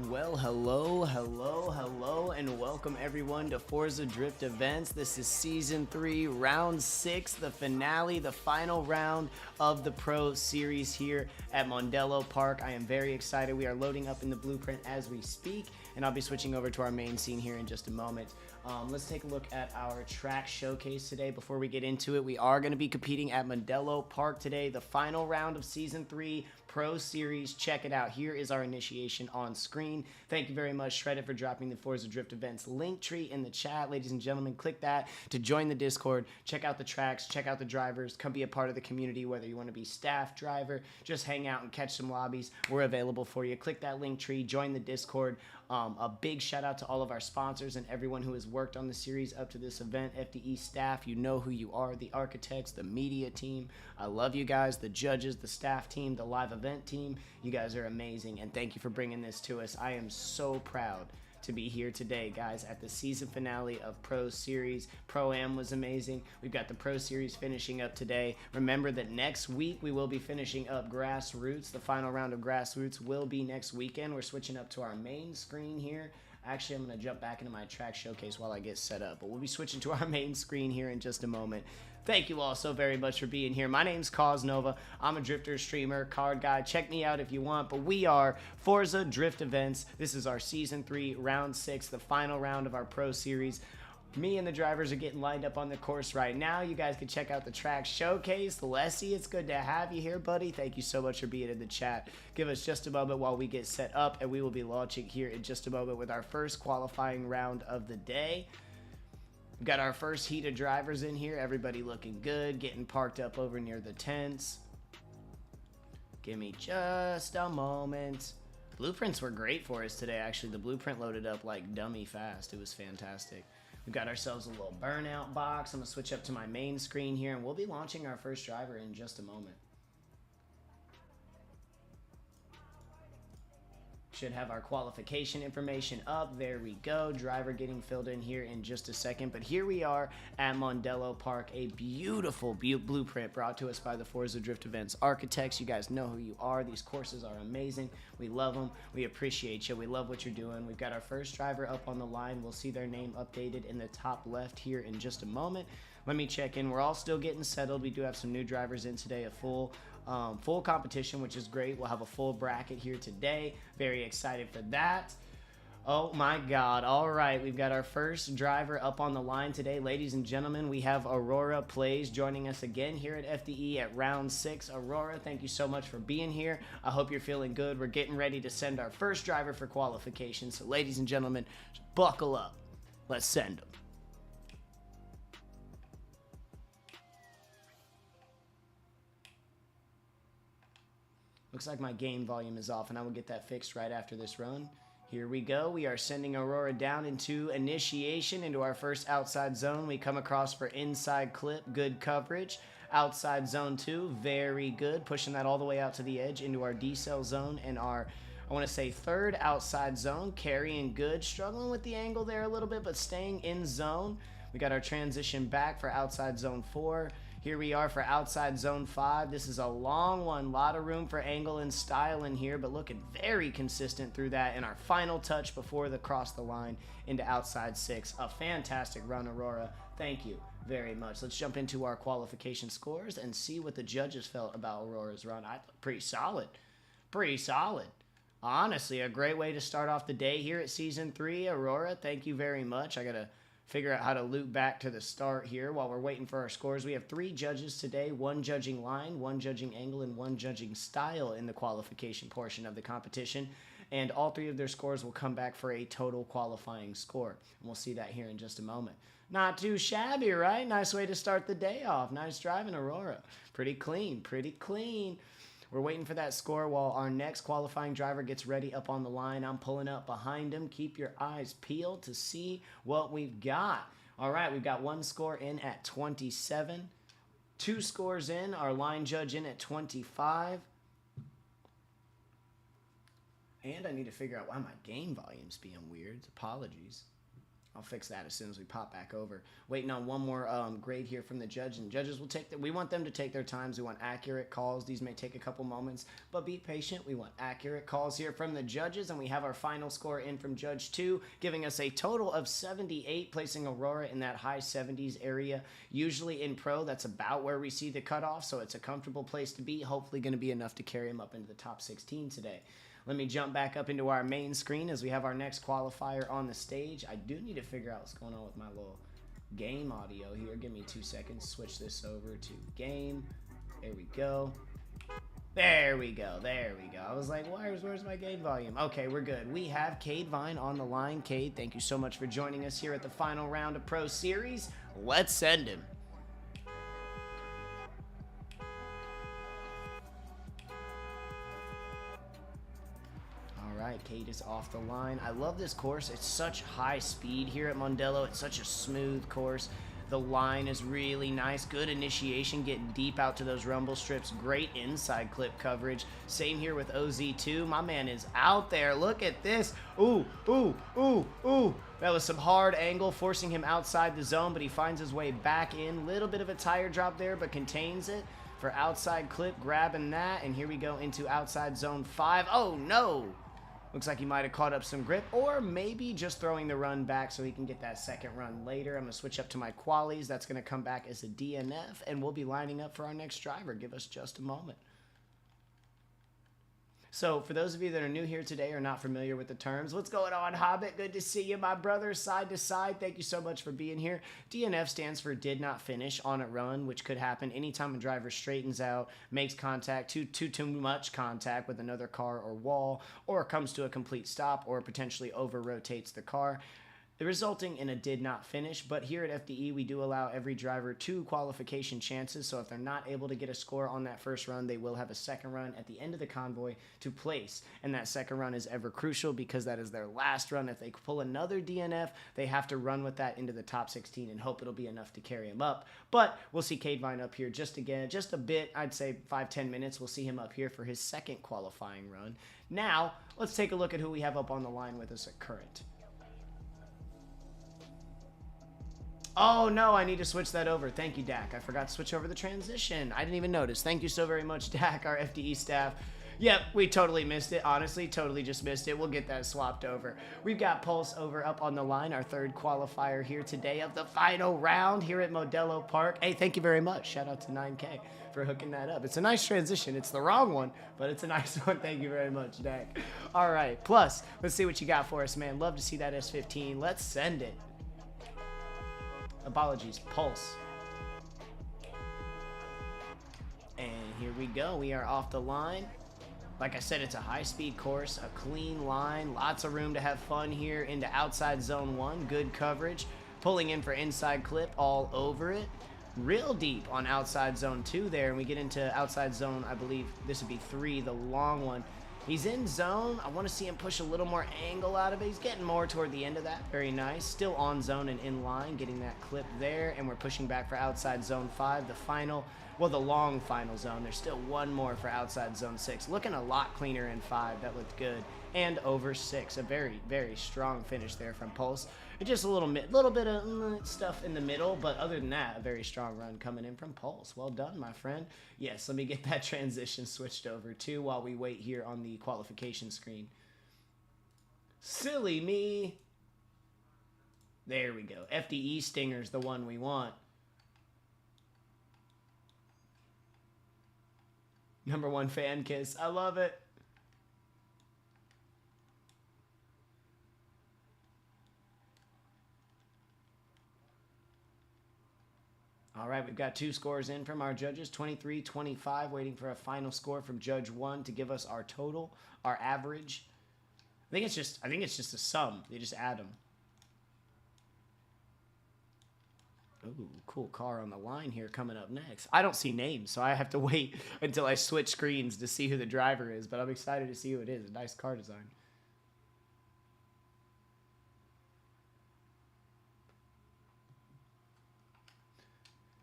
Well, hello, and welcome everyone to Forza Drift Events. This is Season 3, Round 6, the finale, the final round of the Pro Series here at Mondello Park. I am very excited. We are loading up in the blueprint as we speak, and I'll be switching over to our main scene here in just a moment. Let's take a look at our track showcase today. Before we get into it, we are going to be competing at Mondello Park today, the final round of Season 3 Pro Series. Check it out. Here is our initiation on screen. Thank you very much, Shreddit, for dropping the Forza Drift Events link tree in the chat. Ladies and gentlemen, click that to join the Discord. Check out the tracks, check out the drivers, come be a part of the community, whether you want to be staff, driver, just hang out and catch some lobbies. We're available for you. Click that link tree, join the Discord. A big shout out to all of our sponsors and everyone who has worked on the series up to this event. FDE staff, you know who you are. The architects, the media team, I love you guys. The judges, the staff team, the live event team, you guys are amazing, and thank you for bringing this to us. I am so proud to be here today, guys, at the season finale of Pro Series. Pro-Am was amazing. We've got the Pro Series finishing up today. Remember that next week we will be finishing up Grassroots. The final round of Grassroots will be next weekend. We're switching up to our main screen here. Actually, I'm going to jump back into my track showcase while I get set up, but we'll be switching to our main screen here in just a moment. Thank you all so very much for being here. My name's Causnova. I'm a drifter, streamer, card guy. Check me out if you want, but we are Forza Drift Events. This is our Season 3, Round 6, the final round of our Pro Series. Me and the drivers are getting lined up on the course right now. You guys can check out the track showcase. Lessie, it's good to have you here, buddy. Thank you so much for being in the chat. Give us just a moment while we get set up, and we will be launching here in just a moment with our first qualifying round of the day. We've got our first heat of drivers in here. Everybody looking good, getting parked up over near the tents. Give me just a moment. Blueprints were great for us today, actually. The blueprint loaded up like dummy fast. It was fantastic. We've got ourselves a little burnout box. I'm going to switch up to my main screen here, and we'll be launching our first driver in just a moment. Should have our qualification information up. There we go. Driver getting filled in here in just a second. But here we are at Mondello Park, a beautiful blueprint brought to us by the Forza Drift Events architects. You guys know who you are. These courses are amazing. We love them. We appreciate you. We love what you're doing. We've got our first driver up on the line. We'll see their name updated in the top left here in just a moment. Let me check in. We're all still getting settled. We do have some new drivers in today, a full competition, which is great. We'll have a full bracket here today. Very excited for that. Oh my God. All right. We've got our first driver up on the line today. Ladies and gentlemen, we have Aurora Plays joining us again here at FDE at round 6. Aurora, thank you so much for being here. I hope you're feeling good. We're getting ready to send our first driver for qualification. So ladies and gentlemen, buckle up. Let's send them. Looks like my game volume is off, and I will get that fixed right after this run. Here we go. We are sending Aurora down into initiation into our first outside zone. We come across for inside clip. Good coverage. Outside zone 2. Very good. Pushing that all the way out to the edge into our decel zone and our, I want to say, third outside zone. Carrying good. Struggling with the angle there a little bit, but staying in zone. We got our transition back for outside zone 4. Here we are for outside zone 5. This is a long one. A lot of room for angle and style in here, but looking very consistent through that. And our final touch before the cross the line into outside 6. A fantastic run, Aurora. Thank you very much. Let's jump into our qualification scores and see what the judges felt about Aurora's run. Pretty solid. Pretty solid. Honestly, a great way to start off the day here at Season 3. Aurora, thank you very much. I got to figure out how to loop back to the start here while we're waiting for our scores. We have 3 judges today, 1 judging line, 1 judging angle, and 1 judging style in the qualification portion of the competition. And all 3 of their scores will come back for a total qualifying score. And we'll see that here in just a moment. Not too shabby, right? Nice way to start the day off. Nice driving, Aurora. Pretty clean, pretty clean. We're waiting for that score while our next qualifying driver gets ready up on the line. I'm pulling up behind him. Keep your eyes peeled to see what we've got. All right, we've got 1 score in at 27. 2 scores in. Our line judge in at 25. And I need to figure out why my game volume's being weird. Apologies. I'll fix that as soon as we pop back over. Waiting on one more grade here from the judge, and judges will take we want them to take their times. We want accurate calls. These may take a couple moments, but be patient. We want accurate calls here from the judges, and we have our final score in from Judge 2, giving us a total of 78, placing Aurora in that high 70s area. Usually in Pro, that's about where we see the cutoff, so it's a comfortable place to be. Hopefully going to be enough to carry him up into the top 16 today. Let me jump back up into our main screen as we have our next qualifier on the stage. I do need to figure out what's going on with my little game audio here. Give me 2 seconds. Switch this over to game. There we go. There we go. There we go. I was like, where's my game volume? Okay, we're good. We have Cade Vine on the line. Cade, thank you so much for joining us here at the final round of Pro Series. Let's send him. Alright, Cade is off the line. I love this course. It's such high speed here at Mondello. It's such a smooth course. The line is really nice. Good initiation, getting deep out to those rumble strips. Great inside clip coverage. Same here with OZ2. My man is out there. Look at this. Ooh, ooh, ooh, ooh. That was some hard angle, forcing him outside the zone, but he finds his way back in. Little bit of a tire drop there, but contains it. For outside clip, grabbing that. And here we go into outside zone 5. Oh, no. Looks like he might have caught up some grip, or maybe just throwing the run back so he can get that second run later. I'm going to switch up to my qualies. That's going to come back as a DNF, and we'll be lining up for our next driver. Give us just a moment. So, for those of you that are new here today or not familiar with the terms, what's going on, Hobbit? Good to see you, my brother, side to side. Thank you so much for being here. DNF stands for did not finish on a run, which could happen anytime a driver straightens out, makes contact, too much contact with another car or wall, or comes to a complete stop, or potentially over-rotates the car, resulting in a did not finish. But here at FDE, we do allow every driver 2 qualification chances, so if they're not able to get a score on that first run, they will have a second run at the end of the convoy to place, and that second run is ever crucial because that is their last run. If they pull another DNF, they have to run with that into the top 16 and hope it'll be enough to carry him up. But we'll see Cade Vine up here just a bit, I'd say 5-10 minutes. We'll see him up here for his second qualifying run. Now, let's take a look at who we have up on the line with us at current. Oh, no, I need to switch that over. Thank you, Dak. I forgot to switch over the transition. I didn't even notice. Thank you so very much, Dak, our FDE staff. Yep, we totally missed it. Honestly, totally just missed it. We'll get that swapped over. We've got Pulse over up on the line, our third qualifier here today of the final round here at Mondello Park. Hey, thank you very much. Shout out to 9K for hooking that up. It's a nice transition. It's the wrong one, but it's a nice one. Thank you very much, Dak. All right, Plus, let's see what you got for us, man. Love to see that S15. Let's send it. Apologies, Pulse. And here we go. We are off the line. Like I said, it's a high-speed course, a clean line, lots of room to have fun here into outside zone 1. Good coverage. Pulling in for inside clip all over it. Real deep on outside zone 2 there, and we get into outside zone, I believe this would be 3, the long one. He's in zone. I want to see him push a little more angle out of it. He's getting more toward the end of that. Very nice. Still on zone and in line, getting that clip there. And we're pushing back for outside zone 5, the final, well, the long final zone. There's still one more for outside zone 6. Looking a lot cleaner in 5. That looked good. And over 6. A very, very strong finish there from Pulse. Just a little bit of stuff in the middle, but other than that, a very strong run coming in from Pulse. Well done, my friend. Yes, let me get that transition switched over too while we wait here on the qualification screen. Silly me. There we go. FDE Stinger's the one we want. #1 fan kiss. I love it. All right, we've got 2 scores in from our judges, 23-25, waiting for a final score from Judge 1 to give us our total, our average. I think it's just a sum. They just add them. Ooh, cool car on the line here coming up next. I don't see names, so I have to wait until I switch screens to see who the driver is, but I'm excited to see who it is. A nice car design.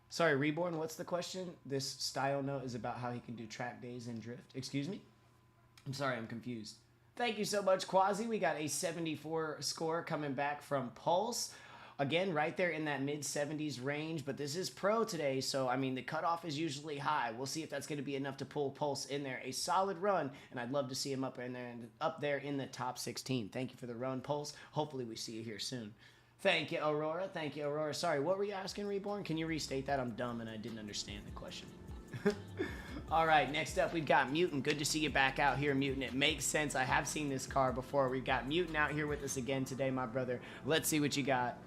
Sorry, Reborn, what's the question? This style note is about how he can do track days and drift. Excuse me? I'm sorry, I'm confused. Thank you so much, Quasi. We got a 74 score coming back from Pulse. Again, right there in that mid-70s range, but this is pro today, so I mean the cutoff is usually high. We'll see if that's going to be enough to pull Pulse in there. A solid run, and I'd love to see him up there in the top 16. Thank you for the run, Pulse. Hopefully we see you here soon. Thank you, Aurora. Thank you, Aurora. Sorry, what were you asking, Reborn? Can you restate that? I'm dumb and I didn't understand the question. All right, next up we've got Mutant. Good to see you back out here, Mutant. It makes sense. I have seen this car before. We've got Mutant out here with us again today, my brother. Let's see what you got.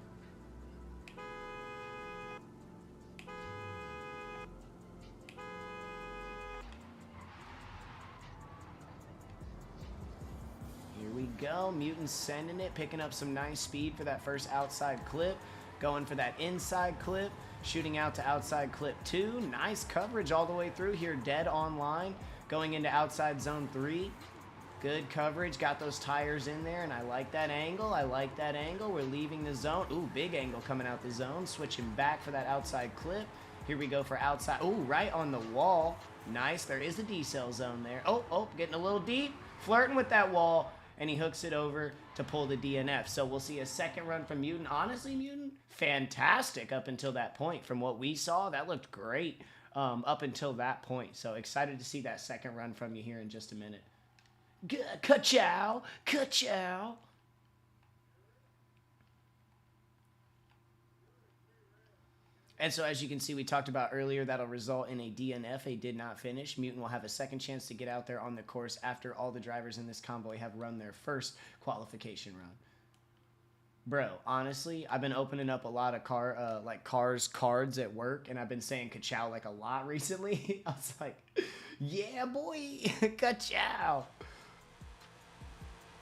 Here we go. Mutant sending it, picking up some nice speed for that first outside clip. Going for that inside clip. Shooting out to outside clip 2. Nice coverage all the way through here. Dead on line. Going into outside zone 3. Good coverage. Got those tires in there, and I like that angle. I like that angle. We're leaving the zone. Ooh, big angle coming out the zone. Switching back for that outside clip. Here we go for outside. Ooh, right on the wall. Nice. There is a decel zone there. Oh, getting a little deep. Flirting with that wall. And he hooks it over to pull the DNF. So we'll see a second run from Mutant. Honestly, Mutant, fantastic up until that point. From what we saw, that looked great up until that point. So excited to see that second run from you here in just a minute. Ka-chow, ka-chow. And so as you can see, we talked about earlier, that'll result in a DNF, a did not finish. Mutant will have a second chance to get out there on the course after all the drivers in this convoy have run their first qualification run. Bro, honestly, I've been opening up a lot of cards at work, and I've been saying ka-chow like a lot recently. I was like, yeah, boy, ka-chow.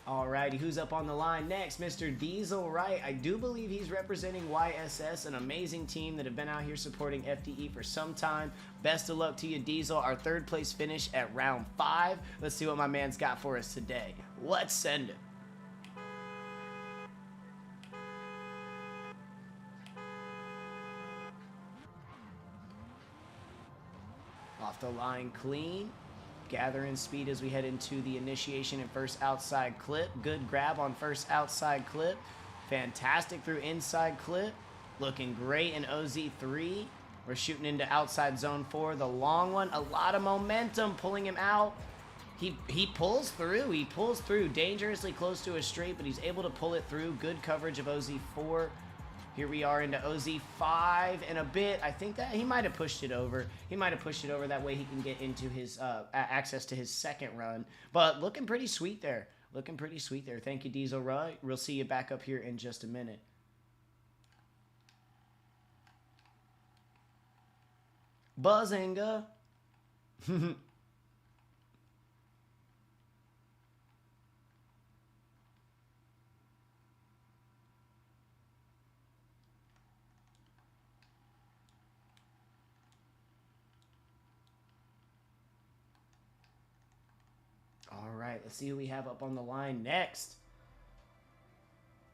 Alrighty, who's up on the line next? Mr. Diesel Wright. I do believe he's representing YSS, an amazing team that have been out here supporting FDE for some time. Best of luck to you, Diesel. Our third place finish at round 5. Let's see what my man's got for us today. Let's send him. Off the line clean. Gathering speed as we head into the initiation and first outside clip. Good grab on first outside clip. Fantastic through inside clip. Looking great in OZ3. We're shooting into outside zone 4. The long one. A lot of momentum pulling him out. He pulls through. He pulls through. Dangerously close to a straight, but he's able to pull it through. Good coverage of OZ4. Here we are into OZ5 and a bit. I think that he might have pushed it over. He might have pushed it over. That way he can get into his access to his second run. But looking pretty sweet there. Looking pretty sweet there. Thank you, Diesel Wright. We'll see you back up here in just a minute. Buzzinga. All right, let's see who we have up on the line next.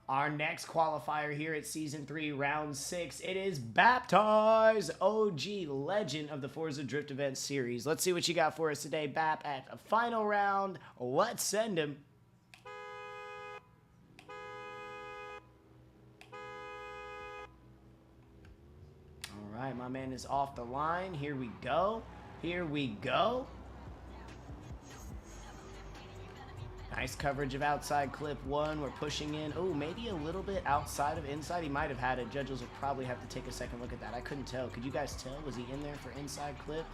Our next qualifier here at Season 3, Round 6, it is Baptize, OG legend of the Forza Drift Event Series. Let's see what you got for us today, Bap, at a final round. Let's send him. All right, my man is off the line. Here we go. Here we go. Nice coverage of outside clip 1. We're pushing in. Oh, maybe a little bit outside of inside. He might have had it. Judges will probably have to take a second look at that. I couldn't tell. Could you guys tell? Was he in there for inside clip?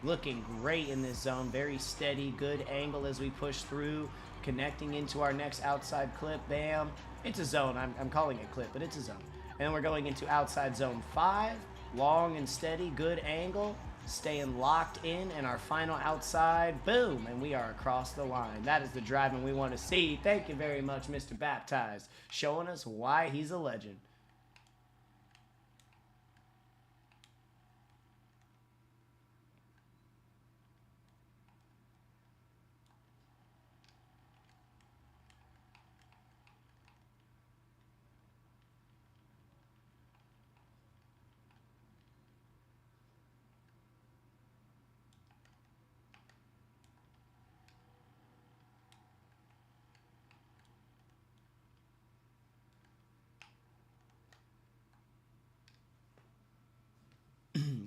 Looking great in this zone. Very steady. Good angle as we push through. Connecting into our next outside clip. Bam. It's a zone. I'm calling it clip, but it's a zone. And then we're going into outside zone 5. Long and steady. Good angle. Staying locked in, and our final outside, boom, and we are across the line. That is the driving we want to see. Thank you very much, Mr. Baptized, showing us why he's a legend.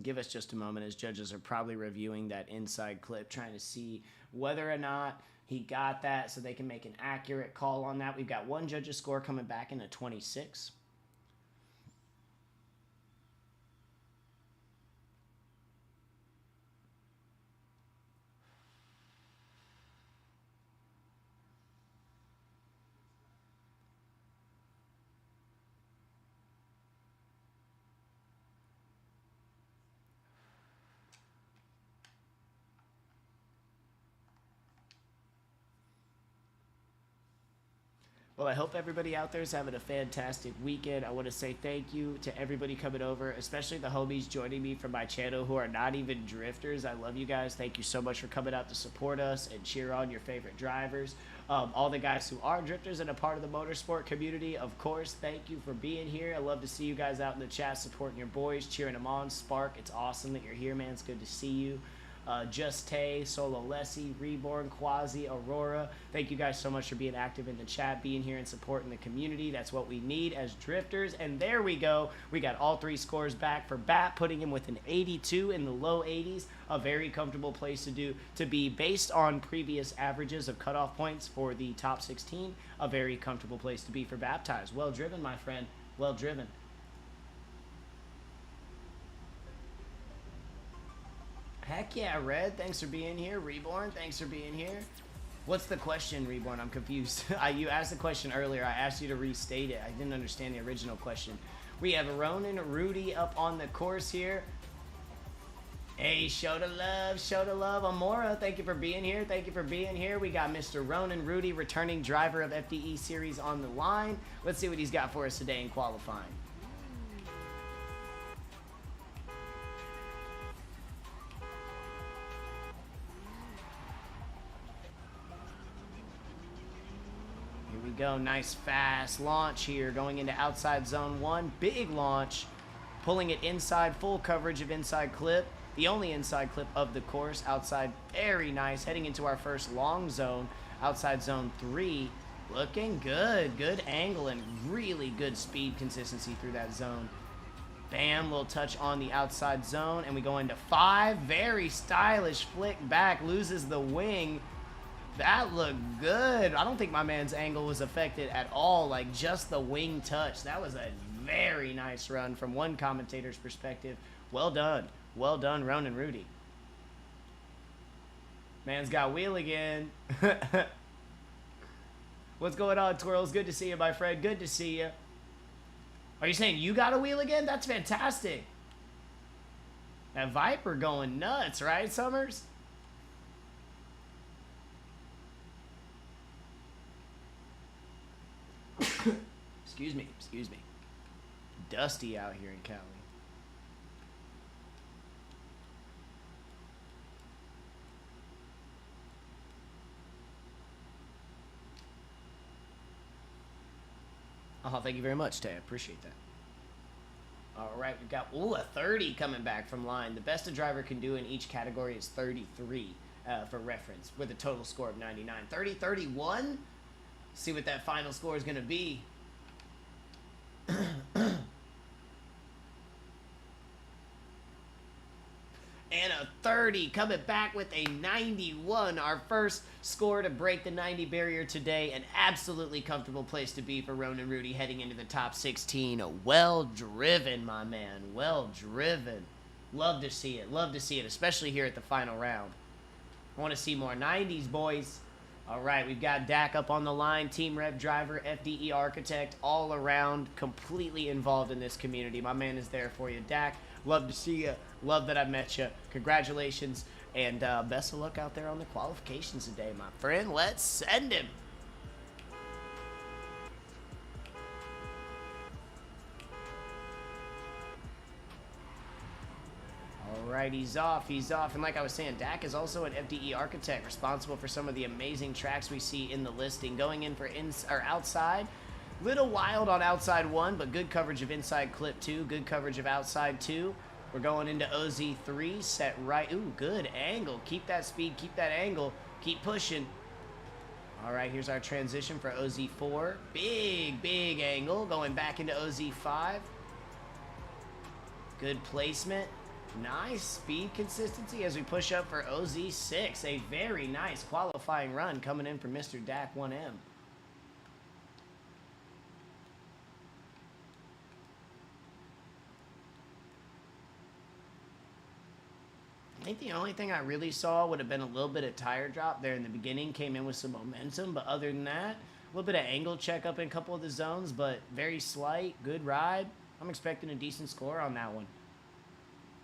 give us just a moment, as judges are probably reviewing that inside clip, trying to see whether or not he got that so they can make an accurate call on that. We've got one judge's score coming back in a 26. Well, I hope everybody out there is having a fantastic weekend. I want to say thank you to everybody coming over, especially the homies joining me from my channel who are not even drifters. I love you guys. Thank you so much for coming out to support us and cheer on your favorite drivers. All the guys who are drifters and a part of the motorsport community, of course, thank you for being here. I love to see you guys out in the chat supporting your boys, cheering them on. Spark, it's awesome that you're here, man. It's good to see you. Just Tay, Solo Lessie, Reborn, Quasi, Aurora. Thank you guys so much for being active in the chat, being here and supporting the community. That's what we need as drifters. And there we go. We got all three scores back for Bat, putting him with an 82 in the low 80s. A very comfortable place to be based on previous averages of cutoff points for the top 16. A very comfortable place to be for Baptized. Well driven, my friend. Well driven. Heck yeah, Red. Thanks for being here. Reborn, thanks for being here. What's the question, Reborn? I'm confused. You asked the question earlier. I asked you to restate it. I didn't understand the original question. We have Ronan, Rudy up on the course here. Hey, show the love, show the love. Amora, thank you for being here. Thank you for being here. We got Mr. Ronan Rudy, returning driver of FDE Series on the line. Let's see what he's got for us today in qualifying. We go, nice fast launch here, going into outside zone 1, big launch, pulling it inside, full coverage of inside clip, the only inside clip of the course, outside, very nice, heading into our first long zone, outside zone 3, looking good, good angle and really good speed consistency through that zone. Bam, little touch on the outside zone, and we go into 5, very stylish flick back, loses the wing. That looked good. I don't think my man's angle was affected at all, like just the wing touch. That was a very nice run from one commentator's perspective. Well done, Ronan Rudy. Man's got wheel again. What's going on, Twirls? Good to see you, my friend. Good to see you. Are you saying you got a wheel again? That's fantastic. That Viper going nuts, right, Summers? Excuse me, excuse me. Dusty out here in Cali. Oh, thank you very much, Tay. I appreciate that. All right, we've got, ooh, a 30 coming back from line. The best a driver can do in each category is 33 for reference, with a total score of 99. 30-31? See what that final score is going to be. And a 30 coming back with a 91. Our first score to break the 90 barrier today. An absolutely comfortable place to be for Ronan Rudy heading into the top 16. Well driven, my man. Well driven. Love to see it. Love to see it, especially here at the final round. I want to see more 90s, boys. All right, we've got Dak up on the line, team rep driver, FDE architect, all around, completely involved in this community. My man is there for you. Dak, love to see you. Love that I met you. Congratulations, and best of luck out there on the qualifications today, my friend. Let's send him. All right, he's off. He's off. And like I was saying, Dak is also an FDE architect, responsible for some of the amazing tracks we see in the listing. Going in for outside. Little wild on outside 1, but good coverage of inside clip 2. Good coverage of outside 2. We're going into OZ3. Set right. Ooh, good angle. Keep that speed. Keep that angle. Keep pushing. All right, here's our transition for OZ4. Big, big angle. Going back into OZ5. Good placement. Nice speed consistency as we push up for OZ6. A very nice qualifying run coming in for Mr. Dak 1M. I think the only thing I really saw would have been a little bit of tire drop there in the beginning. Came in with some momentum, but other than that, a little bit of angle check up in a couple of the zones, but very slight. Good ride. I'm expecting a decent score on that one.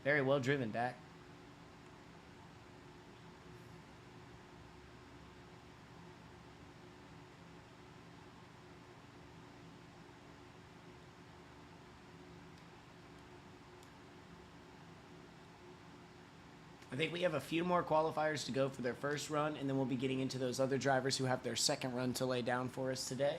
Very well driven, Dak. I think we have a few more qualifiers to go for their first run, and then we'll be getting into those other drivers who have their second run to lay down for us today.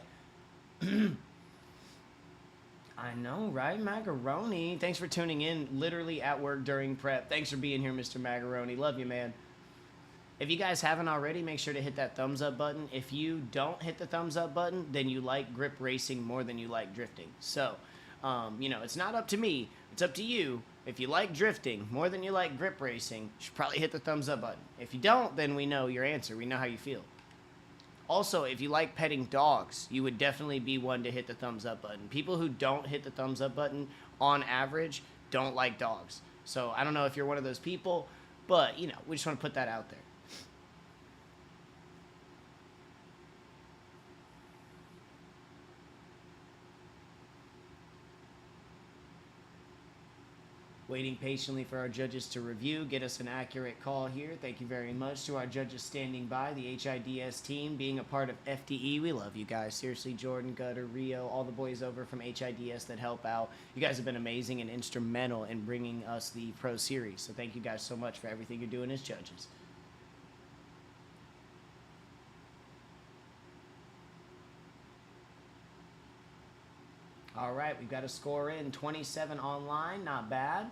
I know, right, Macaroni? Thanks for tuning in literally at work during prep. Thanks for being here, Mr. Macaroni. Love you, man. If you guys haven't already, make sure to hit that thumbs up button. If you don't hit the thumbs up button, then you like grip racing more than you like drifting. So, you know, it's not up to me. It's up to you. If you like drifting more than you like grip racing, you should probably hit the thumbs up button. If you don't, then we know your answer. We know how you feel. Also, if you like petting dogs, you would definitely be one to hit the thumbs up button. People who don't hit the thumbs up button, on average, don't like dogs. So I don't know if you're one of those people, but, you know, we just want to put that out there. Waiting patiently for our judges to review, get us an accurate call here. Thank you very much to our judges standing by, the HIDS team being a part of FDE. We love you guys. Seriously, Jordan, Gutter, Rio, all the boys over from HIDS that help out. You guys have been amazing and instrumental in bringing us the Pro Series. So thank you guys so much for everything you're doing as judges. All right, we've got a score in 27 online, not bad.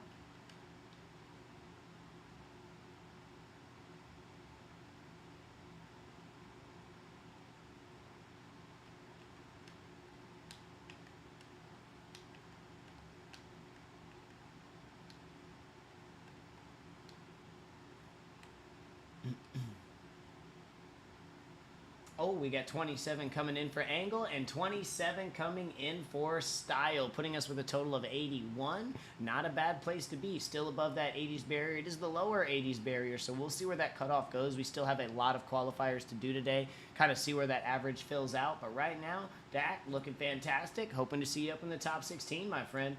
Oh, we got 27 coming in for angle and 27 coming in for style, putting us with a total of 81. Not a bad place to be. Still above that 80s barrier. It is the lower 80s barrier, so we'll see where that cutoff goes. We still have a lot of qualifiers to do today, kind of see where that average fills out. But right now, Dak looking fantastic. Hoping to see you up in the top 16, my friend.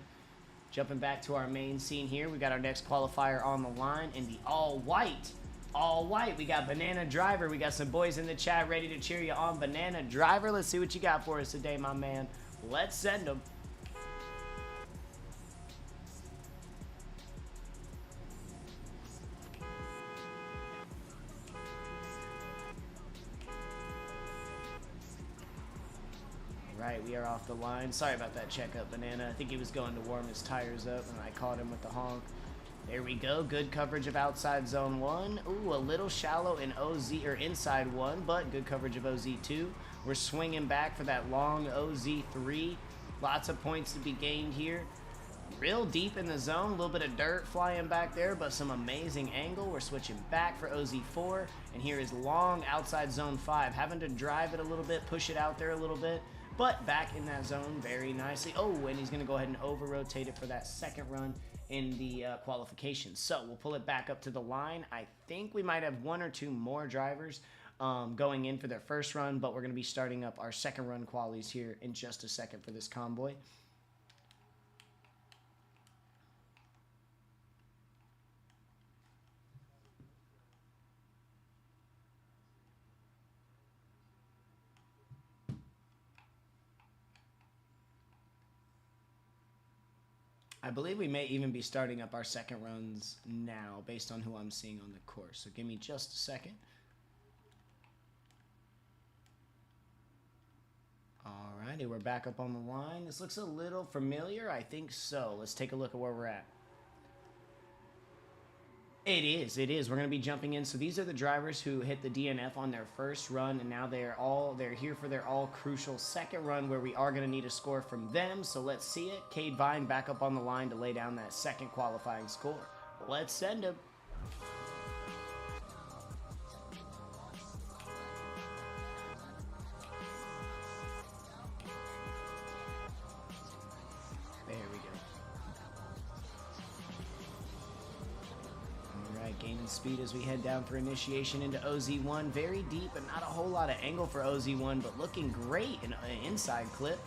Jumping back to our main scene here, we got our next qualifier on the line in the all-white. All white. We got Banana Driver. We got some boys in the chat ready to cheer you on, Banana Driver. Let's see what you got for us today, my man. Let's send them. Right, we are off the line. Sorry about that checkup, Banana. I think he was going to warm his tires up, and I caught him with the honk. There we go. Good coverage of outside zone 1. Ooh, a little shallow in OZ or inside 1, but good coverage of OZ2. We're swinging back for that long OZ3. Lots of points to be gained here. Real deep in the zone. A little bit of dirt flying back there, but some amazing angle. We're switching back for OZ4, and here is long outside zone 5. Having to drive it a little bit, push it out there a little bit, but back in that zone very nicely. Oh, and he's going to go ahead and over-rotate it for that second run in the qualifications. So we'll pull it back up to the line. I think we might have one or two more drivers going in for their first run, but we're going to be starting up our second run qualies here in just a second for this convoy. I believe we may even be starting up our second runs now based on who I'm seeing on the course. So give me just a second. Alrighty, we're back up on the line. This looks a little familiar. I think so. Let's take a look at where we're at. It is. We're going to be jumping in. So these are the drivers who hit the DNF on their first run, and now they're here for their all crucial second run where we are going to need a score from them. So let's see it. Cade Vine back up on the line to lay down that second qualifying score. Let's send him. There we go. All right, gaining speed as we head down for initiation into OZ1. Very deep, but not a whole lot of angle for OZ1, but looking great in an inside clip.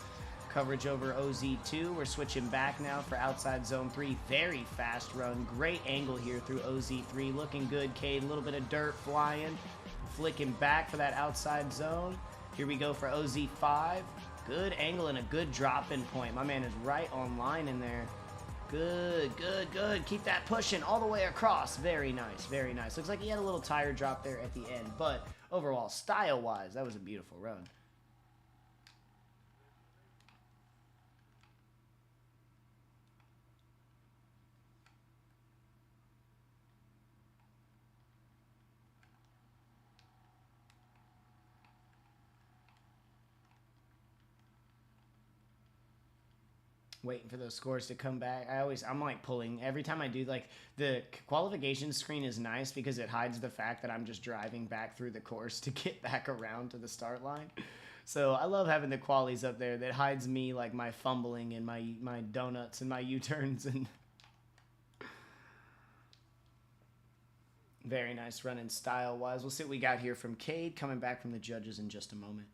Coverage over OZ2. We're switching back now for outside zone 3. Very fast run. Great angle here through OZ3. Looking good, Cade. A little bit of dirt flying. Flicking back for that outside zone. Here we go for OZ5. Good angle and a good drop-in point. My man is right on line in there. Good, good, good. Keep that pushing all the way across. Very nice, very nice. Looks like he had a little tire drop there at the end, but overall, style-wise, that was a beautiful run. Waiting for those scores to come back. I'm like pulling every time I do. Like the qualifications screen is nice because it hides the fact that I'm just driving back through the course to get back around to the start line. So I love having the qualies up there that hides me, like my fumbling and my donuts and my U-turns. And very nice running style wise. We'll see what we got here from Cade coming back from the judges in just a moment.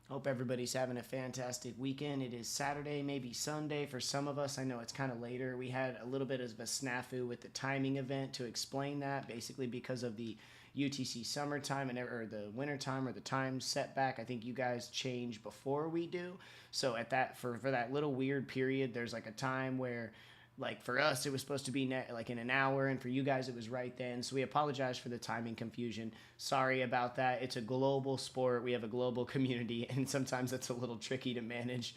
Hope everybody's having a fantastic weekend. It is Saturday, maybe Sunday for some of us. I know it's kind of later. We had a little bit of a snafu with the timing event to explain that, basically because of the UTC summertime or the wintertime or the time setback. I think you guys change before we do. So at that for that little weird period, there's like a time where, like for us, it was supposed to be like in an hour, and for you guys, it was right then. So we apologize for the timing confusion. Sorry about that. It's a global sport. We have a global community, and sometimes it's a little tricky to manage.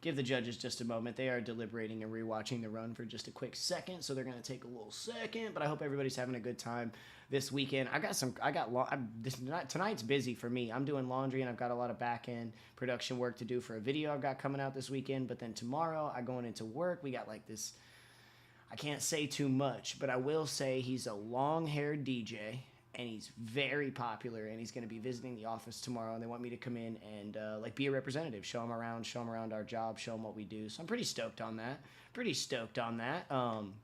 Give the judges just a moment. They are deliberating and rewatching the run for just a quick second, so they're going to take a little second. But I hope everybody's having a good time this weekend. Tonight's busy for me. I'm doing laundry, and I've got a lot of back-end production work to do for a video I've got coming out this weekend. But then tomorrow, I'm going into work. We got like this, I can't say too much, but I will say he's a long-haired DJ, and he's very popular, and he's going to be visiting the office tomorrow, and they want me to come in and like be a representative, show him around our job, show him what we do. So I'm pretty stoked on that.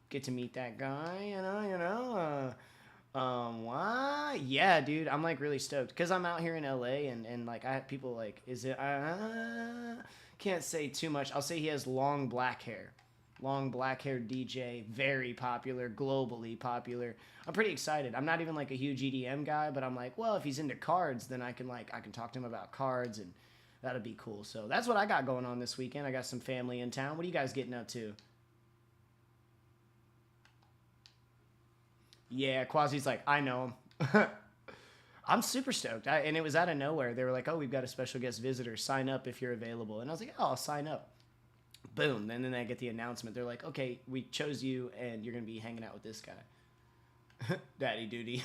Get to meet that guy, why? Yeah, dude, I'm like really stoked because I'm out here in LA, and like I have people like, can't say too much. I'll say he has long black hair. Long black-haired DJ, very popular, globally popular. I'm pretty excited. I'm not even like a huge EDM guy, but I'm like, well, if he's into cards, then I can talk to him about cards, and that'll be cool. So that's what I got going on this weekend. I got some family in town. What are you guys getting up to? Yeah, Quasi's like, I know him. I'm super stoked. And it was out of nowhere. They were like, oh, we've got a special guest visitor. Sign up if you're available. And I was like, oh, I'll sign up. Boom. And then I get the announcement. They're like, okay, we chose you, and you're going to be hanging out with this guy. Daddy duty.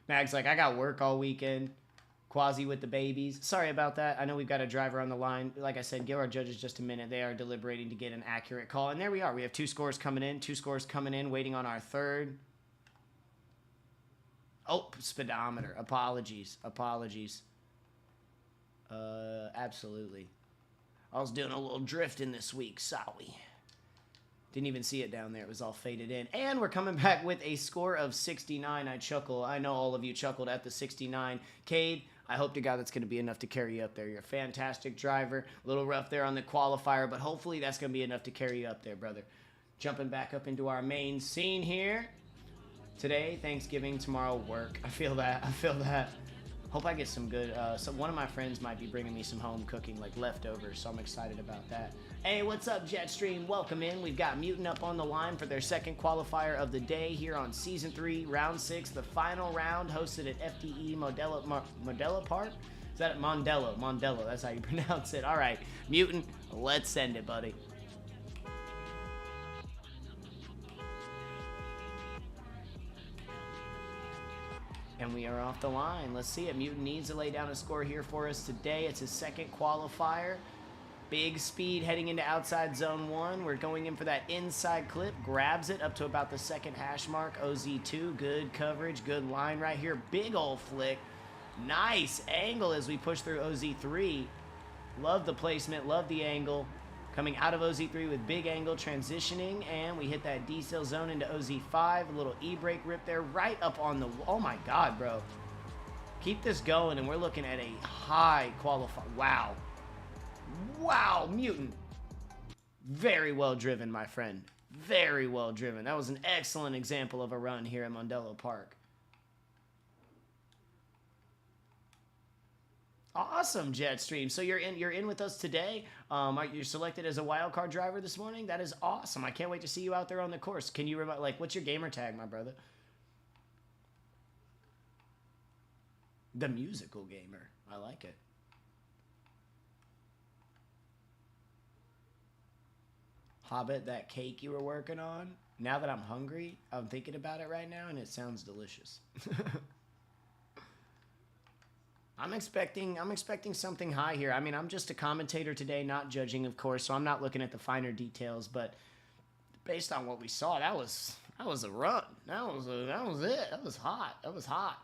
Mag's like, I got work all weekend. Quasi with the babies. Sorry about that. I know we've got a driver on the line. Like I said, give our judges just a minute. They are deliberating to get an accurate call. And there we are. We have two scores coming in, waiting on our third. Oh, speedometer. Apologies. Absolutely. I was doing a little drifting this week. Sorry. Didn't even see it down there. It was all faded in. And we're coming back with a score of 69. I chuckle. I know all of you chuckled at the 69. Cade, I hope to God that's going to be enough to carry you up there. You're a fantastic driver. A little rough there on the qualifier, but hopefully that's going to be enough to carry you up there, brother. Jumping back up into our main scene here. Today, Thanksgiving. Tomorrow, work. I feel that. Hope I get some good, one of my friends might be bringing me some home cooking, like leftovers, so I'm excited about that. Hey, what's up, Jetstream? Welcome in. We've got Mutant up on the line for their second qualifier of the day here on Season 3, Round 6, the final round, hosted at FDE Mondello Park. Is that Mondello? Mondello, that's how you pronounce it. All right, Mutant, let's send it, buddy. And we are off the line. Let's see it. Mutant needs to lay down a score here for us today. It's his second qualifier. Big speed heading into outside zone 1. We're going in for that inside clip. Grabs it up to about the second hash mark. OZ2, good coverage, good line right here. Big old flick. Nice angle as we push through OZ3. Love the placement, love the angle. Coming out of OZ3 with big angle, transitioning, and we hit that decel zone into OZ5. A little e-brake rip there, right up on the... Oh my God, bro. Keep this going, and we're looking at a high qualify. Wow. Wow, Mutant. Very well driven, my friend. Very well driven. That was an excellent example of a run here at Mondello Park. Awesome, Jetstream. So you're in with us today. You're selected as a wildcard driver this morning. That is awesome. I can't wait to see you out there on the course. Can you remember, like, what's your gamer tag, my brother? The musical gamer. I like it. Hobbit, that cake you were working on. Now that I'm hungry, I'm thinking about it right now, and it sounds delicious. I'm expecting something high here. I mean, I'm just a commentator today, not judging, of course, so I'm not looking at the finer details. But based on what we saw, that was a run. That was it. That was hot. That was hot.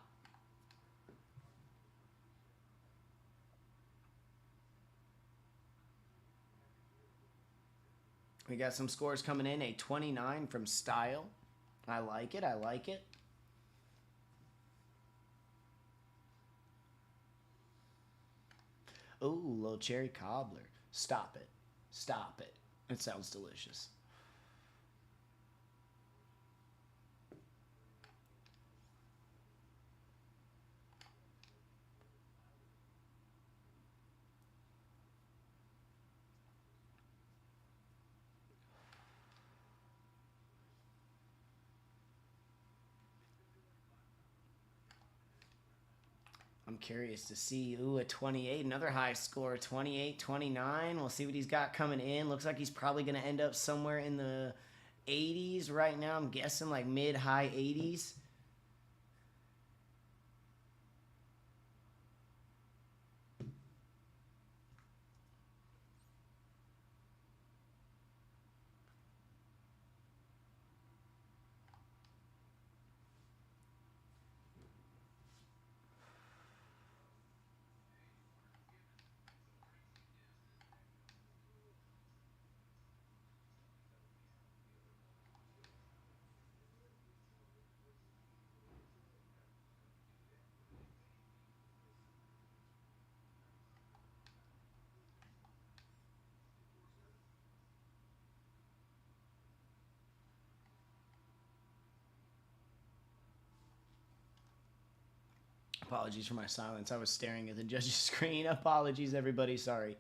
We got some scores coming in. A 29 from Style. I like it. I like it. Ooh, little cherry cobbler. Stop it. Stop it. It sounds delicious. I'm curious to see, ooh, a 28, another high score, 28, 29. We'll see what he's got coming in. Looks like he's probably going to end up somewhere in the 80s right now. I'm guessing like mid-high 80s. Apologies for my silence. I was staring at the judge's screen. Apologies, everybody. Sorry.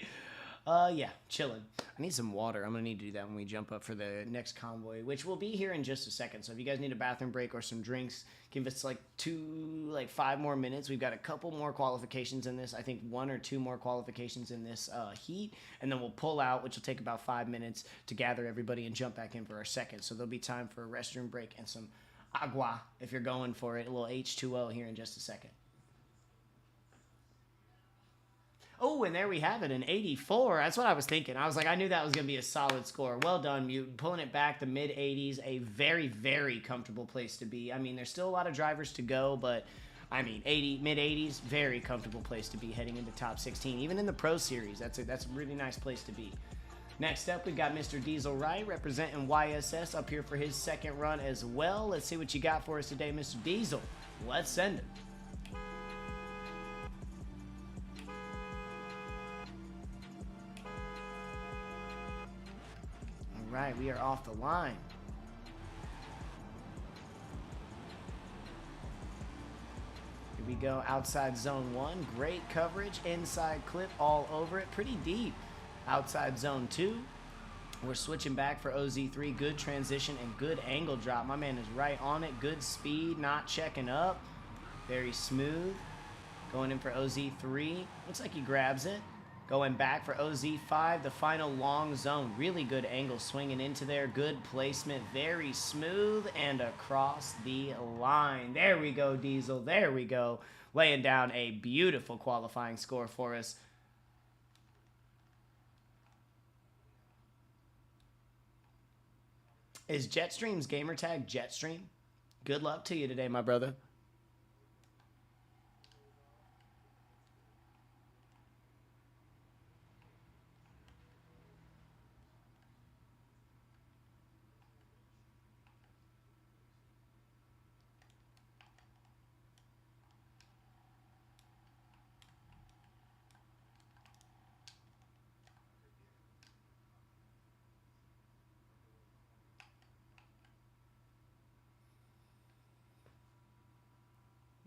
Yeah, chilling. I need some water. I'm going to need to do that when we jump up for the next convoy, which will be here in just a second. So if you guys need a bathroom break or some drinks, give us like 5 more minutes. We've got a couple more qualifications in this. I think 1 or 2 more qualifications in this heat. And then we'll pull out, which will take about 5 minutes to gather everybody and jump back in for our second. So there'll be time for a restroom break and some agua if you're going for it. A little H2O here in just a second. Oh, and there we have it, an 84. That's what I was thinking. I was like, I knew that was going to be a solid score. Well done, Mutant. Pulling it back to mid-80s, a very, very comfortable place to be. I mean, there's still a lot of drivers to go, but, I mean, mid-80s, very comfortable place to be heading into top 16. Even in the Pro Series, that's a really nice place to be. Next up, we've got Mr. Diesel Wright representing YSS up here for his second run as well. Let's see what you got for us today, Mr. Diesel. Let's send it. Right, we are off the line. Here we go, outside zone 1. Great coverage, inside clip all over it. Pretty deep. Outside zone 2. We're switching back for OZ3. Good transition and good angle drop. My man is right on it. Good speed, not checking up. Very smooth. Going in for OZ3. Looks like he grabs it. Going back for OZ5, the final long zone. Really good angle swinging into there. Good placement. Very smooth and across the line. There we go, Diesel. There we go. Laying down a beautiful qualifying score for us. Is Jetstream's gamertag Jetstream? Good luck to you today, my brother.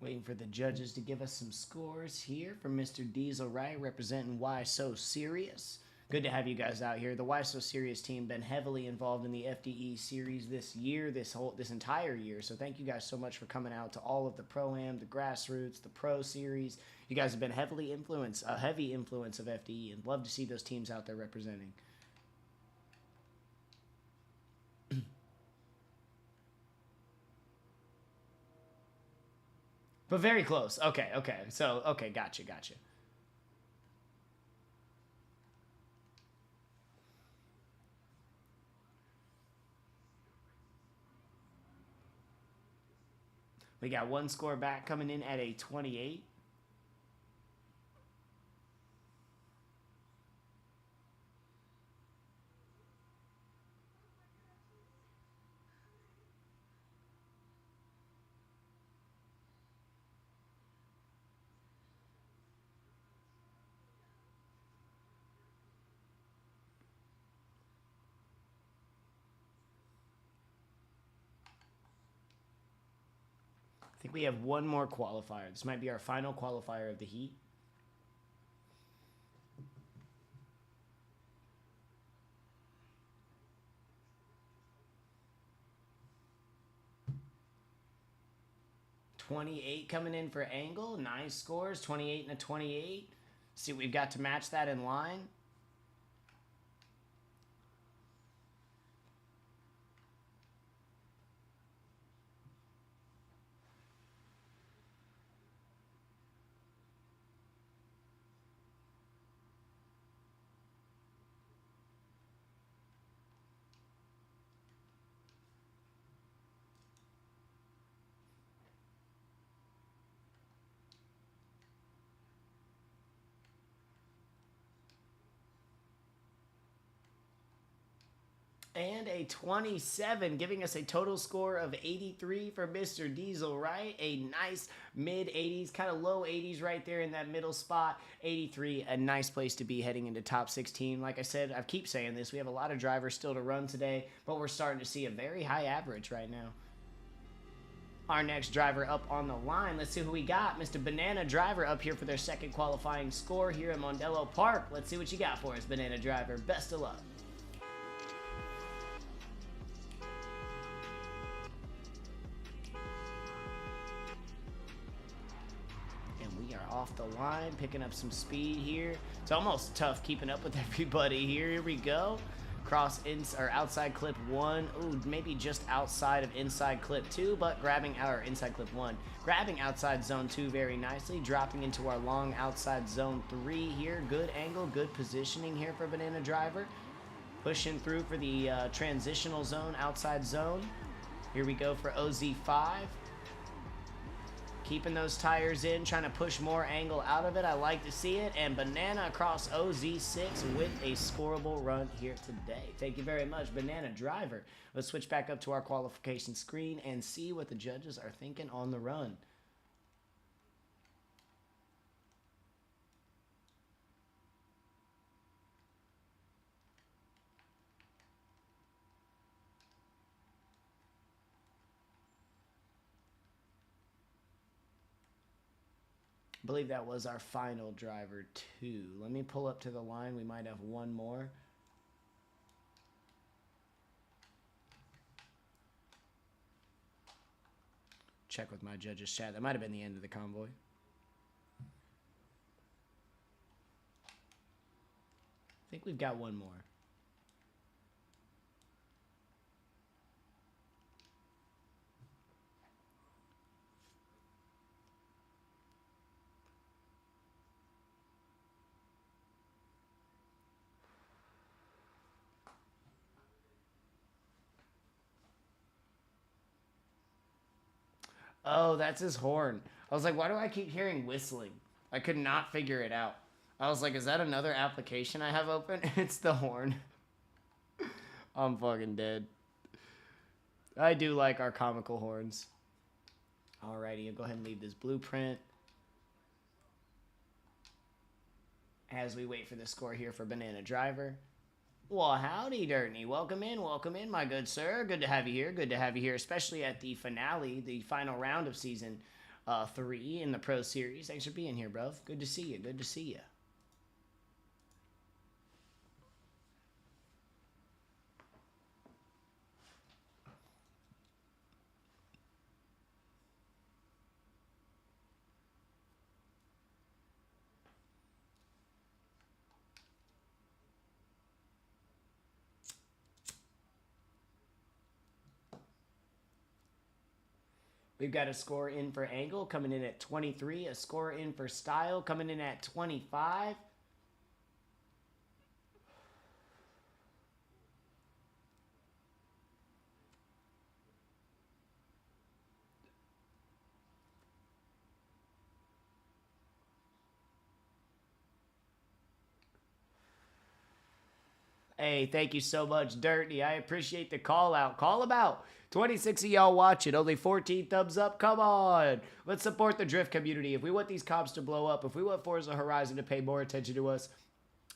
Waiting for the judges to give us some scores here for Mr. Diesel Wright representing Why So Serious. Good to have you guys out here. The Why So Serious team been heavily involved in the FDE series this year, this entire year. So thank you guys so much for coming out to all of the Pro-Am, the Grassroots, the Pro series. You guys have been heavy influence of FDE, and love to see those teams out there representing. But very close. Okay. So, okay, gotcha. We got one score back coming in at a 28. I think we have one more qualifier. This might be our final qualifier of the heat. $28 coming in for Angle. Nice scores. 28 and a 28. See what we've got to match that in line. And a 27, giving us a total score of 83 for Mr. Diesel Wright. A nice mid-80s, kind of low 80s right there in that middle spot. 83, a nice place to be heading into top 16. Like I said, I keep saying this, we have a lot of drivers still to run today, but we're starting to see a very high average right now. Our next driver up on the line, let's see who we got. Mr. Banana Driver up here for their second qualifying score here at Mondello Park. Let's see what you got for us, Banana Driver. Best of luck. Off the line, picking up some speed here. It's almost tough keeping up with everybody here. Here we go. Outside clip 1. Ooh, maybe just outside of inside clip 2, but grabbing our inside clip 1. Grabbing outside zone 2 very nicely. Dropping into our long outside zone 3 here. Good angle, good positioning here for Banana Driver. Pushing through for the transitional zone, outside zone. Here we go for OZ5. Keeping those tires in, trying to push more angle out of it. I like to see it. And Banana across OZ6 with a scoreable run here today. Thank you very much, Banana Driver. Let's switch back up to our qualification screen and see what the judges are thinking on the run. I believe that was our final driver too. Let me pull up to the line. We might have one more. Check with my judges chat. That might have been the end of the convoy. think we've got one more. Oh, that's his horn. I was like, why do I keep hearing whistling? I could not figure it out. I was like, is that another application I have open? It's the horn. I'm fucking dead. I do like our comical horns. Alrighty, I'll go ahead and leave this blueprint. As we wait for the score here for Banana Driver. Well, howdy, Dirtney. Welcome in, my good sir. Good to have you here. Good to have you here, especially at the finale, the final round of Season 3 in the Pro Series. Thanks for being here, bro. Good to see you. Good to see you. We've got a score in for Angle coming in at 23. A score in for Style coming in at 25. Hey, thank you so much, Dirty. I appreciate the call out. Call about. 26 of y'all watching. Only 14 thumbs up. Come on. Let's support the drift community. If we want these comps to blow up, if we want Forza Horizon to pay more attention to us,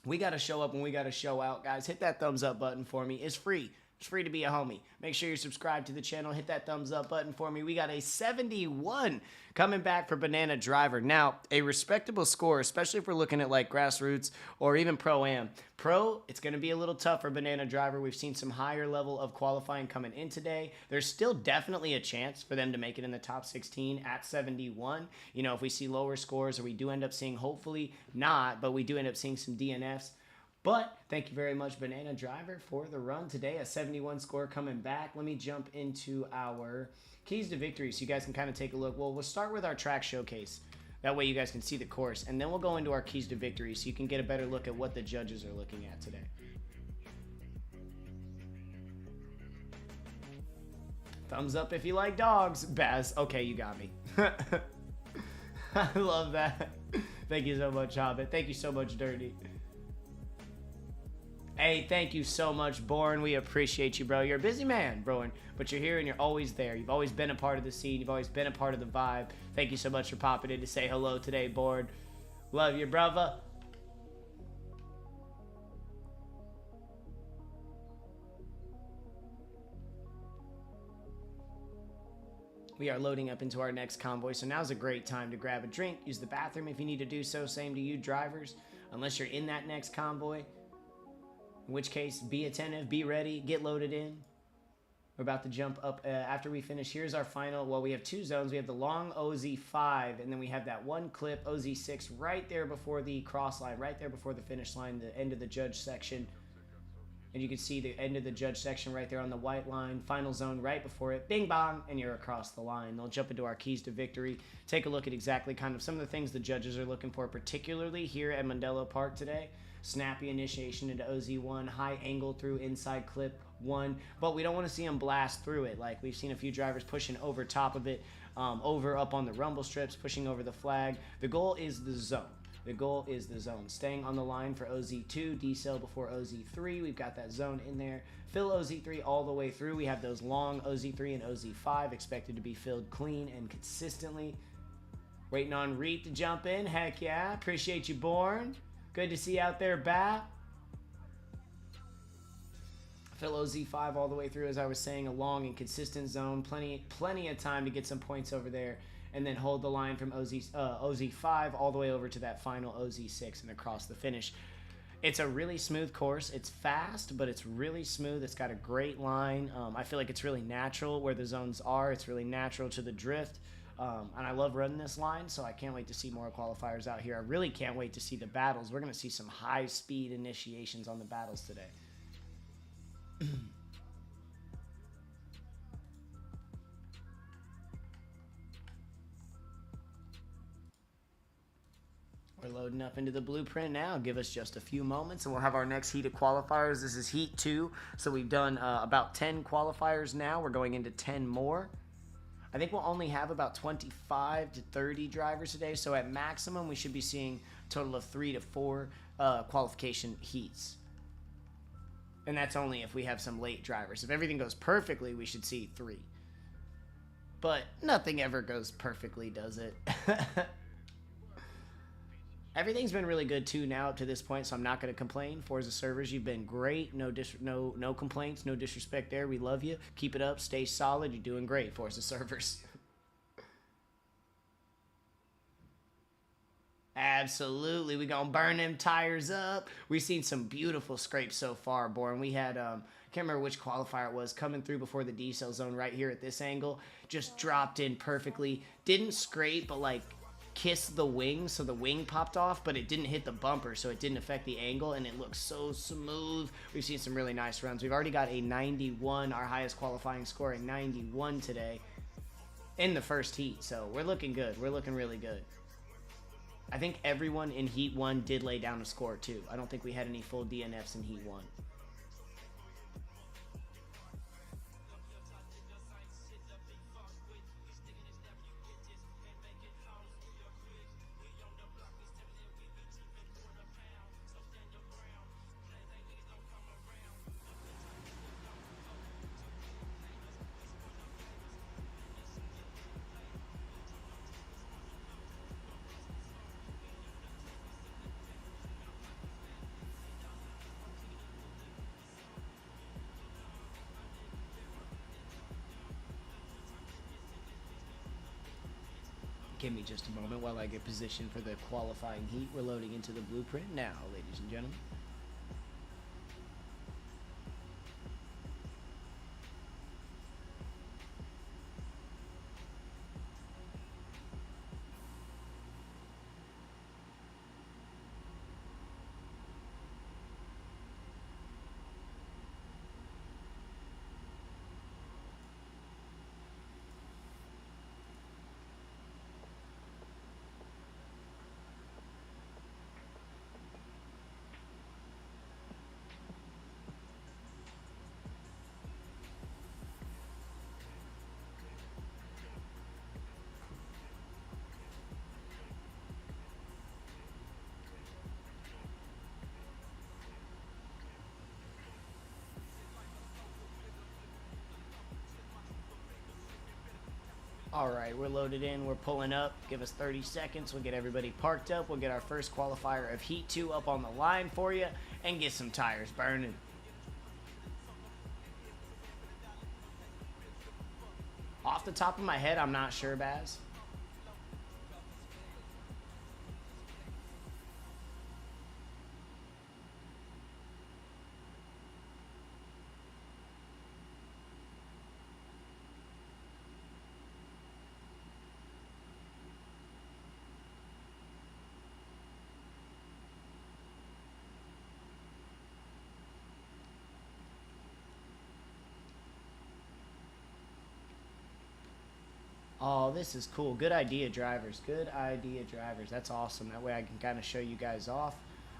we got to show up and we got to show out, guys. Hit that thumbs up button for me. It's free. It's free to be a homie. Make sure you're subscribed to the channel. Hit that thumbs up button for me. We got a 71 coming back for Banana Driver. Now, a respectable score, especially if we're looking at like grassroots or even Pro-Am. Pro, it's going to be a little tough for Banana Driver. We've seen some higher level of qualifying coming in today. There's still definitely a chance for them to make it in the top 16 at 71. You know, if we see lower scores or we do end up seeing, hopefully not, but we do end up seeing some DNFs. But thank you very much, Banana Driver, for the run today. A 71 score coming back. Let me jump into our keys to victory so you guys can kind of take a look. Well, we'll start with our track showcase. That way you guys can see the course. And then we'll go into our keys to victory so you can get a better look at what the judges are looking at today. Thumbs up if you like dogs. Baz, okay, you got me. I love that. Thank you so much, Hobbit. Thank you so much, Dirty. Hey, thank you so much, Born. We appreciate you, bro. You're a busy man, bro, but you're here and you're always there. You've always been a part of the scene. You've always been a part of the vibe. Thank you so much for popping in to say hello today, Born. Love you, brother. We are loading up into our next convoy, so now's a great time to grab a drink, use the bathroom if you need to do so. Same to you, drivers, unless you're in that next convoy. In which case, be attentive, be ready, get loaded in. We're about to jump up after we finish. Here's our final. Well, we have two zones. We have the long OZ5, and then we have that one clip, OZ6, right there before the cross line, right there before the finish line, the end of the judge section. And you can see the end of the judge section right there on the white line. Final zone right before it. Bing bong, and you're across the line. They'll jump into our keys to victory. Take a look at exactly kind of some of the things the judges are looking for, particularly here at Mondello Park today. Snappy initiation into OZ1, high angle through inside clip 1, but we don't want to see them blast through it. Like we've seen a few drivers pushing over top of it, over up on the rumble strips, pushing over the flag. The goal is the zone. The goal is the zone. Staying on the line for OZ2, decel before OZ3. We've got that zone in there. Fill OZ3 all the way through. We have those long OZ3 and OZ5 expected to be filled clean and consistently. Waiting on Reet to jump in. Heck yeah. Appreciate you, Born. Good to see you out there, Bat. Fill OZ5 all the way through, as I was saying, a long and consistent zone. Plenty of time to get some points over there. And then hold the line from OZ5 all the way over to that final OZ6 and across the finish. It's a really smooth course. It's fast, but it's really smooth. It's got a great line. I feel like it's really natural where the zones are. It's really natural to the drift. And I love running this line, so I can't wait to see more qualifiers out here. I really can't wait to see the battles. We're going to see some high-speed initiations on the battles today. We're loading up into the blueprint now. Give us just a few moments and we'll have our next heat of qualifiers. This is heat 2. So we've done about 10 qualifiers now. We're going into 10 more. I think we'll only have about 25 to 30 drivers today. So at maximum, we should be seeing a total of 3 to 4 qualification heats. And that's only if we have some late drivers. If everything goes perfectly, we should see 3. But nothing ever goes perfectly, does it? Everything's been really good too now up to this point, so I'm not going to complain. Forza servers, you've been great. No complaints, no disrespect there. We love you. Keep it up. Stay solid. You're doing great, Forza servers. Absolutely. We're going to burn them tires up. We've seen some beautiful scrapes so far, Born. We had, I can't remember which qualifier it was, coming through before the decel zone right here at this angle. Just dropped in perfectly. Didn't scrape, but like kissed the wing, so the wing popped off, but it didn't hit the bumper, so it didn't affect the angle, and it looks so smooth. We've seen some really nice runs. We've already got a 91, our highest qualifying score, a 91 today in the first heat, so we're looking good. We're looking really good. I think everyone in heat 1 did lay down a score too. I don't think we had any full DNFs in heat 1. Give me just a moment while I get positioned for the qualifying heat. We're loading into the blueprint now, ladies and gentlemen. All right, we're loaded in. We're pulling up. Give us 30 seconds. We'll get everybody parked up. We'll get our first qualifier of Heat 2 up on the line for you and get some tires burning. Off the top of my head, I'm not sure, Baz. Oh, this is cool. Good idea, drivers. Good idea, drivers. That's awesome. That way I can kind of show you guys off.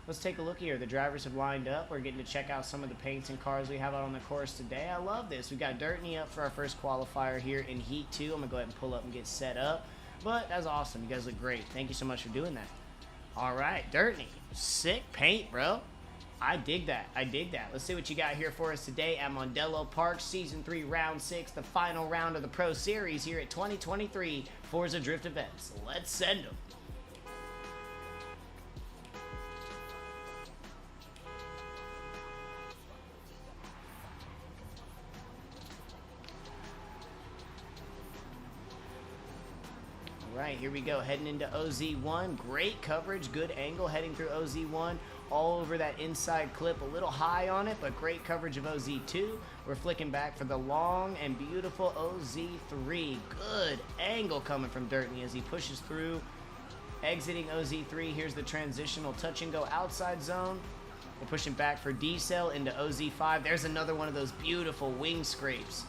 Let's take a look here. The drivers have lined up. We're getting to check out some of the paints and cars we have out on the course today. I love this. We've got Dirtney up for our first qualifier here in Heat 2. I'm going to go ahead and pull up and get set up. But that's awesome. You guys look great. Thank you so much for doing that. All right, Dirtney. Sick paint, bro. I dig that. I dig that. Let's see what you got here for us today at Mondello Park, Season 3, Round 6, the final round of the Pro Series here at 2023 Forza Drift Events. Let's send them. All right, here we go. Heading into OZ1. Great coverage. Good angle heading through OZ1. all over that inside clip, a little high on it, but great coverage of OZ2. We're flicking back for the long and beautiful OZ3. Good angle coming from Dirtney as he pushes through. Exiting OZ3, here's the transitional touch and go outside zone. We're pushing back for D-Cell into OZ5. There's another one of those beautiful wing scrapes.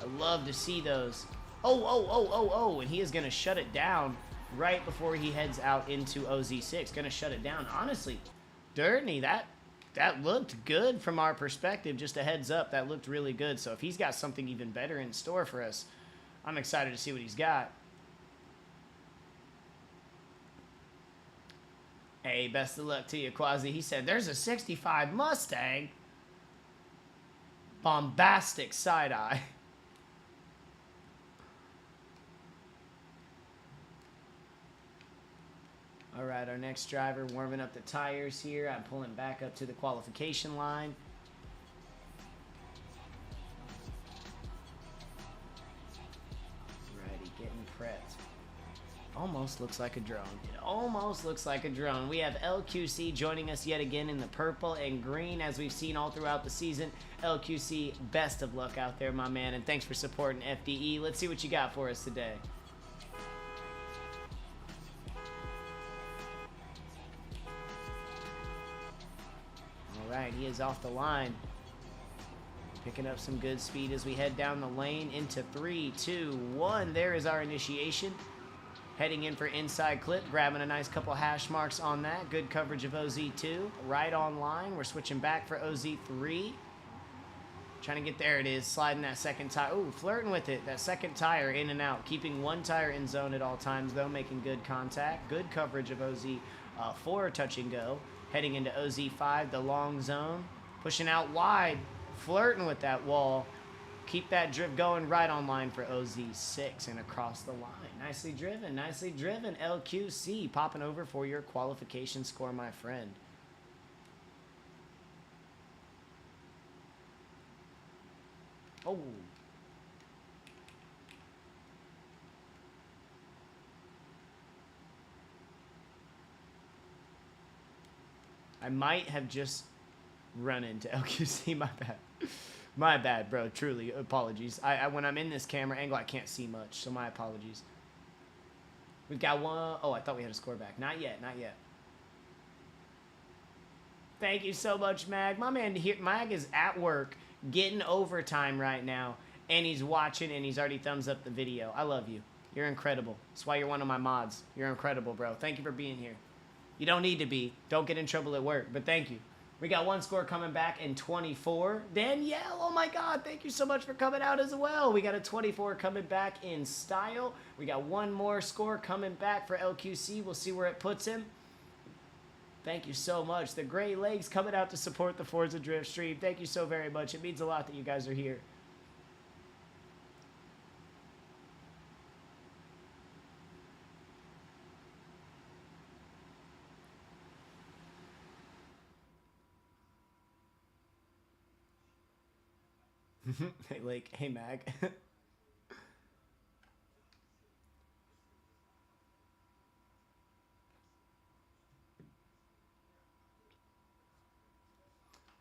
I love to see those. Oh, and he is going to shut it down right before he heads out into OZ6. Going to shut it down. Honestly, Dirtney, that looked good from our perspective. Just a heads up, that looked really good. So if he's got something even better in store for us, I'm excited to see what he's got. Hey, best of luck to you, Quasi. He said, there's a 65 Mustang. Bombastic side-eye. All right, our next driver warming up the tires here. I'm pulling back up to the qualification line. Ready, getting prepped. Almost looks like a drone. It almost looks like a drone. We have LQC joining us yet again in the purple and green, as we've seen all throughout the season. LQC, best of luck out there, my man, and thanks for supporting FDE. Let's see what you got for us today. All right, he is off the line. Picking up some good speed as we head down the lane into 3, 2, 1. There is our initiation. Heading in for inside clip, grabbing a nice couple hash marks on that. Good coverage of OZ2. Right on line. We're switching back for OZ3. Trying to get there. It is. Sliding that second tire. Ooh, flirting with it. That second tire in and out. Keeping one tire in zone at all times, though. Making good contact. Good coverage of OZ4 touch and go. Heading into OZ5, the long zone. Pushing out wide. Flirting with that wall. Keep that drift going right on line for OZ6 and across the line. Nicely driven, LQC. Popping over for your qualification score, my friend. Oh. I might have just run into LQC, my bad. My bad, bro. Truly, apologies. When I'm in this camera angle, I can't see much, so my apologies. We've got one. Oh, I thought we had a score back. Not yet, not yet. Thank you so much, Mag. My man here, Mag is at work, getting overtime right now, and he's watching, and he's already thumbs up the video. I love you. You're incredible. That's why you're one of my mods. You're incredible, bro. Thank you for being here. You don't need to be. Don't get in trouble at work, but thank you. We got one score coming back in 24. Danielle, oh my God, thank you so much for coming out as well. We got a 24 coming back in style. We got one more score coming back for LQC. We'll see where it puts him. Thank you so much. The Gray Legs coming out to support the Forza Drift stream. Thank you so very much. It means a lot that you guys are here. Hey, Lake. Hey, Mag.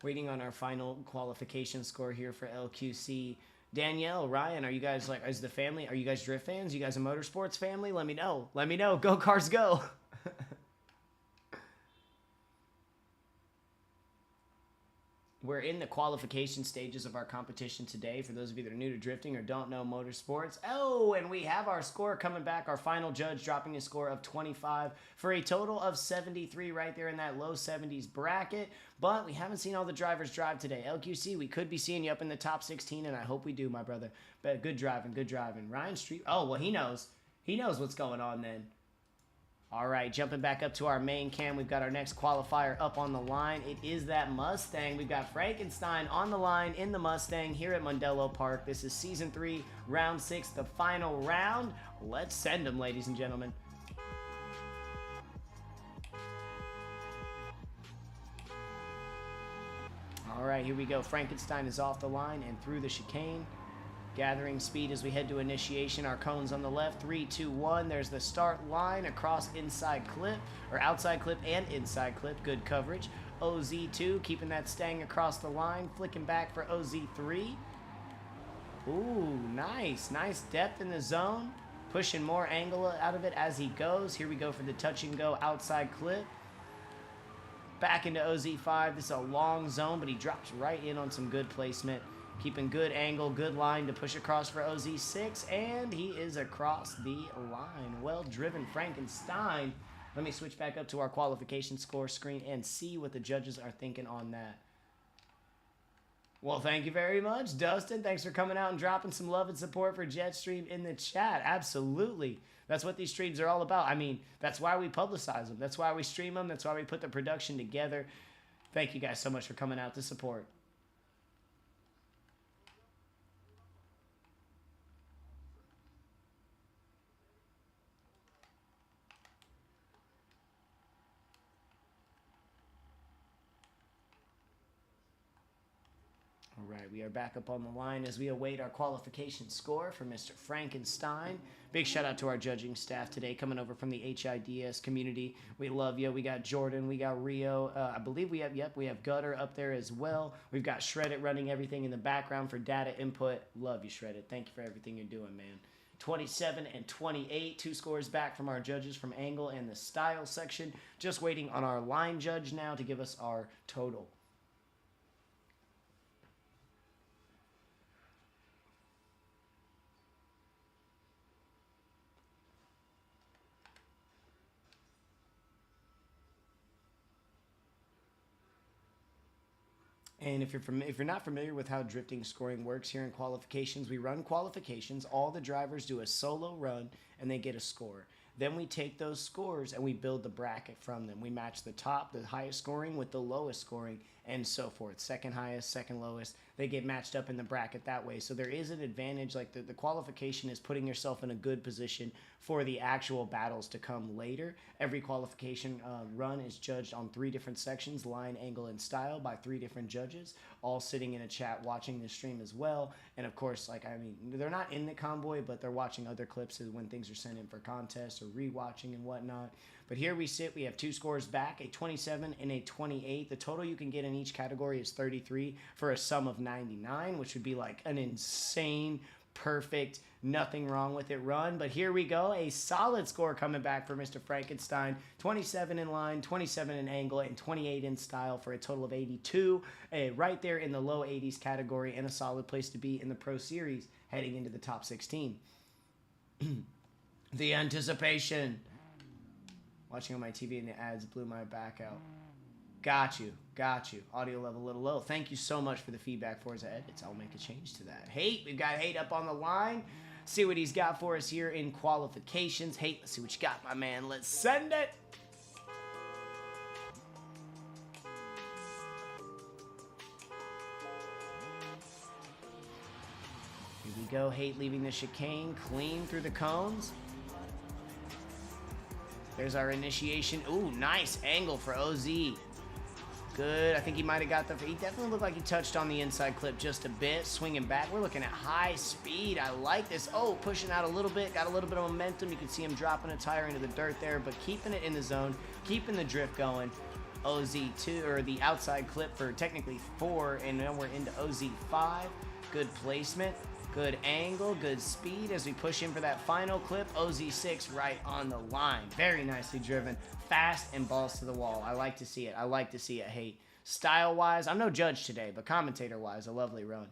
Waiting on our final qualification score here for LQC. Danielle, Ryan, are you guys like, is the family, are you guys drift fans? You guys a motorsports family? Let me know. Let me know. Go Cars Go. We're in the qualification stages of our competition today. For those of you that are new to drifting or don't know motorsports. Oh, and we have our score coming back. Our final judge dropping a score of 25 for a total of 73 right there in that low 70s bracket. But we haven't seen all the drivers drive today. LQC, we could be seeing you up in the top 16, and I hope we do, my brother. But good driving, good driving. Ryan Street. Oh, well, he knows. He knows what's going on then. All right, jumping back up to our main cam, we've got our next qualifier up on the line. It is that Mustang. We've got Frankenstein on the line in the Mustang here at Mondello Park. This is Season 3, Round 6, the final round. Let's send them, ladies and gentlemen. All right, here we go. Frankenstein is off the line and through the chicane. Gathering speed as we head to initiation. Our cones on the left. 3, 2, 1. There's the start line across inside clip, or outside clip and inside clip. Good coverage. OZ2 keeping that staying across the line, flicking back for OZ3. Ooh, nice depth in the zone, pushing more angle out of it as he goes. Here we go for the touch and go outside clip. Back into OZ5. This is a long zone, but he drops right in on some good placement. Keeping good angle, good line to push across for OZ6, and he is across the line. Well driven, Frankenstein. Let me switch back up to our qualification score screen and see what the judges are thinking on that. Well, thank you very much, Dustin. Thanks for coming out and dropping some love and support for Jetstream in the chat. Absolutely. That's what these streams are all about. I mean, that's why we publicize them. That's why we stream them. That's why we put the production together. Thank you guys so much for coming out to support. All right, we are back up on the line as we await our qualification score for Mr. Frankenstein. Big shout out to our judging staff today coming over from the HIDS community. We love you. We got Jordan, we got Rio. I believe we have Gutter up there as well. We've got Shreddit running everything in the background for data input. Love you, Shreddit. Thank you for everything you're doing, man. 27 and 28, 2 scores back from our judges from angle and the style section. Just waiting on our line judge now to give us our total. And if you're not familiar with how drifting scoring works here in qualifications, we run qualifications. All the drivers do a solo run, and they get a score. Then we take those scores, and we build the bracket from them. We match the highest scoring with the lowest scoring, and so forth. Second highest, second lowest. They get matched up in the bracket that way. So there is an advantage. Like the qualification is putting yourself in a good position for the actual battles to come later. Every qualification run is judged on 3 different sections: line, angle, and style, by 3 different judges, all sitting in a chat watching the stream as well. And of course, they're not in the convoy, but they're watching other clips when things are sent in for contests or rewatching and whatnot. But here we sit. We have 2 scores back, a 27 and a 28. The total you can get in each category is 33 for a sum of 99, which would be like an insane, perfect, nothing wrong with it run. But here we go. A solid score coming back for Mr. Frankenstein. 27 in line, 27 in angle, and 28 in style for a total of 82. Right there in the low 80s category, and a solid place to be in the Pro Series heading into the top 16. The anticipation. Watching on my TV and the ads blew my back out. Got you. Audio level a little low. Thank you so much for the feedback, Forza Edits. I'll make a change to that. Hate, we've got Hate up on the line. See what he's got for us here in qualifications. Hate, let's see what you got, my man. Let's send it. Here we go. Hate leaving the chicane clean through the cones. There's our initiation. Ooh, nice angle for OZ. Good. I think he might have got he definitely looked like he touched on the inside clip just a bit. Swinging back. We're looking at high speed. I like this. Oh, pushing out a little bit. Got a little bit of momentum. You can see him dropping a tire into the dirt there, but keeping it in the zone. Keeping the drift going. OZ2, or the outside clip for technically 4, and then we're into OZ5. Good placement. Good angle, good speed as we push in for that final clip. OZ6 right on the line. Very nicely driven. Fast and balls to the wall. I like to see it. I like to see it. Hate. Style-wise, I'm no judge today, but commentator-wise, a lovely run.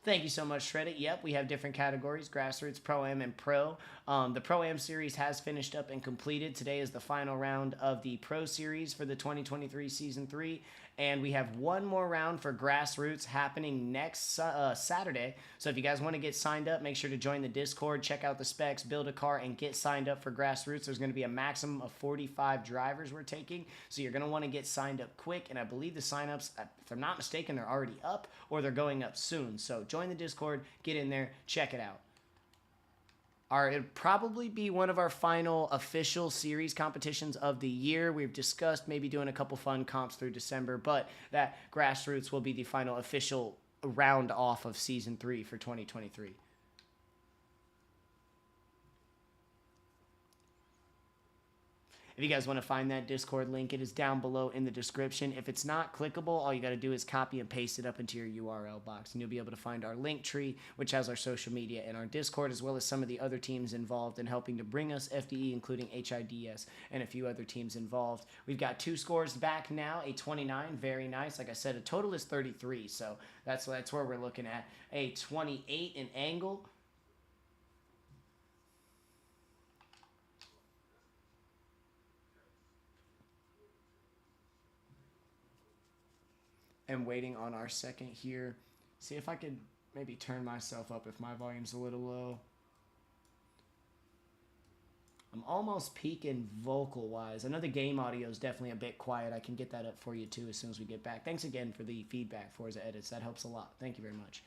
Thank you so much, Shreddit. Yep, we have different categories: Grassroots, Pro-Am, and Pro. The Pro-Am series has finished up and completed. Today is the final round of the Pro Series for the 2023 Season 3. And we have one more round for Grassroots happening next Saturday. So if you guys want to get signed up, make sure to join the Discord, check out the specs, build a car, and get signed up for Grassroots. There's going to be a maximum of 45 drivers we're taking. So you're going to want to get signed up quick. And I believe the signups, if I'm not mistaken, they're already up or they're going up soon. So join the Discord, get in there, check it out. It'll probably be one of our final official series competitions of the year. We've discussed maybe doing a couple fun comps through December, but that Grassroots will be the final official round off of Season 3 for 2023. If you guys want to find that Discord link, it is down below in the description. If it's not clickable, all you got to do is copy and paste it up into your URL box, and you'll be able to find our link tree, which has our social media and our Discord, as well as some of the other teams involved in helping to bring us FDE, including HIDS and a few other teams involved. We've got 2 scores back now, a 29, very nice. Like I said, a total is 33, so that's where we're looking at. A 28 in angle. And waiting on our second here. See if I could maybe turn myself up if my volume's a little low. I'm almost peaking vocal-wise. I know the game audio is definitely a bit quiet. I can get that up for you too as soon as we get back. Thanks again for the feedback, Forza Edits. That helps a lot. Thank you very much.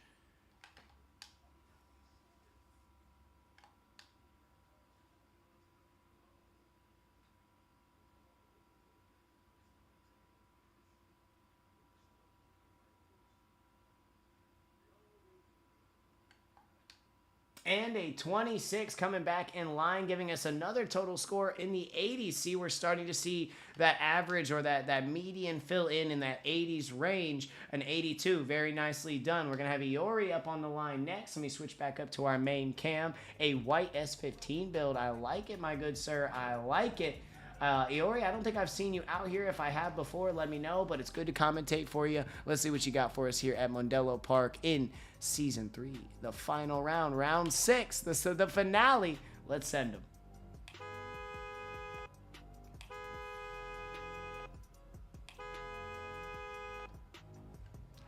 And a 26 coming back in line, giving us another total score in the 80s. See, we're starting to see that average or that median fill in that 80s range. An 82, very nicely done. We're going to have Iori up on the line next. Let me switch back up to our main cam. A white S15 build. I like it, my good sir. I like it. Iori, I don't think I've seen you out here. If I have before, let me know, but it's good to commentate for you. Let's see what you got for us here at Mondello Park in Season 3, the final round, Round 6, the finale. Let's send them.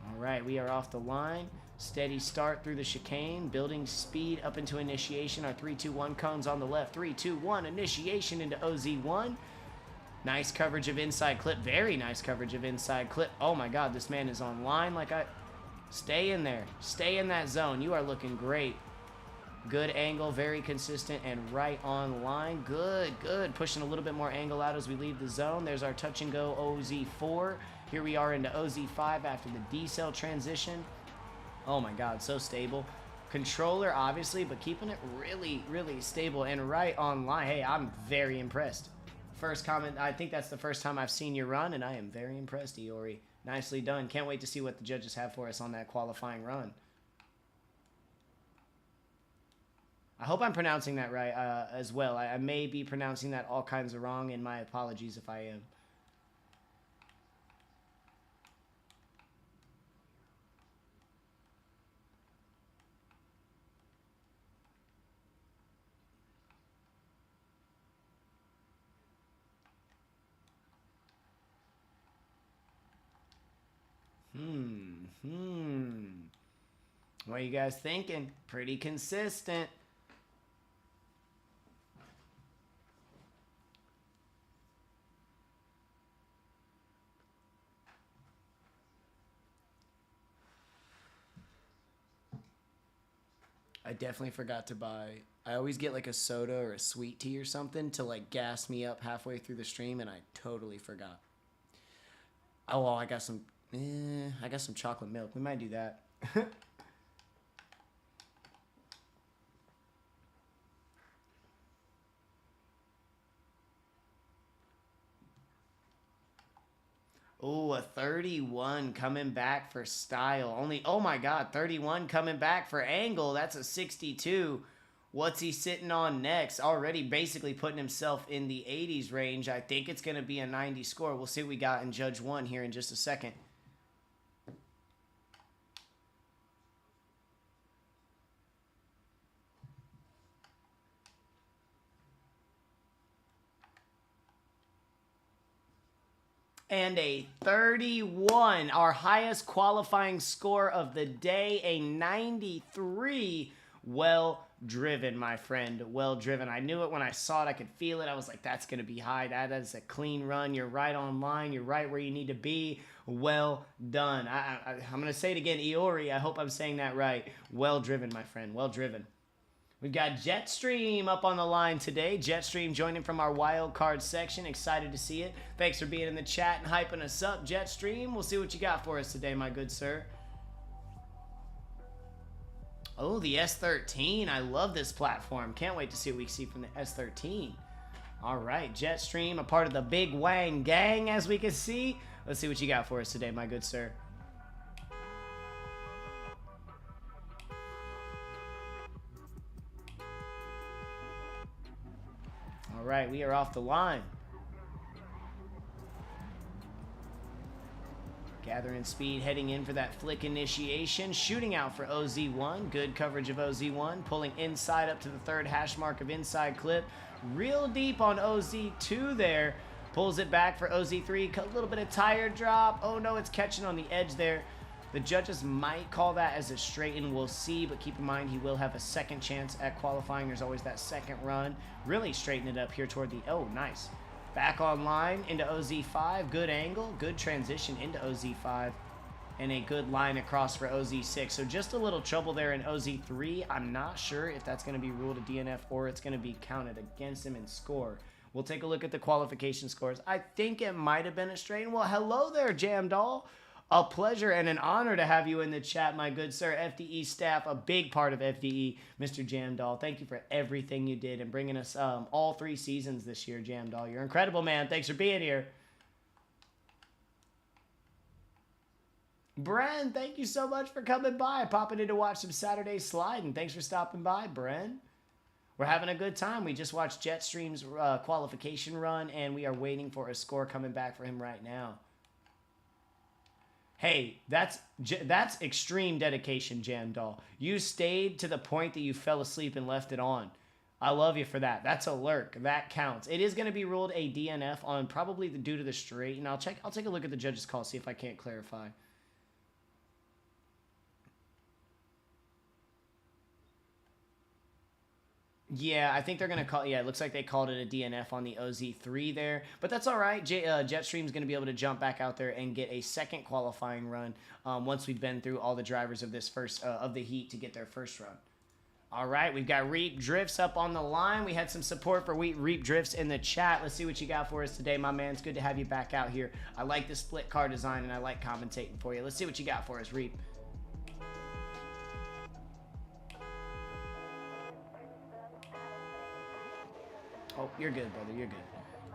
All right, we are off the line. Steady start through the chicane, building speed up into initiation. Our 3-2-1 cones on the left. 3-2-1 initiation into OZ1. Nice coverage of inside clip. Very nice coverage of inside clip. Oh my God, this man is on line like I... Stay in there. Stay in that zone. You are looking great. Good angle, very consistent, and right on line. Good, good. Pushing a little bit more angle out as we leave the zone. There's our touch and go OZ4. Here we are into OZ5 after the D-cell transition. Oh my God, so stable. Controller, obviously, but keeping it really, really stable and right on line. Hey, I'm very impressed. First comment, I think that's the first time I've seen you run, and I am very impressed, Iori. Nicely done. Can't wait to see what the judges have for us on that qualifying run. I hope I'm pronouncing that right as well. I may be pronouncing that all kinds of wrong, and my apologies if I am. What are you guys thinking? Pretty consistent. I definitely forgot to buy. I always get like a soda or a sweet tea or something to like gas me up halfway through the stream, and I totally forgot. Oh, well, I got some chocolate milk. We might do that. Oh, a 31 coming back for style. Only, oh my God, 31 coming back for angle. That's a 62. What's he sitting on next? Already basically putting himself in the 80s range. I think it's going to be a 90 score. We'll see what we got in Judge 1 here in just a second. And a 31, our highest qualifying score of the day, a 93. Well driven, my friend. Well driven. I knew it when I saw it. I could feel it. I was like, that's going to be high. That is a clean run. You're right on line. You're right where you need to be. Well done. I'm going to say it again, Iori. I hope I'm saying that right. Well driven, my friend. Well driven. We've got Jetstream up on the line today. Jetstream joining from our wild card section. Excited to see it. Thanks for being in the chat and hyping us up, Jetstream. We'll see what you got for us today, my good sir. Oh, the S13. I love this platform. Can't wait to see what we see from the S13. All right, Jetstream, a part of the Big Wang gang, as we can see. Let's see what you got for us today, my good sir. All right, we are off the line. Gathering speed, heading in for that flick initiation. Shooting out for OZ1. Good coverage of OZ1. Pulling inside up to the third hash mark of inside clip. Real deep on OZ2 there. Pulls it back for OZ3. A little bit of tire drop. Oh no, it's catching on the edge there. The judges might call that as a straighten. We'll see, but keep in mind he will have a second chance at qualifying. There's always that second run. Really straighten it up here toward the... Oh, nice. Back online into OZ5. Good angle. Good transition into OZ5. And a good line across for OZ6. So just a little trouble there in OZ3. I'm not sure if that's going to be ruled a DNF or it's going to be counted against him and score. We'll take a look at the qualification scores. I think it might have been a straighten. Well, hello there, Jam Doll. A pleasure and an honor to have you in the chat, my good sir. FDE staff, a big part of FDE, Mr. Jam Doll. Thank you for everything you did and bringing us all 3 seasons this year, Jam Doll. You're incredible, man. Thanks for being here. Bren, thank you so much for coming by, popping in to watch some Saturday sliding. Thanks for stopping by, Bren. We're having a good time. We just watched Jetstream's qualification run, and we are waiting for a score coming back for him right now. Hey, that's extreme dedication, Jam Doll. You stayed to the point that you fell asleep and left it on. I love you for that. That's a lurk. That counts. It is going to be ruled a DNF on probably due to the straight, and I'll take a look at the judges' call, see if I can't clarify. Yeah, I think they're going to call... Yeah, it looks like they called it a DNF on the OZ3 there. But that's all right. Jetstream's going to be able to jump back out there and get a second qualifying run once we've been through all the drivers of this first... of the heat to get their first run. All right, we've got Reap Drifts up on the line. We had some support for Reap Drifts in the chat. Let's see what you got for us today, my man. It's good to have you back out here. I like the split car design, and I like commentating for you. Let's see what you got for us, Reap. Oh, you're good, brother. You're good.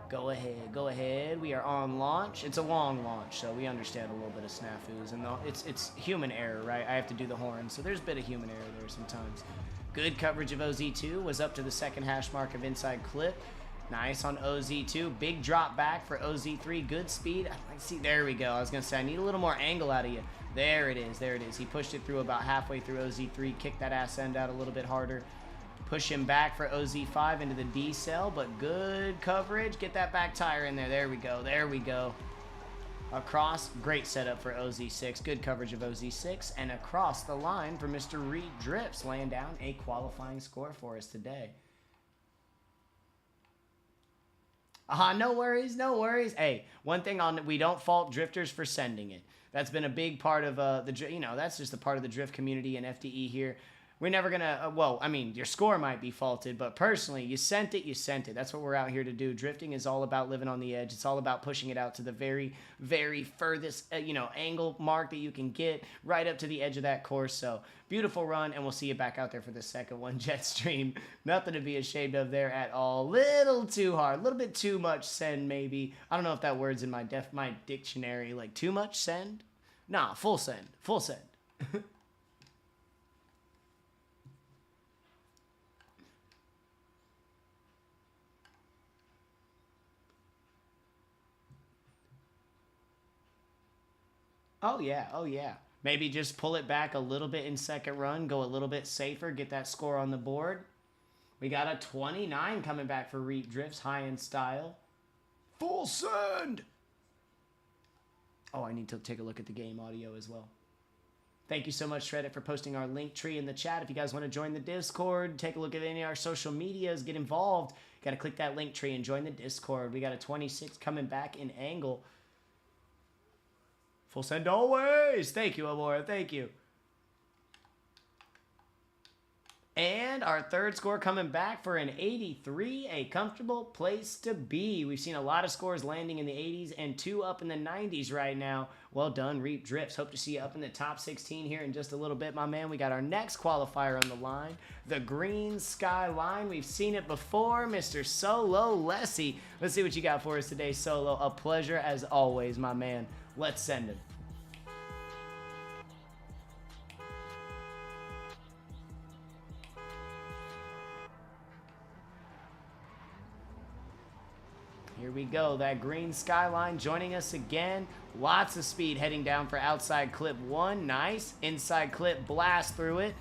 Go ahead. Go ahead. We are on launch. It's a long launch, so we understand a little bit of snafus. And it's human error, right? I have to do the horn, so there's a bit of human error there sometimes. Good coverage of OZ2. Was up to the second hash mark of inside clip. Nice on OZ2. Big drop back for OZ3. Good speed. See, there we go. I was going to say, I need a little more angle out of you. There it is. There it is. He pushed it through about halfway through OZ3. Kicked that ass end out a little bit harder. Push him back for OZ5 into the D cell, but good coverage. Get that back tire in there. There we go. There we go. Across, great setup for OZ6. Good coverage of OZ6. And across the line for Mr. Reed Drifts, laying down a qualifying score for us today. No worries, no worries. Hey, one thing we don't fault drifters for sending it. That's been a big part of that's just a part of the drift community and FDE here. We're never going to, well, I mean, your score might be faulted, but personally, you sent it, you sent it. That's what we're out here to do. Drifting is all about living on the edge. It's all about pushing it out to the very, very furthest, angle mark that you can get right up to the edge of that course. So, beautiful run, and we'll see you back out there for the second one, Jetstream. Nothing to be ashamed of there at all. Little too hard, a little bit too much send, maybe. I don't know if that word's in my dictionary, like too much send? Nah, full send, full send. Oh, yeah. Oh, yeah. Maybe just pull it back a little bit in second run, go a little bit safer, get that score on the board. We got a 29 coming back for Reap Drifts, high in style. Full send! Oh, I need to take a look at the game audio as well. Thank you so much, Shreddit, for posting our link tree in the chat. If you guys want to join the Discord, take a look at any of our social medias, get involved, got to click that link tree and join the Discord. We got a 26 coming back in angle. Full send always. Thank you, Amora. Thank you. And And our third score coming back for an 83, a comfortable place to be. We've seen a lot of scores landing in the 80s and 2 up in the 90s right now. Well done, Reap Drifts. Hope to see you up in the top 16 here in just a little bit, my man. We got our next qualifier on the line, the Green Sky Line. We've seen it before, Mr. Solo Lessie. Let's see what you got for us today, Solo. A pleasure as always, my man. Let's send him. Here we go, that Green Skyline joining us again. Lots of speed heading down for outside clip 1. Nice. Inside clip, blast through it.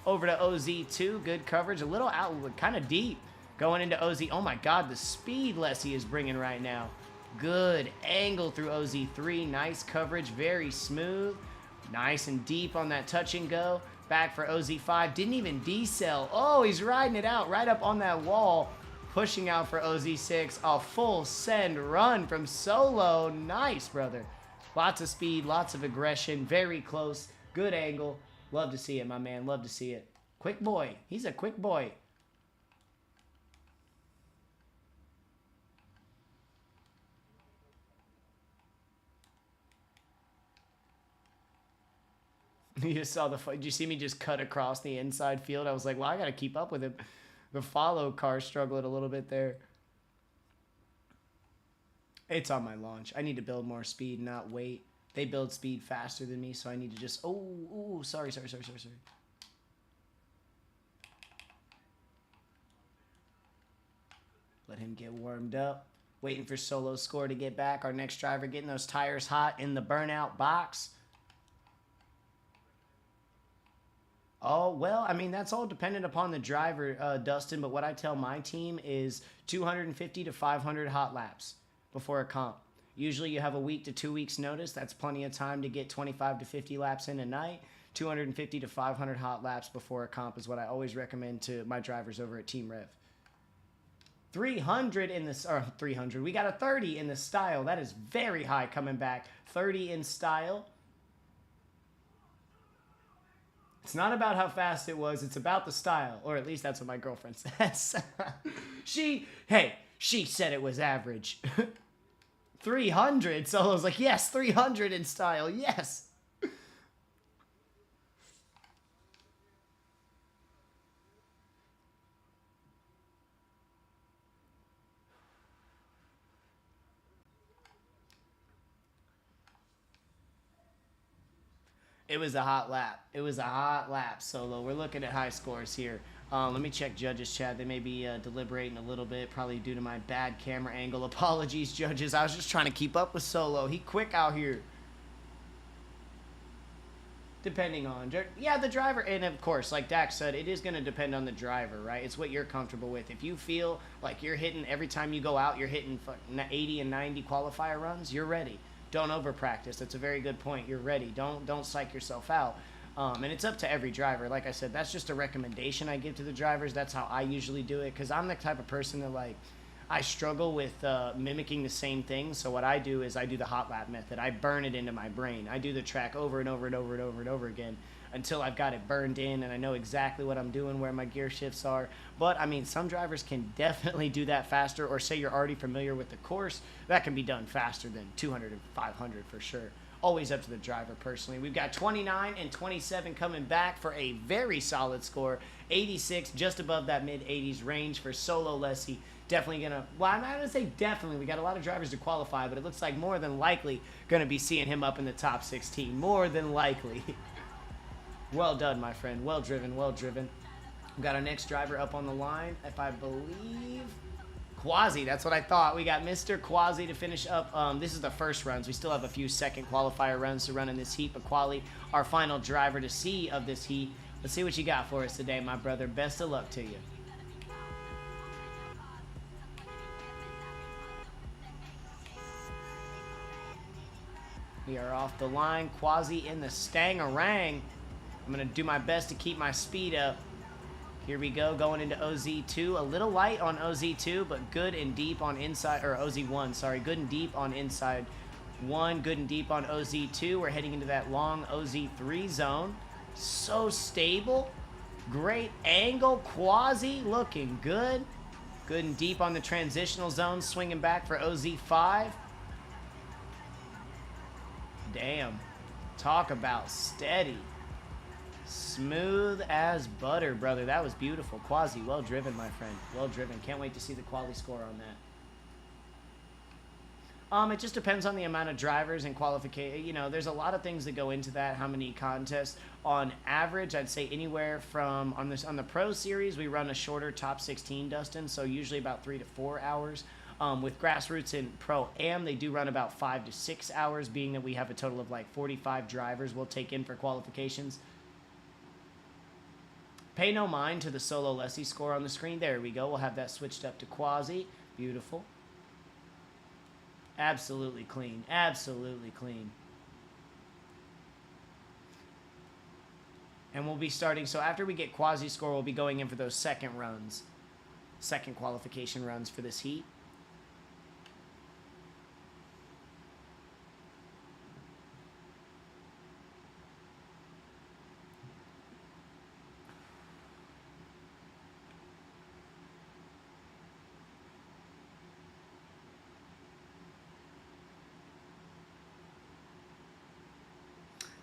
Over to OZ2, good coverage. A little out, kind of deep. Going into OZ. Oh my God, the speed Lessie is bringing right now. Good angle through OZ3. Nice coverage, very smooth. Nice and deep on that touch and go. Back for OZ5. Didn't even decel. Oh, he's riding it out right up on that wall. Pushing out for OZ6, a full send run from Solo. Nice, brother. Lots of speed, lots of aggression, very close, good angle. Love to see it, my man, love to see it. Quick boy, he's a quick boy. You just saw the, did you see me just cut across the inside field? I was like, well, I got to keep up with him. The follow car struggled a little bit there. It's on my launch. I need to build more speed, not wait. They build speed faster than me, so I need to just... Oh, sorry. Let him get warmed up. Waiting for Solo Score to get back. Our next driver getting those tires hot in the burnout box. Oh, well, I mean, that's all dependent upon the driver, Dustin, but what I tell my team is 250 to 500 hot laps before a comp. Usually you have a week to 2 weeks notice. That's plenty of time to get 25 to 50 laps in a night. 250 to 500 hot laps before a comp is what I always recommend to my drivers over at Team Rev. 300 in this, or 300. We got a 30 in the style. That is very high coming back. 30 in style. It's not about how fast it was. It's about the style. Or at least that's what my girlfriend says. She said it was average. 300. Solo's like, yes, 300 in style. Yes. It was a hot lap. It was a hot lap, Solo. We're looking at high scores here. Let me check judges chat. They may be deliberating a little bit, probably due to my bad camera angle. Apologies, judges. I was just trying to keep up with Solo. He quick out here. Depending on, yeah, the driver. And of course, like Dax said, it is going to depend on the driver, right? It's what you're comfortable with. If you feel like you're hitting, every time you go out, you're hitting 80 and 90 qualifier runs, you're ready. Don't over practice. That's a very good point. You're ready. Don't psych yourself out. And it's up to every driver. Like I said, that's just a recommendation I give to the drivers. That's how I usually do it, because I'm the type of person that, like, I struggle with mimicking the same thing. So what I do is I do the hot lap method. I burn it into my brain. I do the track over and over and over and over and over again until I've got it burned in and I know exactly what I'm doing, where my gear shifts are. But, I mean, some drivers can definitely do that faster, or say you're already familiar with the course. That can be done faster than 200 and 500 for sure. Always up to the driver personally. We've got 29 and 27 coming back for a very solid score. 86, just above that mid-80s range for Solo Lessie. Definitely going to, well, I'm not going to say definitely. We got a lot of drivers to qualify, but it looks like more than likely going to be seeing him up in the top 16. More than likely. Well done, my friend. Well driven, well driven. We've got our next driver up on the line, if I believe... Quasi, that's what I thought. We got Mr. Quasi to finish up. This is the first runs. We still have a few second qualifier runs to run in this heat, but Quali, our final driver to see of this heat. Let's see what you got for us today, my brother. Best of luck to you. We are off the line. Quasi in the Stangarang. I'm going to do my best to keep my speed up. Here we go, going into OZ2. A little light on OZ2, but good and deep on inside, or OZ1, sorry. Good and deep on inside 1, good and deep on OZ2. We're heading into that long OZ3 zone. So stable. Great angle. Quasi looking good. Good and deep on the transitional zone. Swinging back for OZ5. Damn. Talk about steady. Smooth as butter, brother. That was beautiful. Quasi, well driven, my friend. Well driven. Can't wait to see the quality score on that. It just depends on the amount of drivers and qualification. You know, there's a lot of things that go into that. How many contests? On average, I'd say anywhere from on the Pro Series, we run a shorter top 16, Dustin. So usually about 3 to 4 hours. With Grassroots and Pro Am, they do run about 5 to 6 hours, being that we have a total of like 45 drivers we'll take in for qualifications. Pay no mind to the Solo Lessie score on the screen. There we go. We'll have that switched up to Quasi. Beautiful. Absolutely clean. Absolutely clean. And we'll be starting. So after we get Quasi score, we'll be going in for those second runs. Second qualification runs for this heat.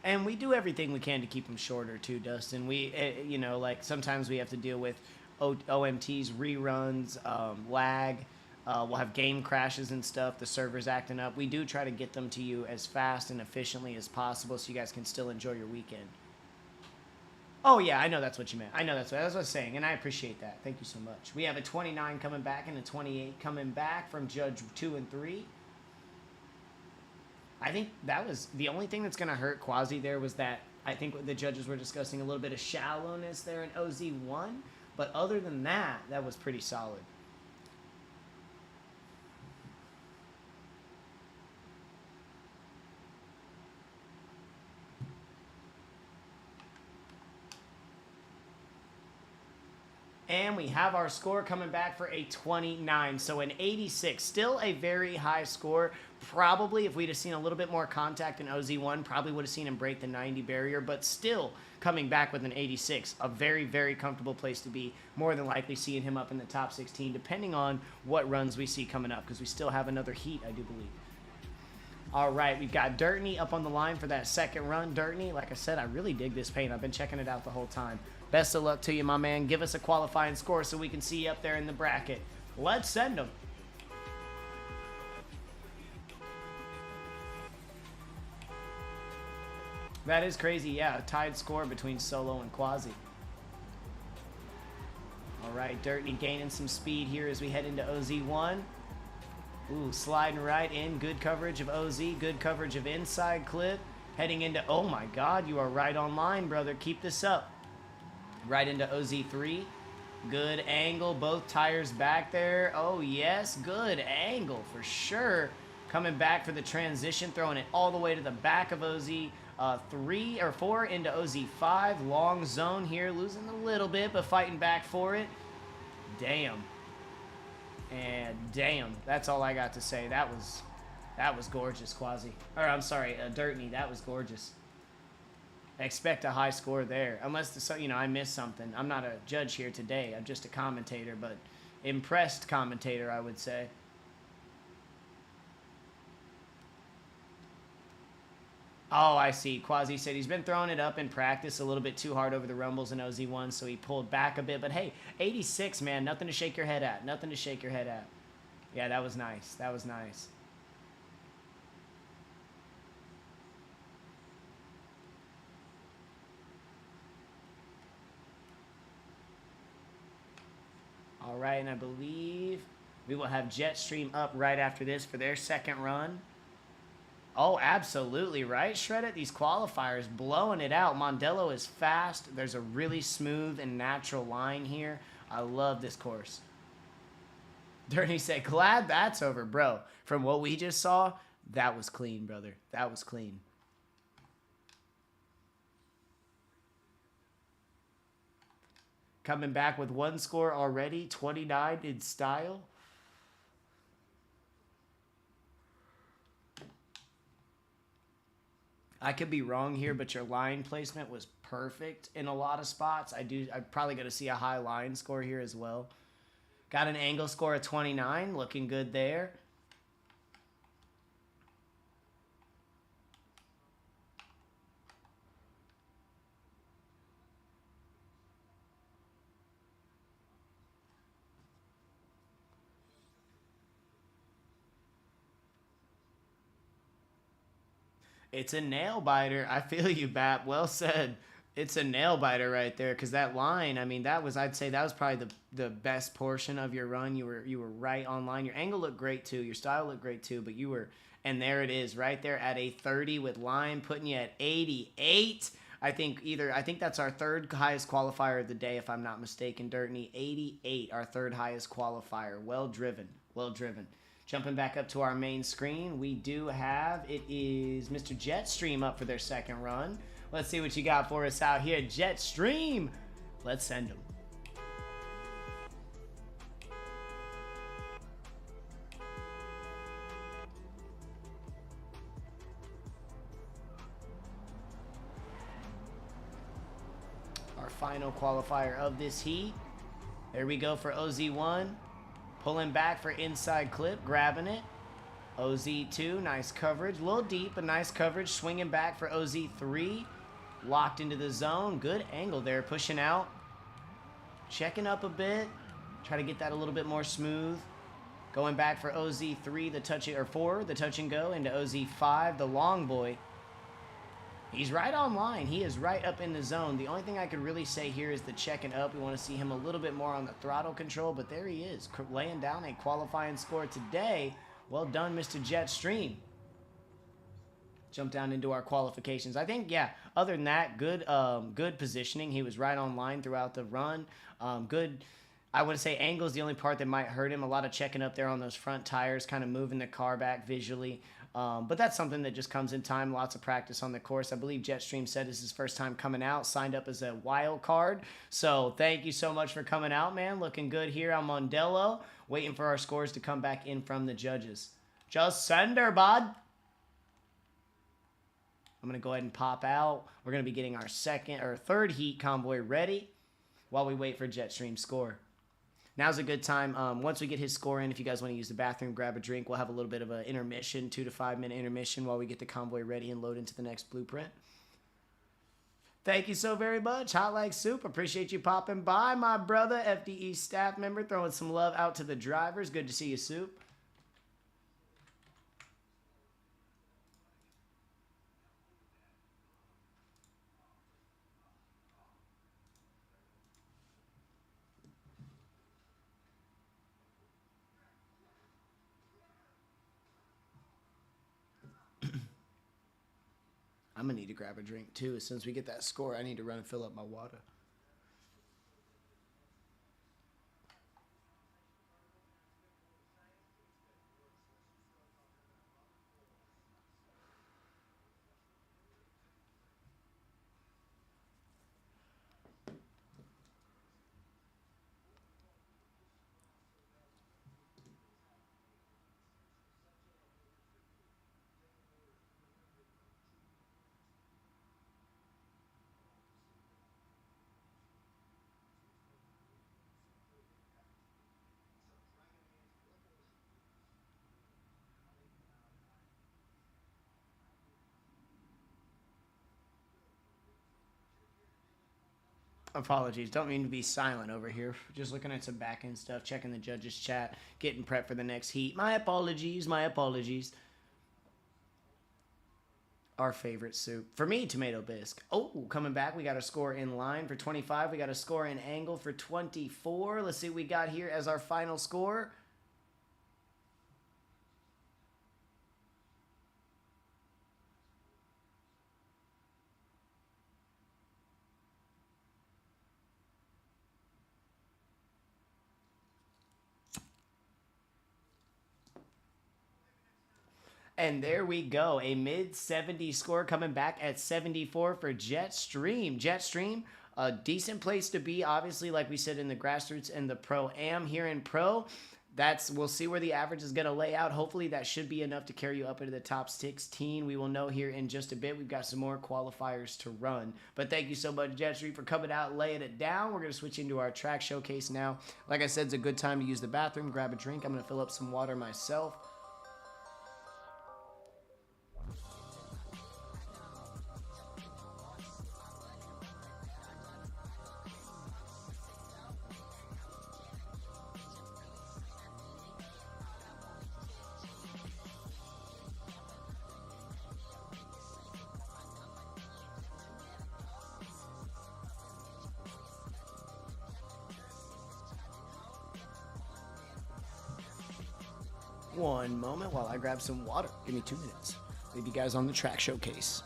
And we do everything we can to keep them shorter too, Dustin. We, you know, like sometimes we have to deal with OMTs, reruns, lag. We'll have game crashes and stuff. The server's acting up. We do try to get them to you as fast and efficiently as possible so you guys can still enjoy your weekend. Oh, yeah, I know that's what you meant. I know that's what I was saying, and I appreciate that. Thank you so much. We have a 29 coming back and a 28 coming back from Judge 2 and 3. I think that was the only thing that's going to hurt Quasi there was that I think what the judges were discussing a little bit of shallowness there in OZ1. But other than that, that was pretty solid. And we have our score coming back for a 29. So an 86. Still a very high score. Probably, if we'd have seen a little bit more contact in OZ1, probably would have seen him break the 90 barrier. But still coming back with an 86. A very, very comfortable place to be. More than likely seeing him up in the top 16, depending on what runs we see coming up. Because we still have another heat, I do believe. All right, we've got Dirtney up on the line for that second run. Dirtney, like I said, I really dig this paint. I've been checking it out the whole time. Best of luck to you, my man. Give us a qualifying score so we can see you up there in the bracket. Let's send them. That is crazy, yeah. A tied score between Solo and Quasi. All right, Dirtney gaining some speed here as we head into OZ1. Ooh, sliding right in. Good coverage of OZ. Good coverage of inside clip. Heading into, oh my God, you are right on line, brother. Keep this up. Right into OZ3. Good angle. Both tires back there. Oh, yes. Good angle for sure. Coming back for the transition. Throwing it all the way to the back of OZ3 or 4 into OZ5. Long zone here. Losing a little bit, but fighting back for it. Damn. And damn. That's all I got to say. That was gorgeous, Quasi. Or I'm sorry, Dirtney. That was gorgeous. Expect a high score there, unless you know I missed something. I'm not a judge here today. I'm just a commentator, but impressed commentator, I would say. Oh, I see. Quasi said he's been throwing it up in practice a little bit too hard over the rumbles in OZ1, so he pulled back a bit. But hey, 86, man, nothing to shake your head at. Nothing to shake your head at. Yeah, that was nice. That was nice. All right, and I believe we will have Jetstream up right after this for their second run. Oh, absolutely right, Shreddit. These qualifiers blowing it out. Mondello is fast. There's a really smooth and natural line here. I love this course. Dirty said, glad that's over, bro. From what we just saw, that was clean, brother. That was clean. Coming back with one score already, 29 in style. I could be wrong here, but your line placement was perfect in a lot of spots. I'm probably going to see a high line score here as well. Got an angle score of 29, looking good there. It's a nail biter. I feel you, Bap. Well said. It's a nail biter right there, because that line, I mean, I'd say that was probably the best portion of your run. You were right on line. Your angle looked great too. Your style looked great too, but and there it is right there at a 30 with line, putting you at 88. I think that's our third highest qualifier of the day, if I'm not mistaken, Dirtney. 88, our third highest qualifier. Well driven. Well driven. Jumping back up to our main screen, we do have, it is Mr. Jetstream up for their second run. Let's see what you got for us out here, Jetstream. Let's send them. Our final qualifier of this heat. There we go for OZ1. Pulling back for inside clip, grabbing it. OZ2, nice coverage. A little deep, but nice coverage. Swinging back for OZ3. Locked into the zone. Good angle there, pushing out. Checking up a bit. Try to get that a little bit more smooth. Going back for OZ3, the touch and go into OZ5, the long boy. He's right on line. He is right up in the zone. The only thing I could really say here is the checking up. We want to see him a little bit more on the throttle control, but there he is, laying down a qualifying score today. Well done, Mr. Jetstream. Jump down into our qualifications. I think, yeah, other than that, good positioning. He was right on line throughout the run. Good, I would say angle is the only part that might hurt him. A lot of checking up there on those front tires, kind of moving the car back visually. But that's something that just comes in time. Lots of practice on the course. I believe Jetstream said this is his first time coming out. Signed up as a wild card. So thank you so much for coming out, man. Looking good here on Mondello. Waiting for our scores to come back in from the judges. Just send her, bud. I'm going to go ahead and pop out. We're going to be getting our third heat convoy ready while we wait for Jetstream's score. Now's a good time. Once we get his score in, if you guys want to use the bathroom, grab a drink, we'll have a little bit of an intermission, 2 to 5 minute intermission while we get the convoy ready and load into the next blueprint. Thank you so very much. Hot like soup. Appreciate you popping by, my brother. FDE staff member throwing some love out to the drivers. Good to see you, Soup. I'm going to need to grab a drink, too. As soon as we get that score, I need to run and fill up my water. Apologies. Don't mean to be silent over here. Just looking at some back end stuff, checking the judges' chat, getting prepped for the next heat. My apologies. My apologies. Our favorite soup. For me, tomato bisque. Oh, coming back. We got a score in line for 25. We got a score in angle for 24. Let's see what we got here as our final score. And there we go. A mid-70 score coming back at 74 for Jetstream. Jetstream, a decent place to be. Obviously, like we said in the grassroots and the Pro-Am here in Pro. we'll see where the average is going to lay out. Hopefully that should be enough to carry you up into the top 16. We will know here in just a bit. We've got some more qualifiers to run. But thank you so much, Jet Street, for coming out and laying it down. We're going to switch into our track showcase now. Like I said, it's a good time to use the bathroom, grab a drink. I'm going to fill up some water myself. One moment while I grab some water. Give me 2 minutes. Leave you guys on the track showcase.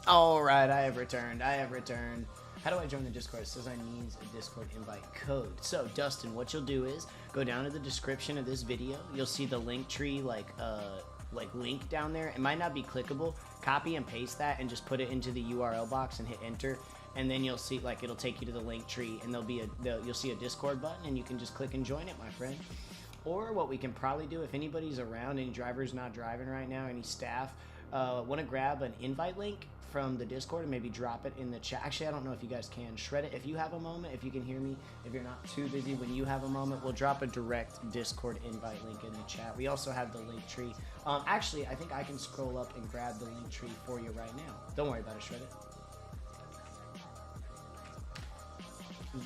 All right, I have returned. How do I join the Discord? It says I need a Discord invite code. So, Dustin, what you'll do is go down to the description of this video. You'll see the link tree, like link down there. It might not be clickable. Copy and paste that and just put it into the URL box and hit enter. And then you'll see, it'll take you to the link tree, and you'll see a Discord button, and you can just click and join it, my friend. Or what we can probably do, if anybody's around, any driver's not driving right now, any staff, want to grab an invite link from the Discord and maybe drop it in the chat. Actually, I don't know if you guys can shred it. If you have a moment, if you can hear me, if you're not too busy, when you have a moment, we'll drop a direct Discord invite link in the chat. We also have the link tree. Actually, I think I can scroll up and grab the link tree for you right now. Don't worry about it, shred it.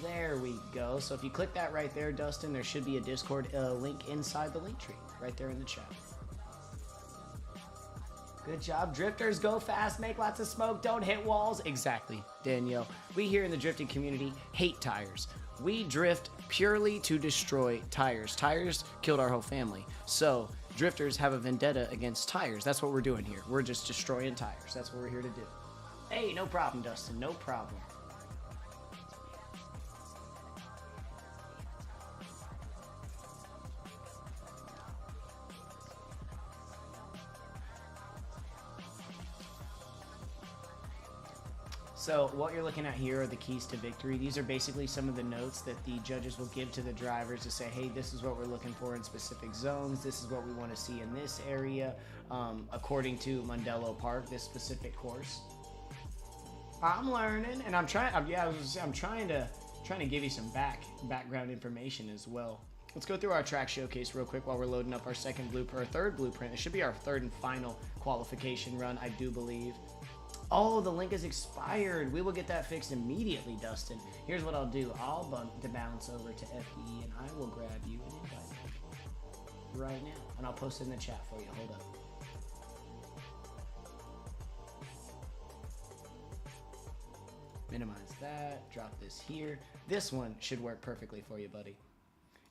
There we go. So if you click that right there, Dustin, there should be a Discord link inside the link tree right there in the chat. Good job, drifters. Go fast, make lots of smoke, don't hit walls. Exactly, Danielle. We here in the drifting community hate tires. We drift purely to destroy tires. Tires killed our whole family. So drifters have a vendetta against tires. That's what we're doing here. We're just destroying tires. That's what we're here to do. Hey, no problem, Dustin. No problem. So what you're looking at here are the keys to victory. These are basically some of the notes that the judges will give to the drivers to say, hey, this is what we're looking for in specific zones. This is what we want to see in this area, according to Mondello Park, this specific course. I'm learning, and I'm trying to give you some background information as well. Let's go through our track showcase real quick while we're loading up our third blueprint. It should be our third and final qualification run, I do believe. Oh, the link is expired. We will get that fixed immediately, Dustin. Here's what I'll do. I'll bounce over to FDE, and I will grab you an invite right now. And I'll post it in the chat for you. Hold up. Minimize that. Drop this here. This one should work perfectly for you, buddy.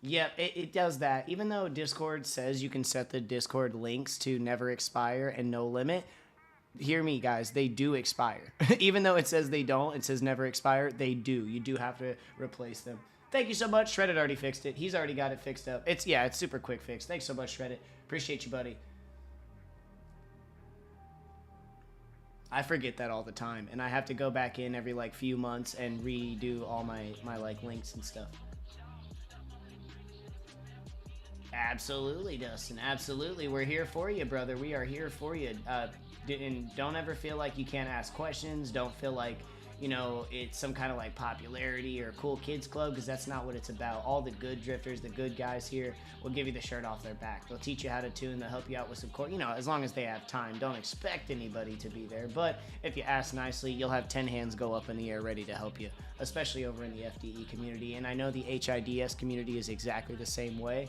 Yep, it does that. Even though Discord says you can set the Discord links to never expire and no limit, hear me, guys, they do expire. Even though it says they don't, it says never expire, they do. You do have to replace them. Thank you so much. Shredded already fixed it. He's already got it fixed up. It's super quick fix. Thanks so much, Shredded. Appreciate you, buddy. I forget that all the time, and I have to go back in every few months and redo all my links and stuff. Absolutely, Dustin. Absolutely. We're here for you, brother. We are here for you. And don't ever feel like you can't ask questions. Don't feel like you know, it's some kind of like popularity or cool kids club, because that's not what it's about. All the good drifters, the good guys here will give you the shirt off their back. They'll teach you how to tune. They'll help you out with some you know, as long as they have time. Don't expect anybody to be there, but if you ask nicely, you'll have 10 hands go up in the air ready to help you, especially over in the FDE community. And I know the HIDS community is exactly the same way.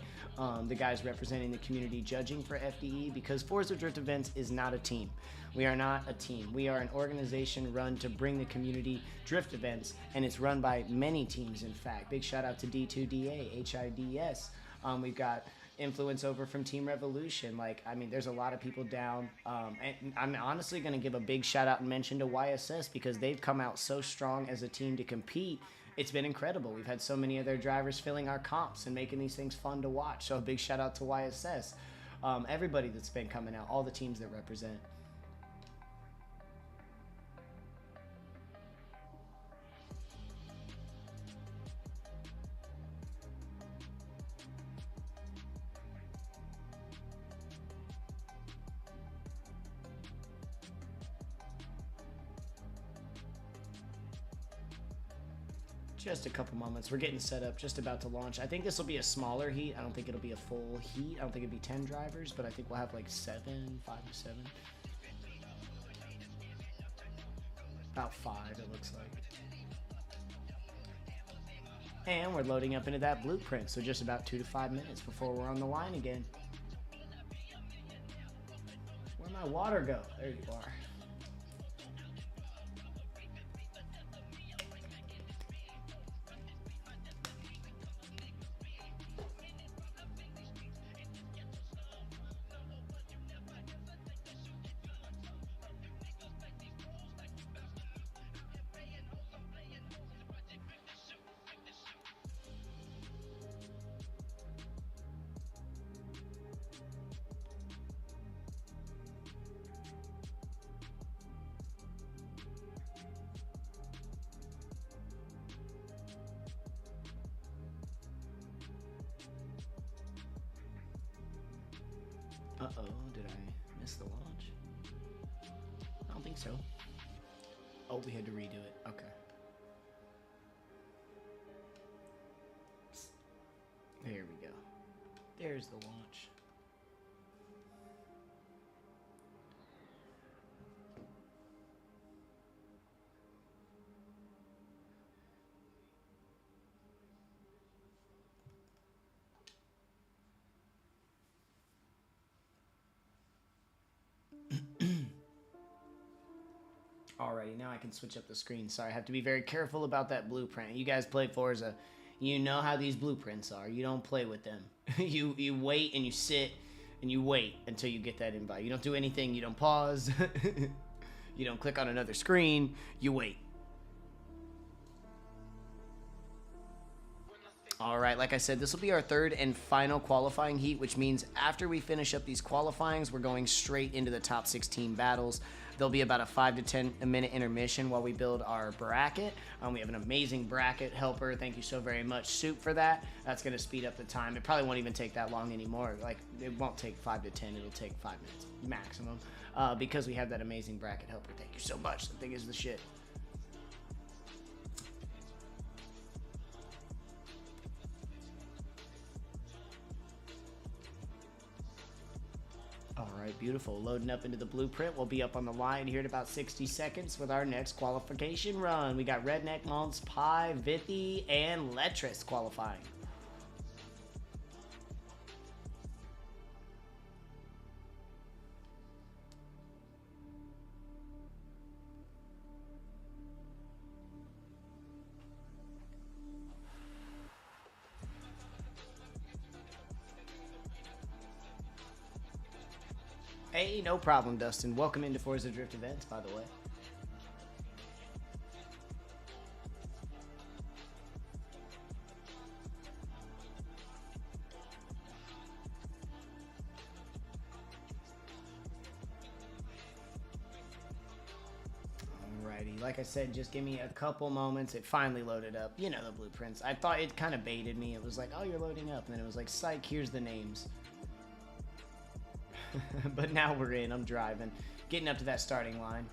The guys representing the community judging for FDE, because Forza Drift Events is not a team. We are not a team. We are an organization run to bring the community drift events, and it's run by many teams, in fact. Big shout out to D2DA, HIDS. We've got influence over from Team Revolution. Like, I mean, there's a lot of people down. And I'm honestly going to give a big shout out and mention to YSS, because they've come out so strong as a team to compete. It's been incredible. We've had so many of their drivers filling our comps and making these things fun to watch. So a big shout out to YSS. Everybody that's been coming out, all the teams that represent. Just a couple moments. We're getting set up, just about to launch. I think this will be a smaller heat. I don't think it'll be a full heat. I don't think it'll be 10 drivers, but I think we'll have like 5 to 7. About 5, it looks like. And we're loading up into that blueprint, so just about 2 to 5 minutes before we're on the line again. Where'd my water go? There you are. Uh-oh, did I miss the launch? I don't think so. Oh, we had to redo it. Okay. There we go. There's the launch. Alrighty, now I can switch up the screen. Sorry, I have to be very careful about that blueprint. You guys play Forza. You know how these blueprints are. You don't play with them. you wait and you sit and you wait until you get that invite. You don't do anything. You don't pause. You don't click on another screen. You wait. All right, like I said, this will be our third and final qualifying heat, which means after we finish up these qualifyings, we're going straight into the top 16 battles. There'll be about a 5 to 10 minute intermission while we build our bracket. We have an amazing bracket helper. Thank you so very much, Soup, for that. That's going to speed up the time. It probably won't even take that long anymore. Like, it won't take 5 to 10. It'll take 5 minutes maximum, because we have that amazing bracket helper. Thank you so much. The thing is the shit. All right, beautiful. Loading up into the blueprint. We'll be up on the line here in about 60 seconds with our next qualification run. We got Redneck, Monts, Pi, Vithi, and Letris qualifying. Hey, no problem, Dustin. Welcome into Forza Drift Events, by the way. Alrighty, like I said, just give me a couple moments. It finally loaded up. You know the blueprints. I thought it kind of baited me. It was like, oh, you're loading up. And then it was like, psych, here's the names. But now we're in. I'm driving. Getting up to that starting line.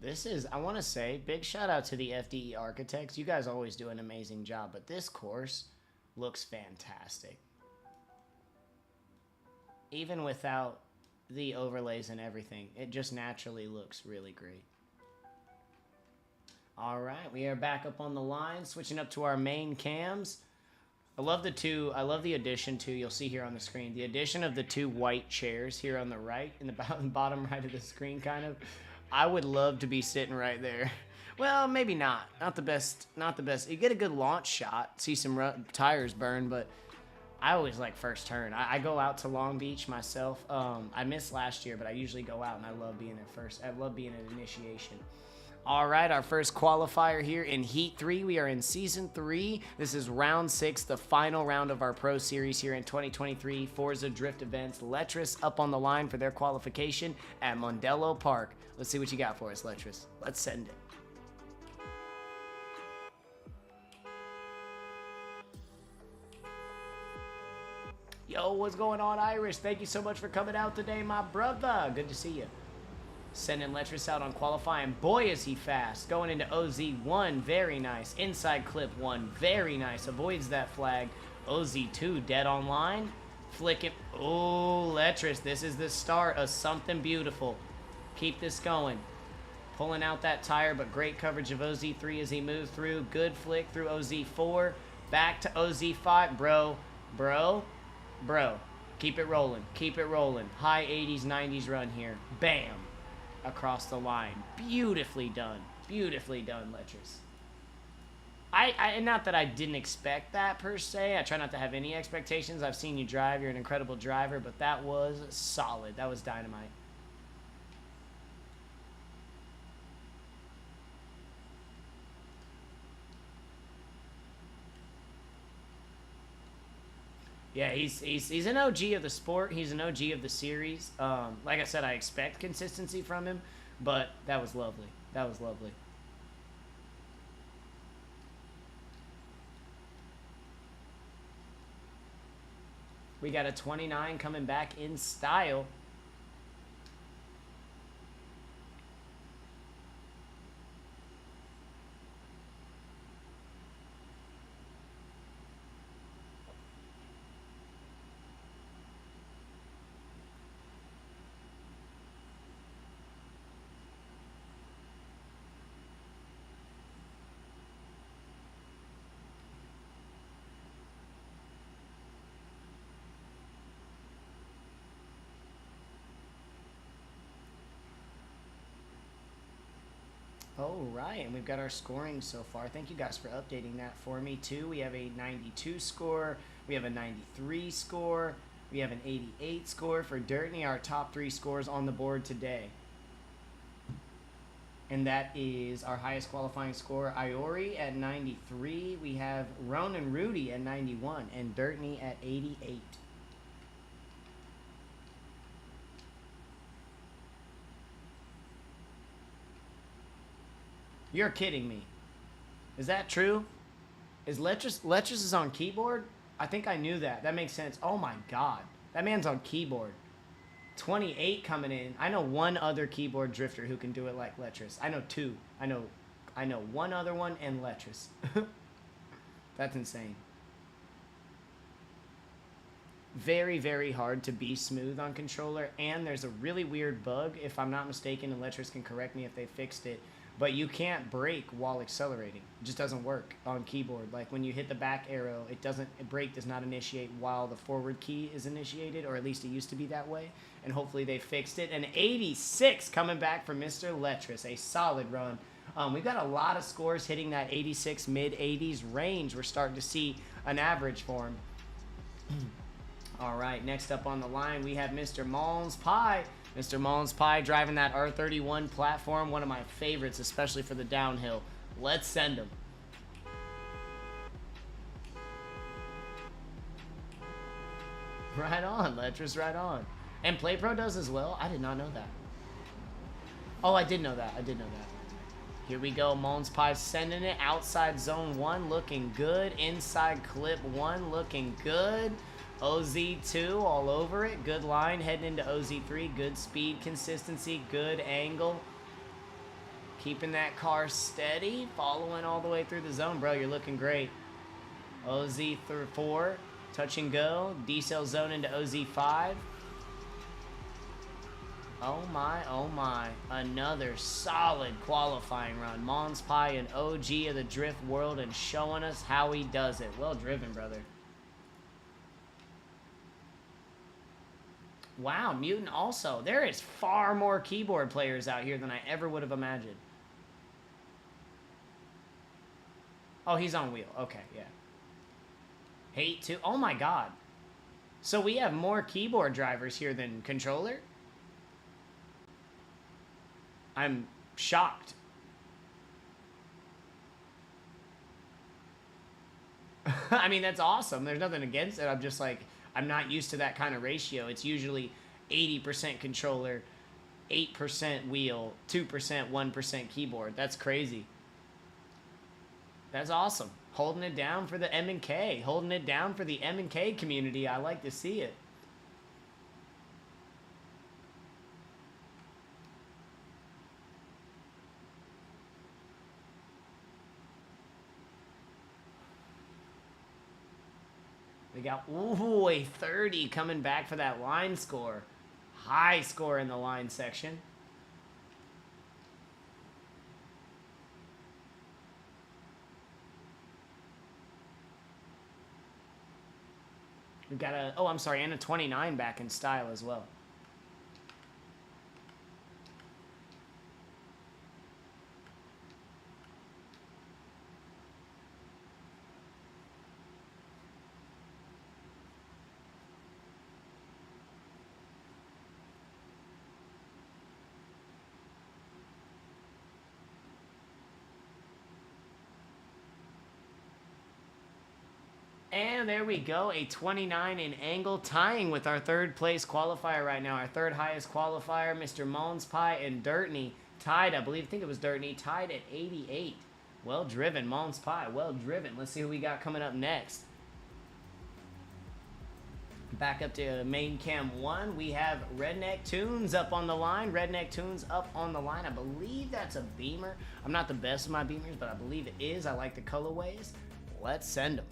This is, I want to say, big shout out to the FDE architects. You guys always do an amazing job, but this course looks fantastic. Even without the overlays and everything, it just naturally looks really great. All right, we are back up on the line, switching up to our main cams. I love the addition to, you'll see here on the screen, the addition of the 2 white chairs here on the right, in the bottom right of the screen, kind of. I would love to be sitting right there. Well, maybe not. Not the best. You get a good launch shot, see some tires burn, but I always like first turn. I go out to Long Beach myself. I missed last year, but I usually go out, and I love being at first. I love being at initiation. All right, our first qualifier here in Heat 3. We are in Season 3. This is Round 6, the final round of our Pro Series here in 2023 Forza Drift Events. Letras up on the line for their qualification at Mondello Park. Let's see what you got for us, Letras. Let's send it. Yo, what's going on, Irish? Thank you so much for coming out today, my brother. Good to see you. Sending Letras out on qualifying. Boy, is he fast. Going into OZ1, very nice. Inside clip 1, very nice. Avoids that flag. OZ2, dead on line. Flick it. Oh, Letras, this is the start of something beautiful. Keep this going. Pulling out that tire, but great coverage of OZ3 as he moves through. Good flick through OZ4. Back to OZ5. Bro. Keep it rolling. Keep it rolling. High 80s, 90s run here. Bam. Across the line. Beautifully done. Beautifully done, Letras. I not that I didn't expect that per se. I try not to have any expectations. I've seen you drive. You're an incredible driver, but that was solid. That was dynamite. Yeah, he's an OG of the sport. He's an OG of the series. Like I said, I expect consistency from him, but that was lovely. That was lovely. We got a 29 coming back in style. All right, and we've got our scoring so far. Thank you guys for updating that for me, too. We have a 92 score. We have a 93 score. We have an 88 score for Dirtney, our top 3 scores on the board today. And that is our highest qualifying score, Iori at 93. We have Ronan Rudy at 91 and Dirtney at 88. You're kidding me. Is that true? Is Letras is on keyboard? I think I knew that. That makes sense. Oh my god. That man's on keyboard. 28 coming in. I know one other keyboard drifter who can do it like Letras. I know 2. I know one other one and Letras. That's insane. Very, very hard to be smooth on controller, and there's a really weird bug, if I'm not mistaken, and Letras can correct me if they fixed it. But you can't brake while accelerating. It just doesn't work on keyboard. Like when you hit the back arrow, brake does not initiate while the forward key is initiated, or at least it used to be that way. And hopefully they fixed it. An 86 coming back from Mr. Letras. A solid run. We've got a lot of scores hitting that 86, mid-80s range. We're starting to see an average for him. All right, next up on the line, we have Mr. Malnes Pie. Mr. Malnes Pie driving that R31 platform, one of my favorites, especially for the downhill. Let's send him. Right on, Letras, right on. And Play Pro does as well? I did not know that. Oh, I did know that. Here we go, Malnes Pie sending it. Outside zone 1 looking good. Inside clip 1 looking good. OZ2 all over it. Good line heading into OZ3. Good speed consistency. Good angle. Keeping that car steady, following all the way through the zone. Bro, you're looking great. OZ4, touch and go. Decel zone into OZ5. Oh my, oh my. Another solid qualifying run. Mons Pi, an OG of the drift world, and showing us how he does it. Well driven, brother. Wow, Mutant also. There is far more keyboard players out here than I ever would have imagined. Oh, he's on wheel. Okay, yeah. Hate to. Oh my god. So we have more keyboard drivers here than controller? I'm shocked. I mean, that's awesome. There's nothing against it. I'm just like, I'm not used to that kind of ratio. It's usually 80% controller, 8% wheel, 2%, 1% keyboard. That's crazy. That's awesome. Holding it down for the M&K. Holding it down for the M&K community. I like to see it. We got, ooh, a 30 coming back for that line score. High score in the line section. We've got a, oh, I'm sorry, and a 29 back in style as well. And there we go, a 29 in angle, tying with our third place qualifier right now. Our third highest qualifier, Mr. Mons Pi and Dirtney, tied, I think it was Dirtney, tied at 88. Well driven, Mons Pi, well driven. Let's see who we got coming up next. Back up to main cam 1, we have Redneck Tunes up on the line. Redneck Tunes up on the line. I believe that's a Beamer. I'm not the best of my Beamers, but I believe it is. I like the colorways. Let's send them.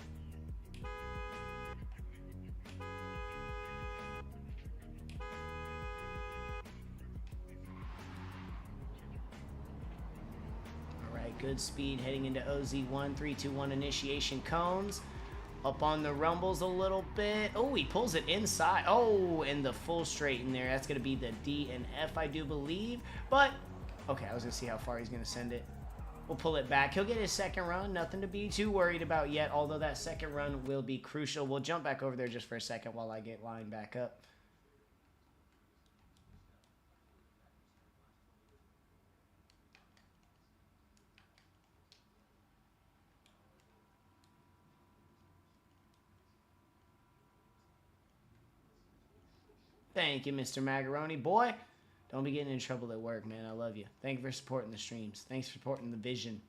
Good speed heading into OZ1, 3, 2, 1 initiation cones. Up on the rumbles a little bit. Oh, he pulls it inside. Oh, and the full straight in there. That's going to be the D and F, I do believe. But, okay, I was going to see how far he's going to send it. We'll pull it back. He'll get his second run. Nothing to be too worried about yet, although that second run will be crucial. We'll jump back over there just for a second while I get lined back up. Thank you, Mr. Macaroni. Boy, don't be getting in trouble at work, man. I love you. Thank you for supporting the streams. Thanks for supporting the vision.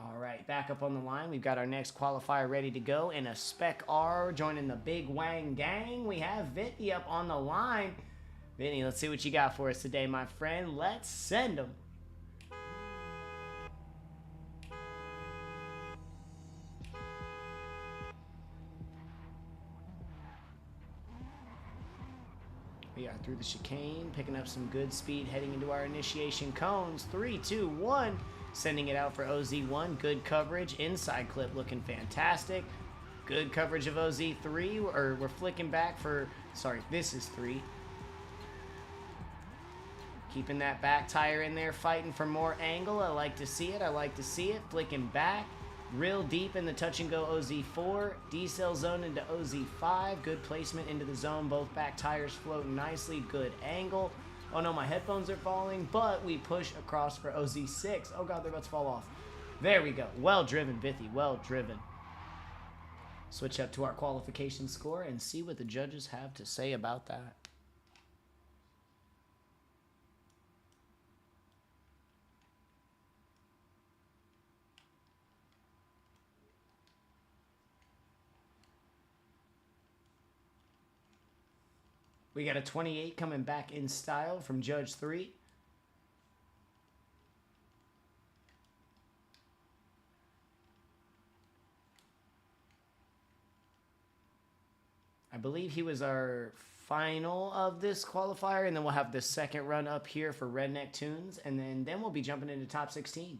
All right, back up on the line. We've got our next qualifier ready to go in a Spec R joining the Big Wang Gang. We have Vinny up on the line. Vinny, let's see what you got for us today, my friend. Let's send them. We are through the chicane, picking up some good speed, heading into our initiation cones. 3, 2, 1. Sending it out for OZ1. Good coverage. Inside clip looking fantastic. Good coverage of OZ3. Or we're flicking back for... Sorry, this is 3. Keeping that back tire in there, fighting for more angle. I like to see it. I like to see it. Flicking back. Real deep in the touch and go OZ4. D-cell zone into OZ5. Good placement into the zone. Both back tires floating nicely. Good angle. Oh no, my headphones are falling, but we push across for OZ6. Oh god, they're about to fall off. There we go. Well driven, Bithy. Well driven. Switch up to our qualification score and see what the judges have to say about that. We got a 28 coming back in style from Judge 3. I believe he was our final of this qualifier, and then we'll have the second run up here for Redneck Tunes, and then we'll be jumping into top 16.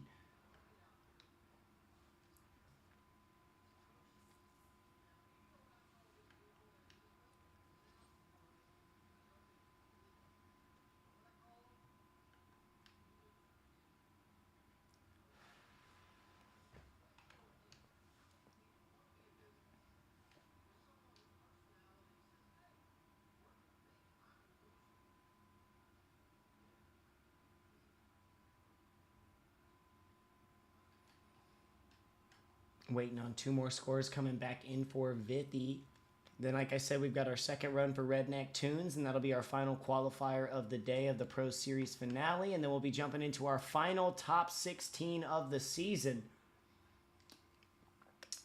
Waiting on 2 more scores coming back in for Vithi. Then, like I said, we've got our second run for Redneck Tunes, and that'll be our final qualifier of the day of the Pro Series finale. And then we'll be jumping into our final top 16 of the season.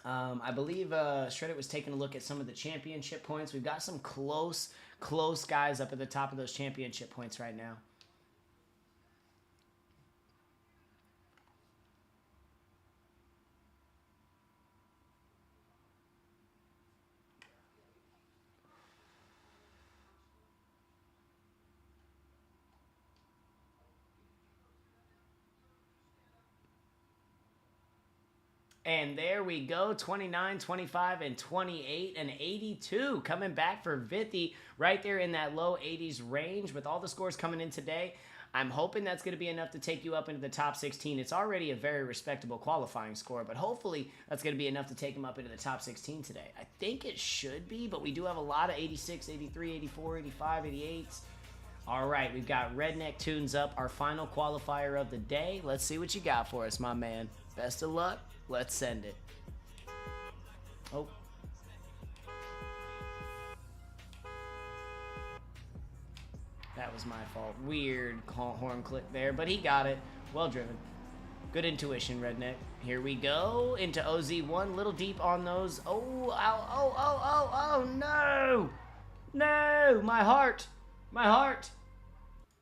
I believe Shreddit was taking a look at some of the championship points. We've got some close guys up at the top of those championship points right now. And there we go, 29, 25, and 28, and 82 coming back for Vithi right there in that low 80s range. With all the scores coming in today, I'm hoping that's going to be enough to take you up into the top 16. It's already a very respectable qualifying score, but hopefully that's going to be enough to take him up into the top 16 today. I think it should be, but we do have a lot of 86, 83, 84, 85, 88s. All right, we've got Redneck Tunes up, our final qualifier of the day. Let's see what you got for us, my man. Best of luck. Let's send it. Oh. That was my fault. Weird horn click there, but he got it. Well driven. Good intuition, Redneck. Here we go into OZ1. Little deep on those. Oh, ow, oh, no. No, my heart. My heart.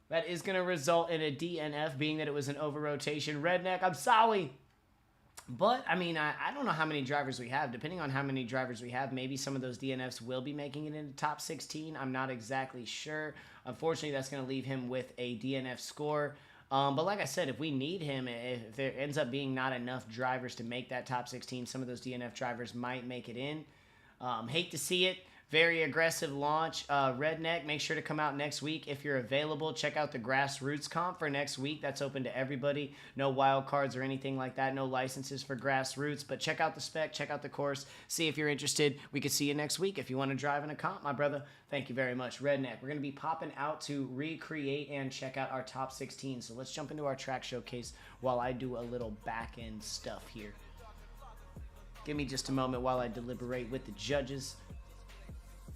That is going to result in a DNF, being that it was an over-rotation. Redneck, I'm sorry. But, I mean, I don't know how many drivers we have. Depending on how many drivers we have, maybe some of those DNFs will be making it into top 16. I'm not exactly sure. Unfortunately, that's going to leave him with a DNF score. But like I said, if we need him, if there ends up being not enough drivers to make that top 16, some of those DNF drivers might make it in. Hate to see it. Very aggressive launch. Redneck, make sure to come out next week if you're available. Check out the Grassroots comp for next week. That's open to everybody. No wild cards or anything like that. No licenses for Grassroots. But check out the spec. Check out the course. See if you're interested. We could see you next week if you want to drive in a comp, my brother. Thank you very much, Redneck. We're going to be popping out to recreate and check out our top 16. So let's jump into our track showcase while I do a little back-end stuff here. Give me just a moment while I deliberate with the judges.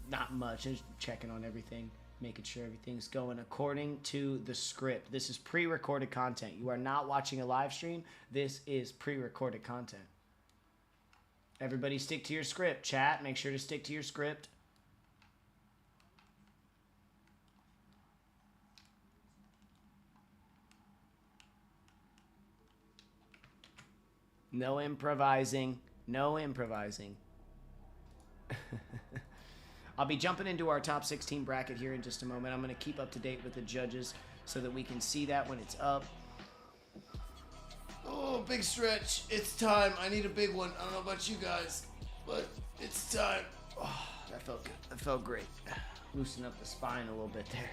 Not much, just checking on everything, making sure everything's going according to the script. This is pre-recorded content. You are not watching a live stream. This is pre-recorded content. Everybody stick to your script. Chat, make sure to stick to your script. No improvising. No improvising. I'll be jumping into our top 16 bracket here in just a moment. I'm going to keep up to date with the judges so that we can see that when it's up. Oh, big stretch. It's time. I need a big one. I don't know about you guys, but it's time. Oh, that felt good. That felt great. Loosen up the spine a little bit there.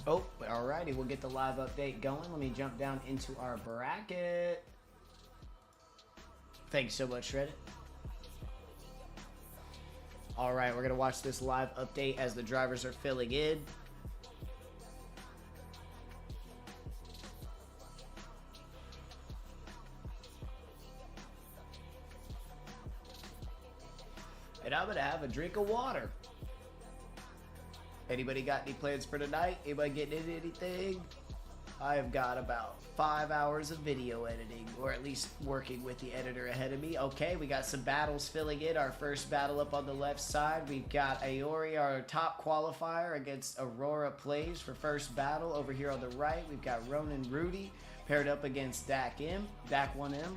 Oh, alrighty, we'll get the live update going. Let me jump down into our bracket. Thank you so much, Reddit. Alright, we're going to watch this live update as the drivers are filling in. And I'm going to have a drink of water. Anybody got any plans for tonight? Anybody getting into anything? I have got about 5 hours of video editing, or at least working with the editor ahead of me. Okay, we got some battles filling in. Our first battle up on the left side. We've got Aori, our top qualifier, against Aurora Plays for first battle. Over here on the right, we've got Ronan Rudy paired up against Dak M, Dak 1M.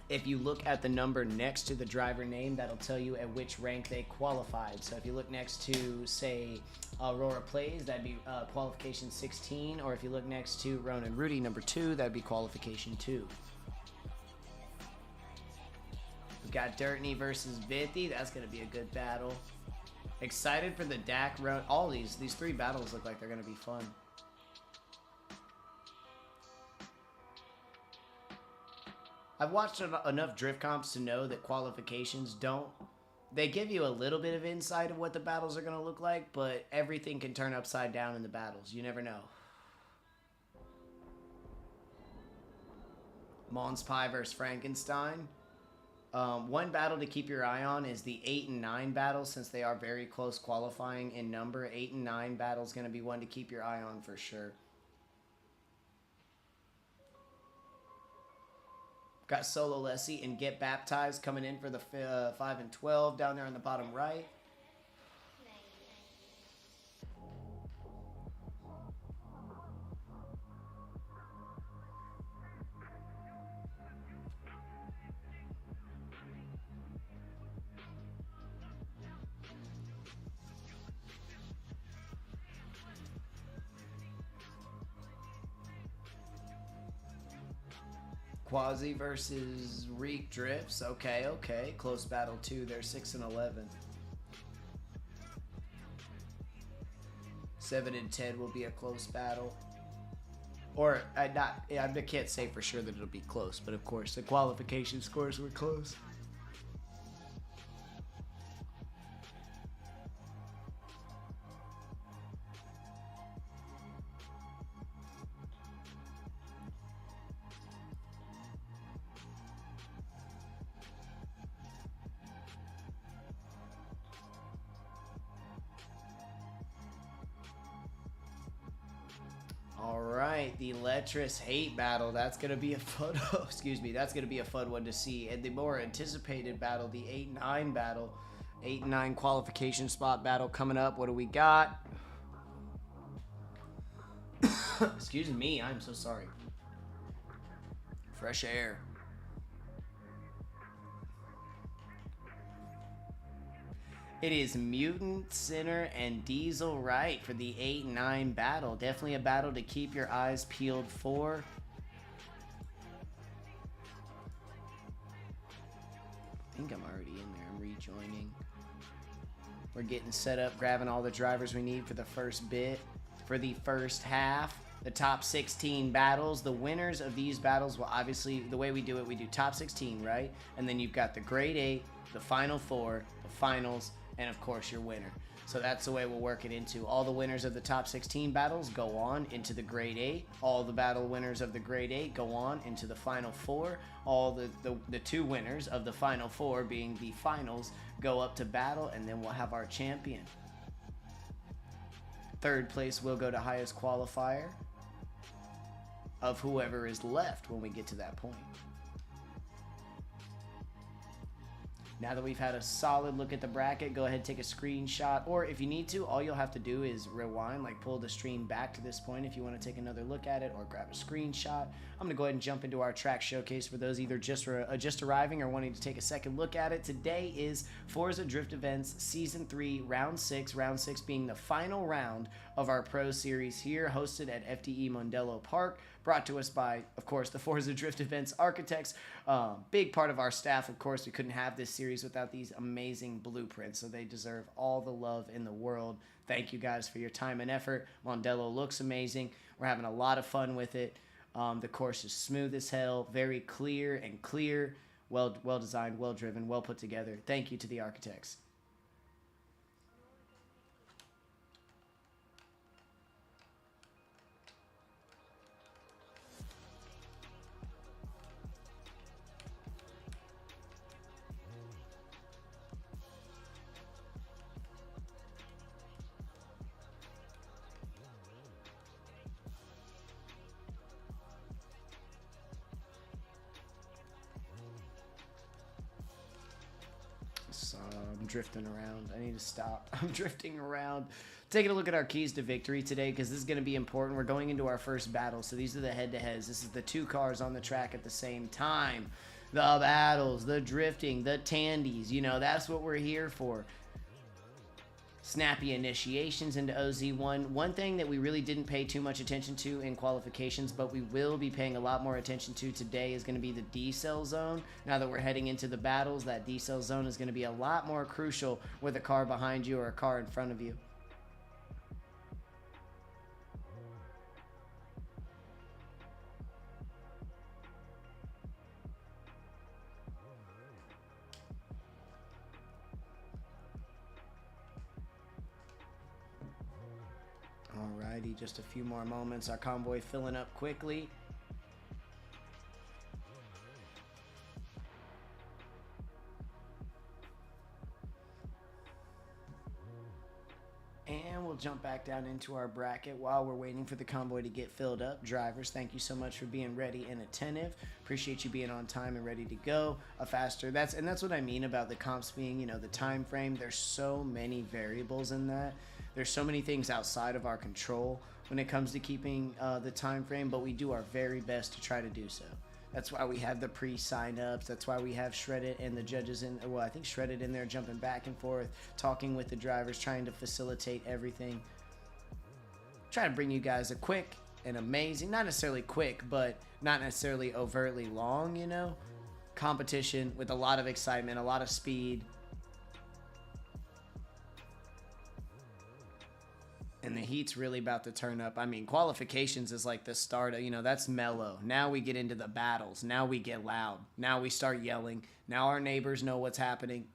If you look at the number next to the driver name, that'll tell you at which rank they qualified. So if you look next to, say, Aurora Plays, that'd be qualification 16. Or if you look next to Ronan Rudy, number 2, that'd be qualification 2. We've got Dirtney versus Vithy. That's going to be a good battle. Excited for the Dak round. All these 3 battles look like they're going to be fun. I've watched enough drift comps to know that qualifications they give you a little bit of insight of what the battles are going to look like, but everything can turn upside down in the battles. You never know. Mons Pie versus Frankenstein. One battle to keep your eye on is the 8 and 9 battle, since they are very close qualifying in number. 8 and 9 battle is going to be one to keep your eye on for sure. Got Solo Lessie and Get Baptized coming in for the 5 and 12 down there on the bottom right. Quasi versus Reek Drifts. Okay. Close battle too. They're 6 and 11. 7 and 10 will be a close battle. Or I can't say for sure that it'll be close, but of course the qualification scores were close. Alright, the Letras Hate battle. That's gonna be a fun that's gonna be a fun one to see. And the more anticipated battle, the 8-9 battle. 8-9 qualification spot battle coming up. What do we got? Excuse me, I'm so sorry. Fresh air. It is Mutant, Sinner, and Diesel Right for the 8-9 battle. Definitely a battle to keep your eyes peeled for. I think I'm already in there. I'm rejoining. We're getting set up, grabbing all the drivers we need for the first bit. For the first half, the top 16 battles. The winners of these battles will obviously, the way we do it, we do top 16, right? And then you've got the grade 8, the final 4, the finals, and of course your winner. So that's the way we'll work it into. All the winners of the top 16 battles go on into the grade 8. All the battle winners of the grade 8 go on into the final 4. All the 2 winners of the final 4, being the finals, go up to battle, and then we'll have our champion. Third place will go to highest qualifier of whoever is left when we get to that point. Now that we've had a solid look at the bracket, go ahead and take a screenshot, or if you need to, all you'll have to do is rewind, like pull the stream back to this point if you want to take another look at it, or grab a screenshot. I'm going to go ahead and jump into our track showcase for those either just arriving or wanting to take a second look at it. Today is Forza Drift Events Season 3, Round 6, Round 6 being the final round of our Pro Series here, hosted at FDE Mondello Park, brought to us by, of course, the Forza Drift Events architects. Big part of our staff, of course. We couldn't have this series without these amazing blueprints, so they deserve all the love in the world. Thank you guys for your time and effort. Mondello looks amazing. We're having a lot of fun with it. The course is smooth as hell, very clear and clear, well designed, well driven, well put together. Thank you to the architects. So I'm drifting around. I need to stop. I'm drifting around. Taking a look at our keys to victory today, because this is going to be important. We're going into our first battle. So these are the head-to-heads. This is the two cars on the track at the same time. The battles, the drifting, the tandies. You know, that's what we're here for. Snappy initiations into OZ1. One thing that we really didn't pay too much attention to in qualifications, but we will be paying a lot more attention to today, is going to be the decel zone. Now that we're heading into the battles, that decel zone is going to be a lot more crucial with a car behind you or a car in front of you. Alrighty, just a few more moments. Our convoy filling up quickly. And we'll jump back down into our bracket while we're waiting for the convoy to get filled up. Drivers, thank you so much for being ready and attentive. Appreciate you being on time and ready to go. That's what I mean about the comps being, you know, the time frame. There's so many variables in that. There's so many things outside of our control when it comes to keeping the time frame, but we do our very best to try to do so. That's why we have the pre-sign-ups. That's why we have Shredded and the judges in, well, I think Shredded in there jumping back and forth, talking with the drivers, trying to facilitate everything. Try to bring you guys a quick and amazing, not necessarily quick, but not necessarily overtly long, you know, competition with a lot of excitement, a lot of speed. And the heat's really about to turn up. I mean, qualifications is like the start of, you know, that's mellow. Now we get into the battles. Now we get loud. Now we start yelling. Now our neighbors know what's happening.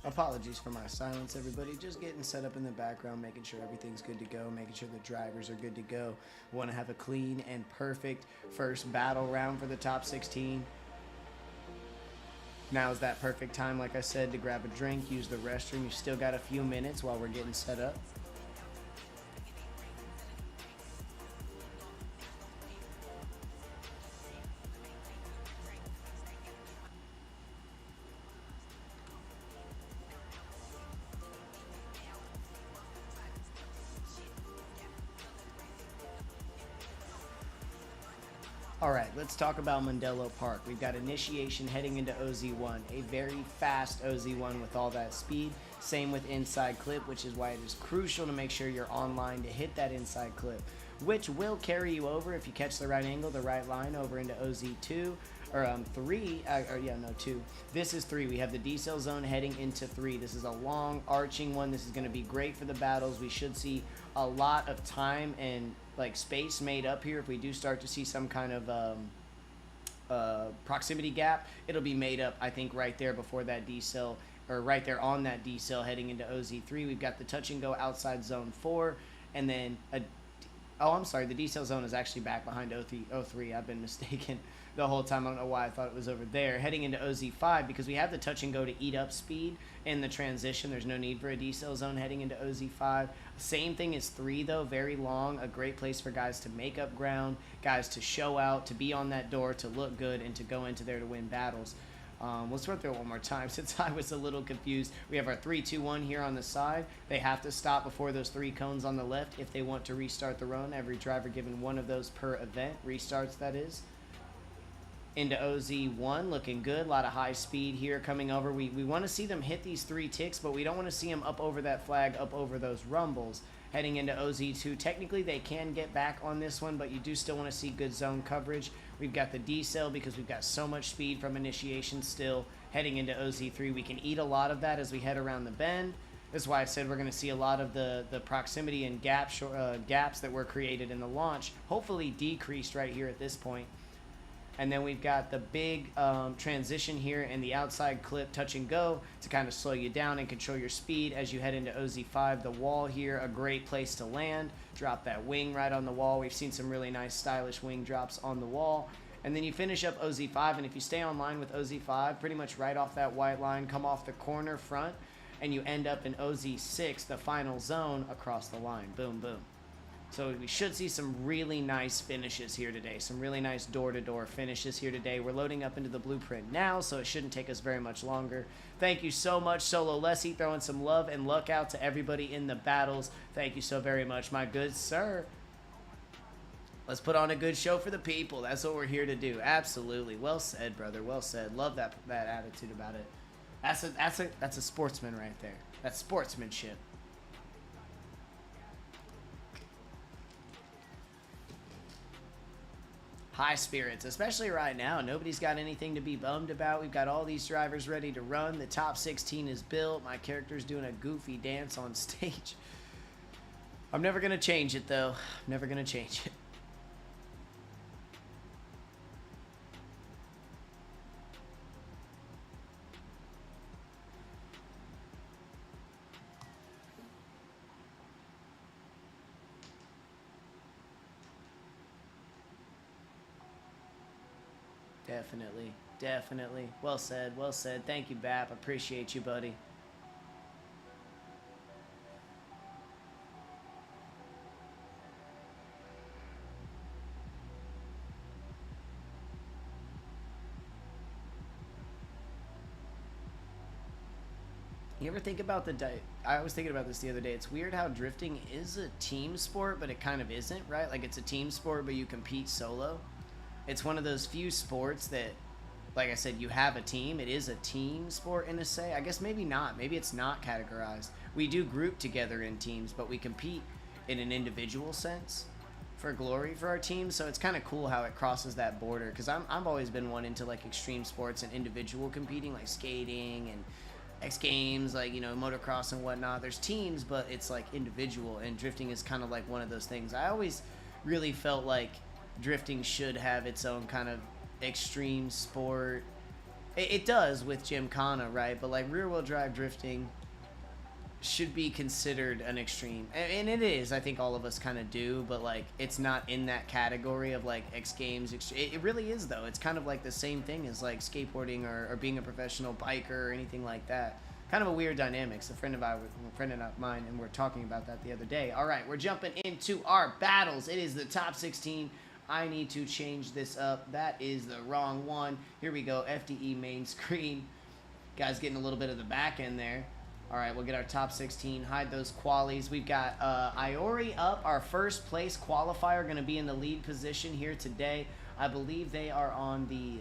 Apologies for my silence, everybody. Just getting set up in the background, making sure everything's good to go, making sure the drivers are good to go. We want to have a clean and perfect first battle round for the top 16. Now is that perfect time, like I said, to grab a drink, use the restroom. You still got a few minutes while we're getting set up. All right, let's talk about Mondello Park. We've got initiation heading into OZ1, a very fast OZ1 with all that speed. Same with inside clip, which is why it is crucial to make sure you're online to hit that inside clip. which will carry you over if you catch the right angle, the right line over into OZ2. Or 3, yeah, no, 2. This is 3. We have the decel zone heading into 3. This is a long arching one. This is going to be great for the battles. We should see a lot of time and like space made up here. If we do start to see some kind of proximity gap, it'll be made up, I think, right there before that decel, or right there on that decel heading into OZ3. We've got the touch and go outside zone 4, and then oh, I'm sorry, the decel zone is actually back behind O3. I've been mistaken the whole time. I don't know why I thought it was over there. Heading into OZ5, because we have the touch and go to eat up speed in the transition. There's no need for a decel zone heading into OZ5. Same thing as 3, though. Very long. A great place for guys to make up ground, guys to show out, to be on that door, to look good, and to go into there to win battles. Let's run through it one more time since I was a little confused. We have our 3, 2, 1 here on the side. They have to stop before those 3 cones on the left if they want to restart the run. Every driver given 1 of those per event. Restarts, that is. Into OZ1, looking good. A lot of high speed here coming over. We want to see them hit these 3 ticks, but we don't want to see them up over that flag, up over those rumbles. Heading into OZ2, technically they can get back on this one, but you do still want to see good zone coverage. We've got the decel because we've got so much speed from initiation still. Heading into OZ3, we can eat a lot of that as we head around the bend. That's why I said we're going to see a lot of the proximity and gaps that were created in the launch, hopefully decreased right here at this point. And then we've got the big transition here and the outside clip touch and go to kind of slow you down and control your speed as you head into OZ5. The wall here, a great place to land. Drop that wing right on the wall. We've seen some really nice stylish wing drops on the wall. And then you finish up OZ5, and if you stay on line with OZ5, pretty much right off that white line, come off the corner front, and you end up in OZ6, the final zone, across the line. Boom, boom. So we should see some really nice finishes here today, some really nice door-to-door finishes here today. We're loading up into the blueprint now, so it shouldn't take us very much longer. Thank you so much, Solo Lessie, throwing some love and luck out to everybody in the battles. Thank you so very much, my good sir. Let's put on a good show for the people. That's what we're here to do. Absolutely. Well said, brother. Well said. Love that attitude about it. That's a sportsman right there. That's sportsmanship. High spirits, especially right now. Nobody's got anything to be bummed about. We've got all these drivers ready to run. The top 16 is built. My character's doing a goofy dance on stage. I'm never going to change it, though. I'm never going to change it. Definitely, definitely. Well said, well said. Thank you, Bap. Appreciate you, buddy. You ever think about I was thinking about this the other day. It's weird how drifting is a team sport, but it kind of isn't, right? Like, it's a team sport, but you compete solo. It's one of those few sports that, like I said, you have a team. It is a team sport in a say. I guess maybe not. Maybe it's not categorized. We do group together in teams, but we compete in an individual sense for glory for our team. So it's kind of cool how it crosses that border, because I've always been one into like extreme sports and individual competing, like skating and X Games, like, you know, motocross and whatnot. There's teams, but it's like individual, and drifting is kind of like one of those things. I always really felt like drifting should have its own kind of extreme sport. It does with Gymkhana, right? But like rear-wheel drive drifting should be considered an extreme, and it is. I think all of us kind of do, but like it's not in that category of like X Games. It really is, though. It's kind of like the same thing as like skateboarding or being a professional biker or anything like that. Kind of a weird dynamics. A friend of mine, and we're talking about that the other day. All right, we're jumping into our battles. It is the top 16. I need to change this up. That is the wrong one. Here we go. FDE main screen. Guys getting a little bit of the back end there. All right, we'll get our top 16. Hide those qualies. We've got Iori up, our first place qualifier, going to be in the lead position here today. I believe they are on the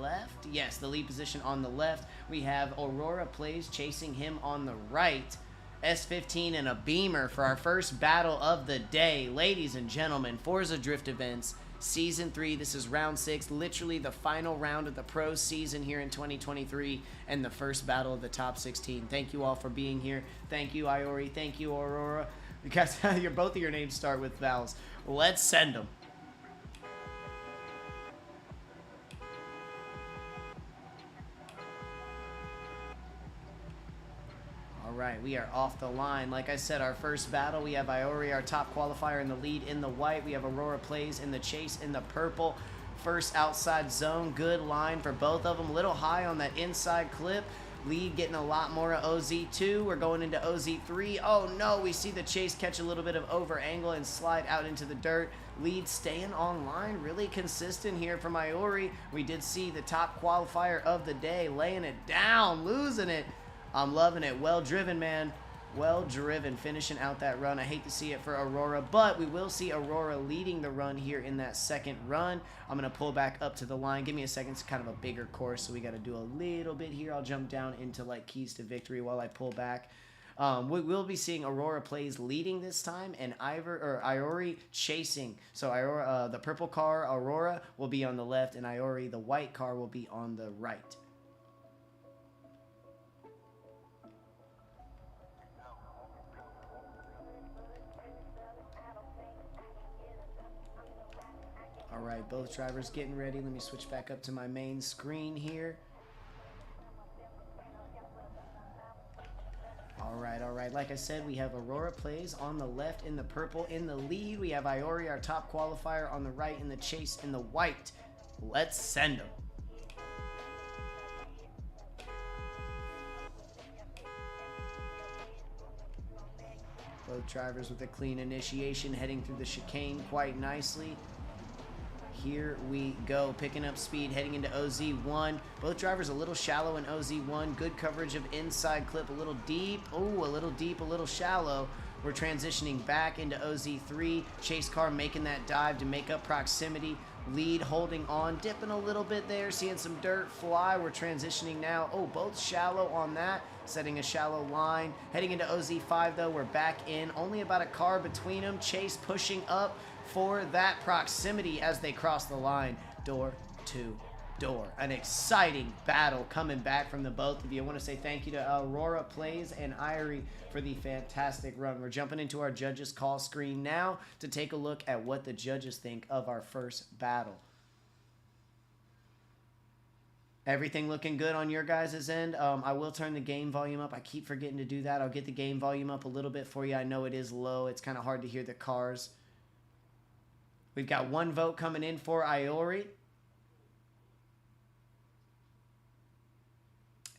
left. Yes, the lead position on the left. We have Aurora Plays chasing him on the right. S15 and a Beamer for our first battle of the day. Ladies and gentlemen, Forza Drift Events, Season 3. This is Round 6, literally the final round of the pro season here in 2023 and the first battle of the top 16. Thank you all for being here. Thank you, Iori. Thank you, Aurora. Because both of your names start with vowels. Let's send them. Right, we are off the line. Like I said, our first battle, we have Iori, our top qualifier, in the lead in the white. We have Aurora Plays in the chase in the purple. First outside zone, good line for both of them. Little high on that inside clip. Lead getting a lot more of OZ2. We're going into OZ3. Oh no, we see the chase catch a little bit of over angle and slide out into the dirt. Lead staying on line, really consistent here from Iori. We did see the top qualifier of the day laying it down, losing it. I'm loving it. Well driven, man. Well driven, finishing out that run. I hate to see it for Aurora, but we will see Aurora leading the run here in that second run. I'm going to pull back up to the line. Give me a second. It's kind of a bigger course, so we got to do a little bit here. I'll jump down into like keys to victory while I pull back. We will be seeing Aurora Plays leading this time and Iori chasing. So Aurora, the purple car, Aurora, will be on the left, and Iori, the white car, will be on the right. All right, both drivers getting ready. Let me switch back up to my main screen here. All right. Like I said, we have Aurora Plays on the left in the purple in the lead. We have Iori, our top qualifier, on the right in the chase in the white. Let's send them. Both drivers with a clean initiation heading through the chicane quite nicely. Here we go, picking up speed, heading into OZ1. Both drivers a little shallow in OZ1. Good coverage of inside clip, a little deep. Oh, a little deep, a little shallow. We're transitioning back into OZ3. Chase car making that dive to make up proximity. Lead holding on, dipping a little bit there, seeing some dirt fly. We're transitioning now. Oh, both shallow on that, setting a shallow line. Heading into OZ5 though, we're back in. Only about a car between them. Chase pushing up for that proximity as they cross the line, door to door. An exciting battle coming back from the both of you. I want to say thank you to Aurora Plays and Iori for the fantastic run. We're jumping into our judges call screen now to take a look at what the judges think of our first battle. Everything looking good on your guys' end. I will turn the game volume up. I keep forgetting to do that. I'll get the game volume up a little bit for you. I know it is low. It's kind of hard to hear the cars. We've got one vote coming in for Iori.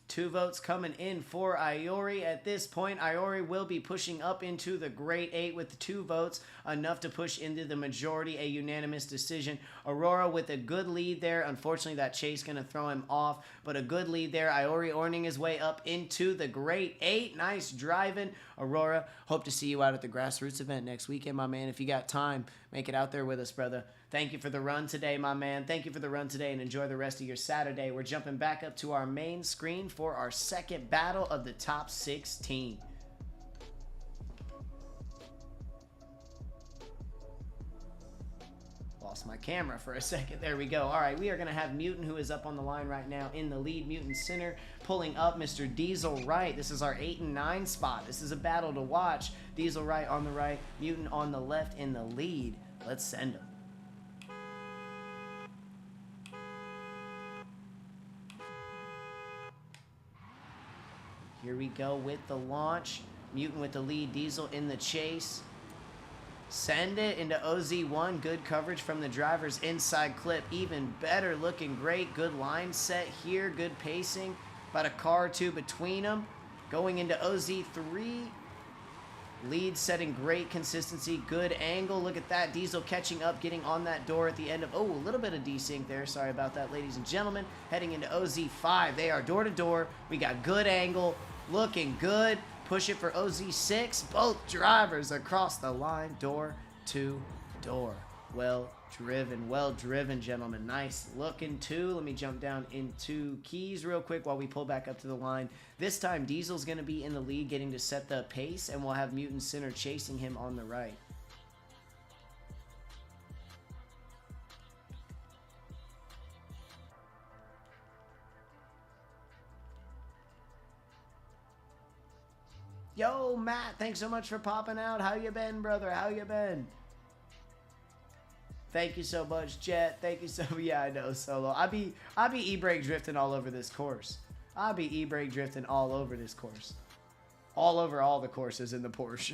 2 votes coming in for Iori. At this point, Iori will be pushing up into the Great 8 with 2 votes, enough to push into the majority, a unanimous decision. Aurora with a good lead there. Unfortunately, that chase going to throw him off, but a good lead there. Iori earning his way up into the Great 8. Nice driving, Aurora. Hope to see you out at the Grassroots event next weekend, my man. If you got time, make it out there with us, brother. Thank you for the run today, my man. Thank you for the run today, and enjoy the rest of your Saturday. We're jumping back up to our main screen for our second battle of the top 16. Lost my camera for a second. There we go. All right, we are going to have Mutant, who is up on the line right now in the lead. Mutant center, pulling up Mr. Diesel right. This is our 8 and 9 spot. This is a battle to watch. Diesel right on the right, Mutant on the left in the lead. Let's send him. Here we go with the launch. Mutant with the lead, Diesel in the chase. Send it into OZ1. Good coverage from the driver's inside clip. Even better, looking great. Good line set here. Good pacing. About a car or 2 between them. Going into OZ3. Lead setting great consistency. Good angle. Look at that. Diesel catching up, getting on that door at the end of... Oh, a little bit of desync there. Sorry about that, ladies and gentlemen. Heading into OZ5. They are door to door. We got good angle. Looking good. Push it for OZ6. Both drivers across the line, door to door. Well Driven, well driven, gentlemen. Nice looking too. Let me jump down into keys real quick while we pull back up to the line. This time, Diesel's going to be in the lead, getting to set the pace, and we'll have Mutant Sinner chasing him on the right. Yo, Matt, thanks so much for popping out. How you been, brother? How you been? Thank you so much, Jet. Thank you so. Yeah, I know, Solo. I be e-brake drifting all over this course. I be e-brake drifting all over this course. All over all the courses in the Porsche.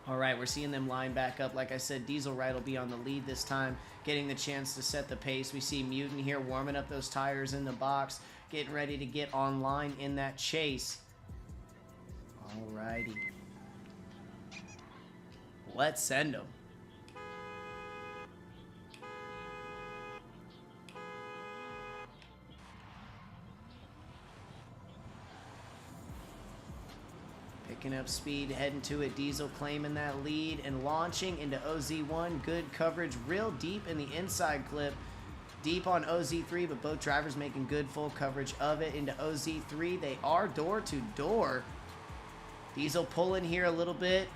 All right, we're seeing them line back up. Like I said, Diesel Right will be on the lead this time, getting the chance to set the pace. We see Mutant here warming up those tires in the box, getting ready to get online in that chase. All righty. Let's send them. Picking up speed, heading to it. Diesel claiming that lead and launching into OZ1. Good coverage, real deep in the inside clip. Deep on OZ3, but both drivers making good full coverage of it. Into OZ3, they are door to door. Diesel pulling here a little bit.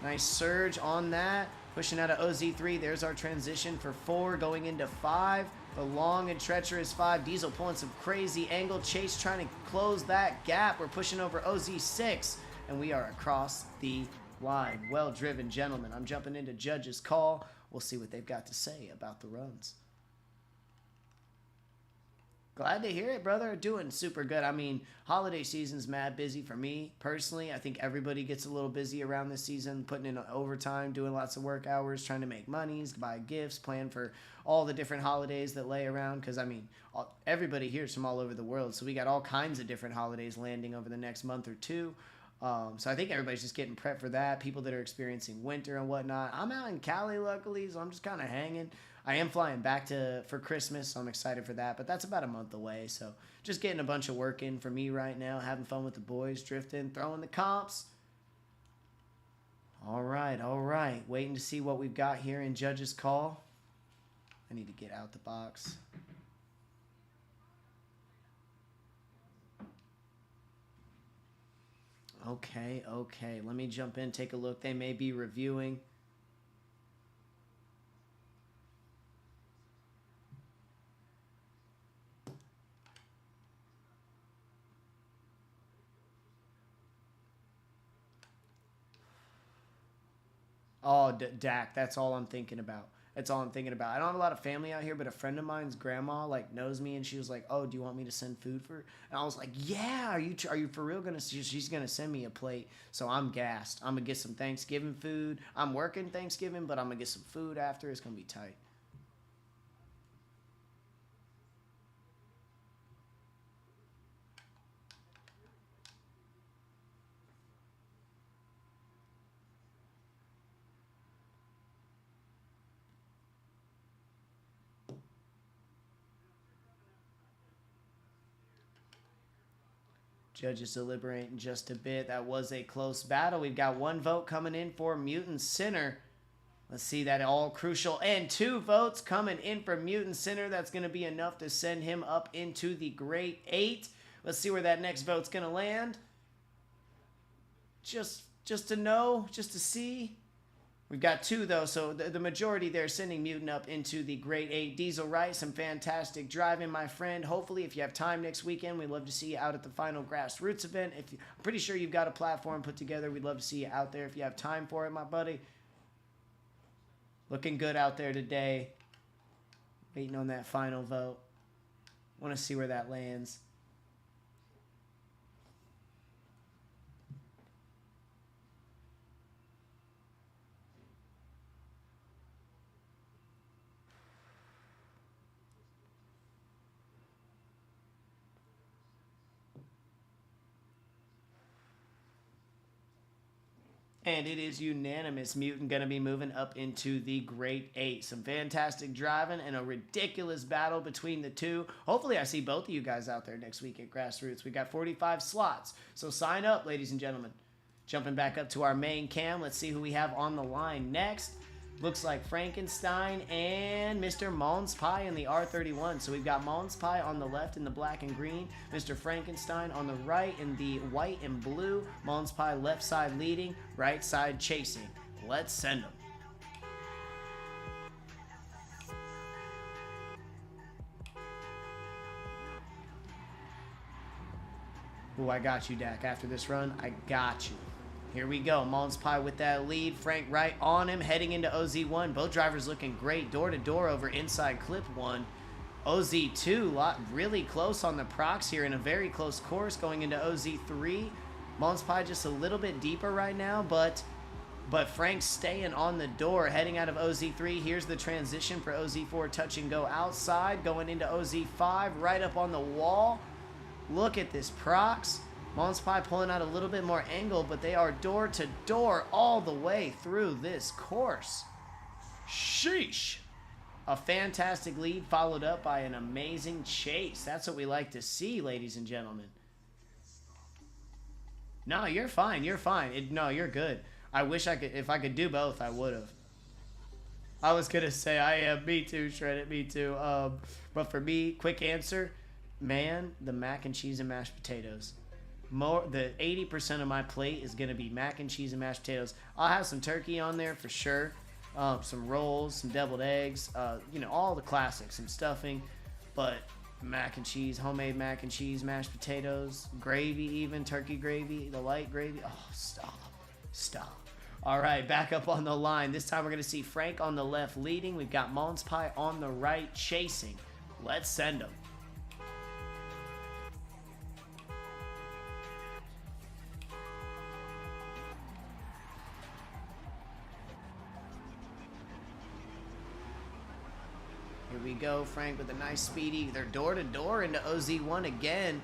Nice surge on that. Pushing out of OZ3. There's our transition for 4 going into 5. The long and treacherous 5. Diesel pulling some crazy angle. Chase trying to close that gap. We're pushing over OZ6. And we are across the line. Well driven, gentlemen. I'm jumping into Judge's call. We'll see what they've got to say about the runs. Glad to hear it, brother. Doing super good. I mean, holiday season's mad busy for me personally. I think everybody gets a little busy around this season, putting in overtime, doing lots of work hours, trying to make monies, buy gifts, plan for all the different holidays that lay around. Because, I mean, everybody here is from all over the world. So we got all kinds of different holidays landing over the next month or two. So I think everybody's just getting prepped for that. People that are experiencing winter and whatnot. I'm out in Cali, luckily, so I'm just kind of hanging. I am flying back for Christmas, so I'm excited for that. But that's about a month away, so just getting a bunch of work in for me right now. Having fun with the boys, drifting, throwing the comps. All right, all right. Waiting to see what we've got here in Judge's call. I need to get out the box. Okay, okay. Let me jump in, take a look. They may be reviewing. Oh, Dak, that's all I'm thinking about. That's all I'm thinking about. I don't have a lot of family out here, but a friend of mine's grandma like knows me, and she was like, "Oh, do you want me to send food for?" And I was like, "Yeah, are you for real gonna?" She's gonna send me a plate, so I'm gassed. I'm gonna get some Thanksgiving food. I'm working Thanksgiving, but I'm gonna get some food after. It's gonna be tight. Judges deliberating just a bit. That was a close battle. We've got 1 vote coming in for Mutant Sinner. Let's see that all crucial. And 2 votes coming in for Mutant Sinner. That's going to be enough to send him up into the Great 8. Let's see where that next vote's going to land. Just to know, just to see. We've got 2, though, so the majority there sending Mutant up into the Great 8. Diesel Right, some fantastic driving, my friend. Hopefully, if you have time next weekend, we'd love to see you out at the final Grassroots event. I'm pretty sure you've got a platform put together. We'd love to see you out there if you have time for it, my buddy. Looking good out there today. Waiting on that final vote. Want to see where that lands. And it is unanimous. Mutant going to be moving up into the Great 8. Some fantastic driving and a ridiculous battle between the 2. Hopefully I see both of you guys out there next week at Grassroots. We got 45 slots. So sign up, ladies and gentlemen. Jumping back up to our main cam. Let's see who we have on the line next. Looks like Frankenstein and Mr. Mons Pie in the R31. So we've got Mons Pie on the left in the black and green, Mr. Frankenstein on the right in the white and blue, Mons Pie left side leading, right side chasing. Let's send them. Oh, I got you, Dak. After this run, I got you. Here we go. Mons Pie with that lead. Frank right on him, heading into OZ1. Both drivers looking great. Door to door over inside clip 1. OZ2, really close on the procs here in a very close course going into OZ3. Mons Pie just a little bit deeper right now, but Frank's staying on the door, heading out of OZ3. Here's the transition for OZ4, touch and go outside, going into OZ5, right up on the wall. Look at this procs. Mons Pie pulling out a little bit more angle, but they are door to door all the way through this course. Sheesh. A fantastic lead followed up by an amazing chase. That's what we like to see, ladies and gentlemen. No, you're fine. You're fine. No, you're good. I wish I could. If I could do both, I would have. I was going to say, I am. Me too, Shredded. Me too. But for me, quick answer, man, the mac and cheese and mashed potatoes. The 80% of my plate is going to be mac and cheese and mashed potatoes. I'll have some turkey on there for sure. Some rolls, some deviled eggs, you know, all the classics, some stuffing. But mac and cheese, homemade mac and cheese, mashed potatoes, gravy even, turkey gravy, the light gravy. Oh, stop. Stop. All right, back up on the line. This time we're going to see Frank on the left leading. We've got Mons Pie on the right chasing. Let's send them. Here we go, Frank with a nice speedy. They're door to door into OZ1 again.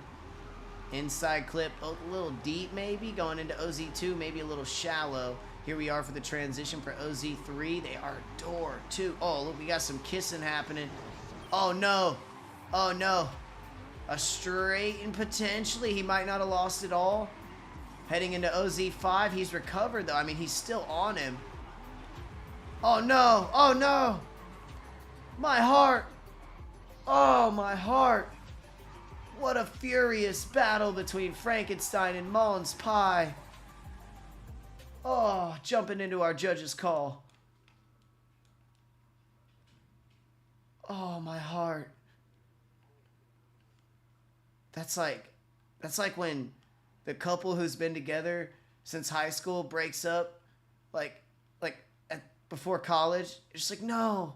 Inside clip, a little deep maybe, going into OZ2, maybe a little shallow. Here we are for the transition for OZ3. They are door to. Oh, look, we got some kissing happening. Oh, no. Oh, no. A straight and potentially he might not have lost it all. Heading into OZ5, he's recovered though. I mean, he's still on him. Oh, no. Oh, no. My heart. Oh, my heart. What a furious battle between Frankenstein and Mons Pie. Oh, jumping into our judge's call. Oh, my heart. That's like when the couple who's been together since high school breaks up, before college. It's just like, no.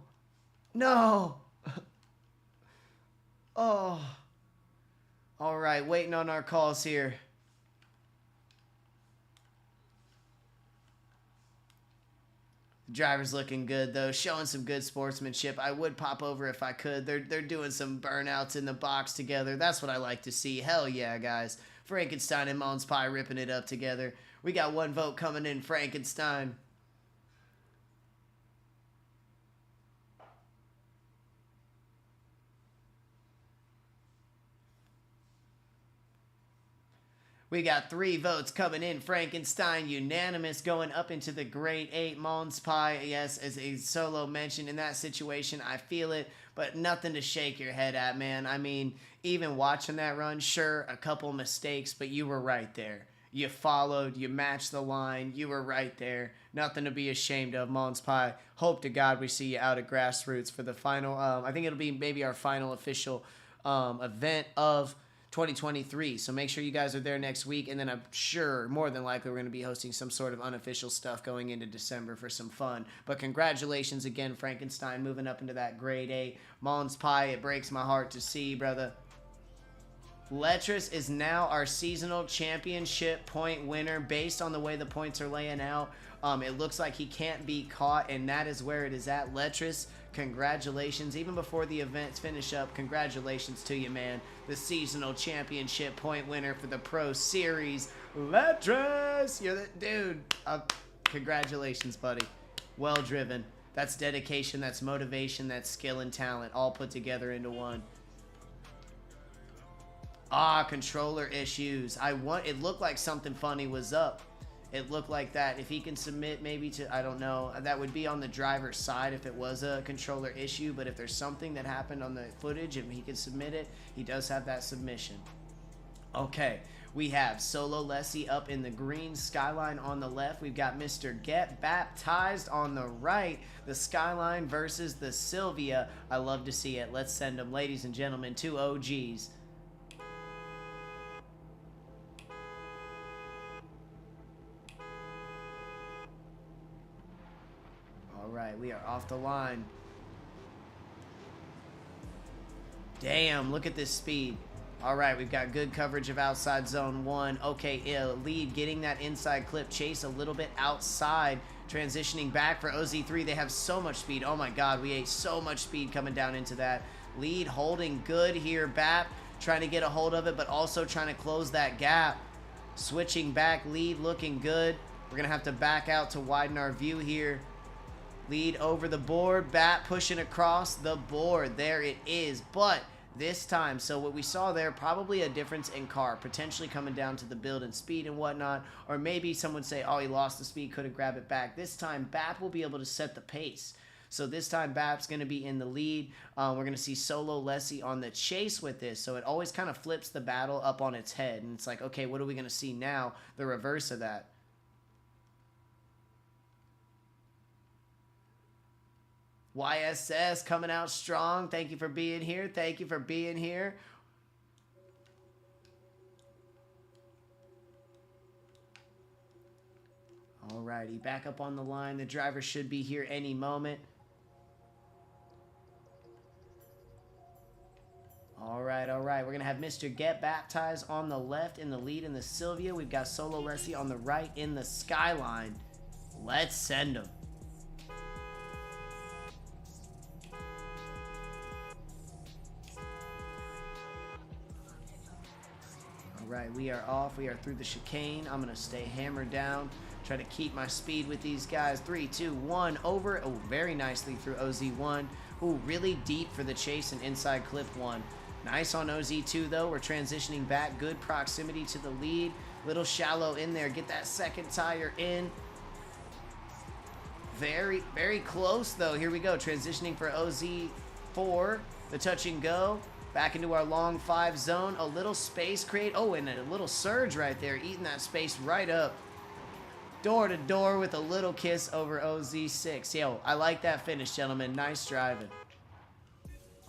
No. Oh. All right, waiting on our calls here. The driver's looking good though, showing some good sportsmanship. I would pop over if I could. They're doing some burnouts in the box together. That's what I like to see. Hell yeah, guys. Frankenstein and Mons Pie ripping it up together. We got one vote coming in, Frankenstein. We got 3 votes coming in. Frankenstein unanimous, going up into the grade 8. Mons Pie, yes, as a solo mentioned in that situation, I feel it, but nothing to shake your head at, man. I mean, even watching that run, sure, a couple mistakes, but you were right there. You followed, you matched the line, you were right there. Nothing to be ashamed of, Mons Pie. Hope to God we see you out at Grassroots for the final, I think it'll be maybe our final official event of 2023. So make sure you guys are there next week. And then I'm sure, more than likely, we're going to be hosting some sort of unofficial stuff going into December for some fun. But congratulations again, Frankenstein, moving up into that grade 8. Mons Pie, it breaks my heart to see, brother. Letras is now our seasonal championship point winner based on the way the points are laying out. It looks like he can't be caught, and that is where it is at. Letras, congratulations. Even before the events finish up, congratulations to you, man. The seasonal championship point winner for the Pro Series. Letras, you're the dude. Congratulations, buddy. Well driven. That's dedication, that's motivation, that's skill and talent, all put together into one. Ah, controller issues. It looked like something funny was up. It looked like that. If he can submit maybe to, I don't know, that would be on the driver's side if it was a controller issue. But if there's something that happened on the footage and he can submit it, he does have that submission. Okay, we have Solo Lessie up in the green, Skyline on the left. We've got Mr. Get Baptized on the right. The Skyline versus the Sylvia. I love to see it. Let's send them, ladies and gentlemen, two OGs. Alright, we are off the line. Damn, look at this speed. Alright, we've got good coverage of outside zone 1. Okay, lead getting that inside clip. Chase a little bit outside. Transitioning back for OZ3. They have so much speed. Oh my god, we ate so much speed coming down into that. Lead holding good here. Bap trying to get a hold of it, but also trying to close that gap. Switching back, lead looking good. We're going to have to back out to widen our view here. Lead over the board. Bat pushing across the board. There it is. But this time, so what we saw there, probably a difference in car, potentially coming down to the build and speed and whatnot, or maybe someone would say, oh, he lost the speed, couldn't grab it back. This time, Bap will be able to set the pace. So this time, Bap's going to be in the lead. We're going to see Solo Lessie on the chase with this, so it always kind of flips the battle up on its head, and it's like, okay, what are we going to see now? The reverse of that. YSS coming out strong. Thank you for being here. Thank you for being here. Alrighty, back up on the line. The driver should be here any moment. Alright. We're going to have Mr. Get Baptized on the left in the lead in the Sylvia. We've got Solo Lessie on the right in the Skyline. Let's send him. Right, we are off. We are through the chicane. I'm going to stay hammered down. Try to keep my speed with these guys. 3, 2, 1, over. Oh, very nicely through OZ1. Ooh, really deep for the chase and inside clip 1. Nice on OZ2, though. We're transitioning back. Good proximity to the lead. Little shallow in there. Get that second tire in. Very, very close, though. Here we go. Transitioning for OZ4. The touch and go. Back into our long 5 zone. A little space create. Oh, and a little surge right there. Eating that space right up. Door to door with a little kiss over OZ6. Yo, I like that finish, gentlemen. Nice driving.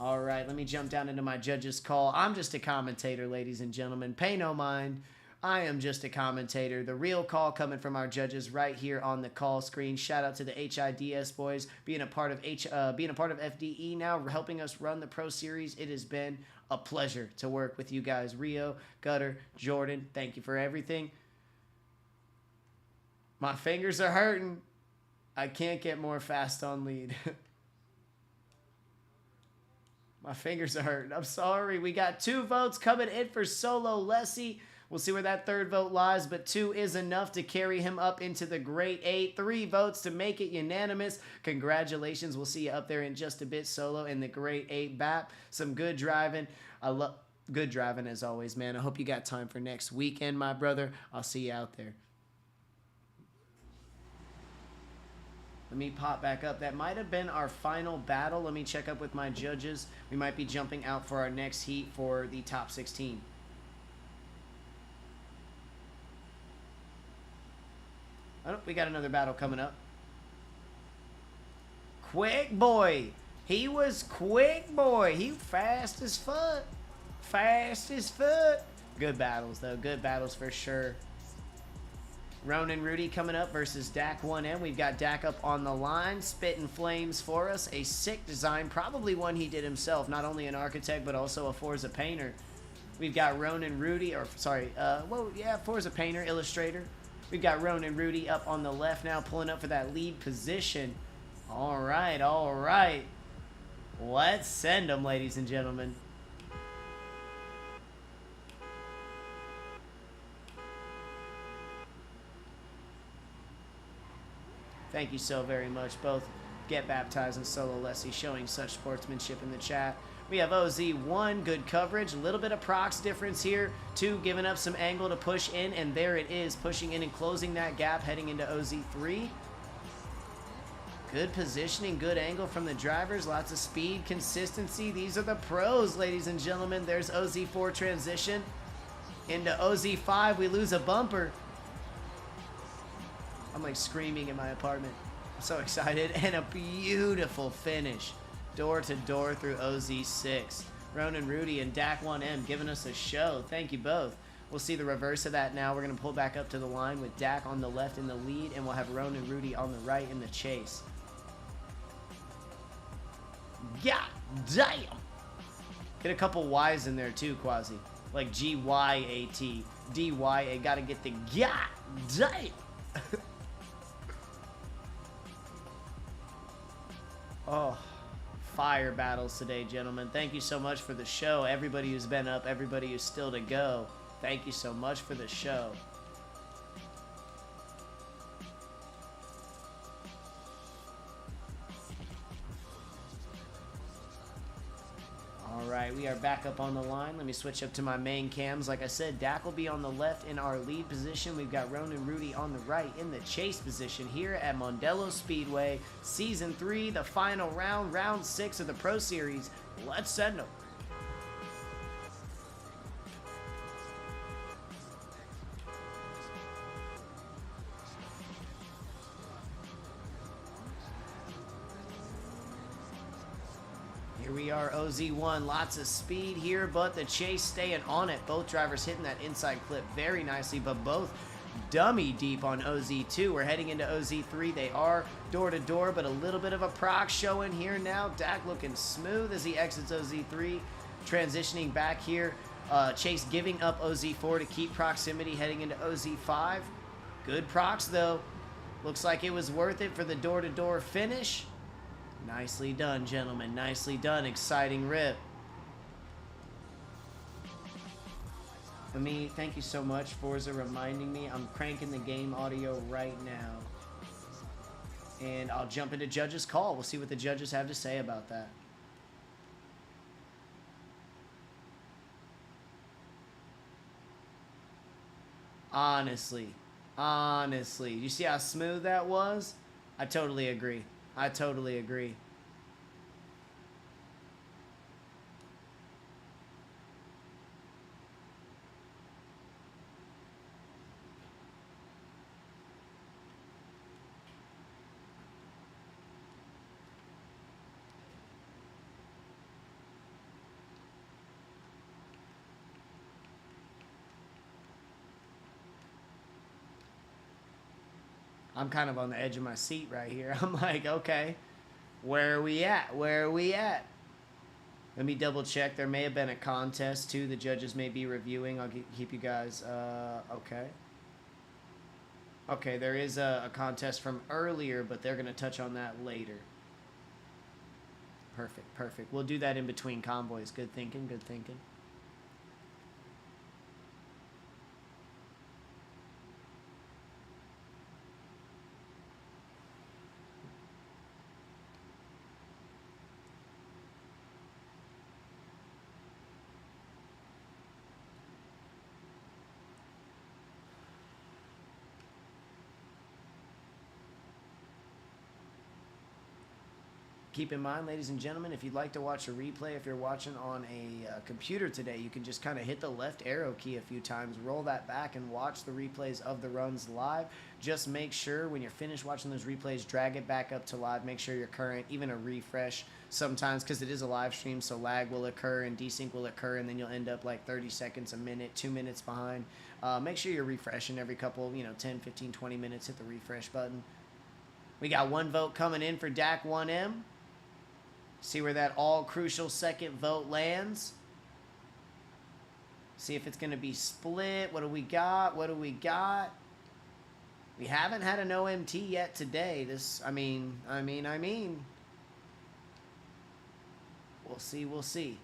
All right, let me jump down into my judge's call. I'm just a commentator, ladies and gentlemen. Pay no mind. I am just a commentator. The real call coming from our judges right here on the call screen. Shout out to the HIDS boys being a part of FDE now, helping us run the Pro Series. It has been a pleasure to work with you guys. Rio, Gutter, Jordan, thank you for everything. My fingers are hurting. I can't get more fast on lead. My fingers are hurting. I'm sorry. We got 2 votes coming in for Solo Lessie. We'll see where that 3rd vote lies, but 2 is enough to carry him up into the Great 8. 3 votes to make it unanimous. Congratulations. We'll see you up there in just a bit, Solo, in the Great 8 BAP. Some good driving. I love good driving as always, man. I hope you got time for next weekend, my brother. I'll see you out there. Let me pop back up. That might have been our final battle. Let me check up with my judges. We might be jumping out for our next heat for the top 16. Oh, we got another battle coming up. Quick boy. He was quick boy. He fast as fuck. Fast as fuck. Good battles, though. Good battles for sure. Ronan Rudy coming up versus Dak 1M. We've got Dak up on the line, spitting flames for us. A sick design, probably one he did himself. Not only an architect, but also a Forza painter. We've got Ronan Rudy, or sorry, Forza painter, illustrator. We've got Ronan Rudy up on the left now, pulling up for that lead position. All right, all right. Let's send them, ladies and gentlemen. Thank you so very much, both Get Baptized and Solo Lessie, showing such sportsmanship in the chat. We have OZ1, good coverage, a little bit of prox difference here. 2 giving up some angle to push in, and there it is, pushing in and closing that gap, heading into OZ3. Good positioning, good angle from the drivers, lots of speed, consistency. These are the pros, ladies and gentlemen. There's OZ4 transition. Into OZ5, we lose a bumper. I'm like screaming in my apartment. I'm so excited. And a beautiful finish. Door to door through OZ6. Ronan Rudy and Dak1M giving us a show. Thank you both. We'll see the reverse of that now. We're going to pull back up to the line with Dak on the left in the lead, and we'll have Ronan Rudy on the right in the chase. God damn. Get a couple Y's in there too, Quasi. Like G-Y-A-T. D-Y-A. Gotta get the God damn. Oh, fire battles today, gentlemen. Thank you so much for the show. Everybody who's been up, everybody who's still to go. Thank you so much for the show. All right, we are back up on the line. Let me switch up to my main cams. Like I said, Dak will be on the left in our lead position. We've got Ronan Rudy on the right in the chase position here at Mondello Speedway. Season 3, the final round, round 6 of the Pro Series. Let's send them. Here we are, OZ1, lots of speed here, but the chase staying on it. Both drivers hitting that inside clip very nicely, but both dummy deep on OZ2. We're heading into OZ3. They are door to door, but a little bit of a proc showing here now. Dak looking smooth as he exits OZ3, transitioning back here. Chase giving up OZ4 to keep proximity heading into OZ5. Good procs though. Looks like it was worth it for the door to door finish. Nicely done, gentlemen. Nicely done. Exciting rip. Thank you so much, Forza, reminding me. I'm cranking the game audio right now. And I'll jump into judges' call. We'll see what the judges have to say about that. Honestly. You see how smooth that was? I totally agree. I totally agree. I'm kind of on the edge of my seat right here. I'm like, okay. Where are we at? Where are we at? Let me double check. There may have been a contest too. The judges may be reviewing. I'll keep you guys. Okay. Okay, there is a contest from earlier, but they're going to touch on that later. Perfect, perfect. We'll do that in between convoys. Good thinking, good thinking. Keep in mind, ladies and gentlemen, if you'd like to watch a replay, if you're watching on a computer today, you can just kind of hit the left arrow key a few times, roll that back, and watch the replays of the runs live. Just make sure when you're finished watching those replays, drag it back up to live. Make sure you're current, even a refresh sometimes, because it is a live stream, so lag will occur and desync will occur, and then you'll end up like 30 seconds, a minute, 2 minutes behind. Make sure you're refreshing every couple, 10, 15, 20 minutes. Hit the refresh button. We got one vote coming in for Dak1M. See where that all-crucial second vote lands. See if it's going to be split. What do we got? What do we got? We haven't had an OMT yet today. I mean. We'll see, we'll see.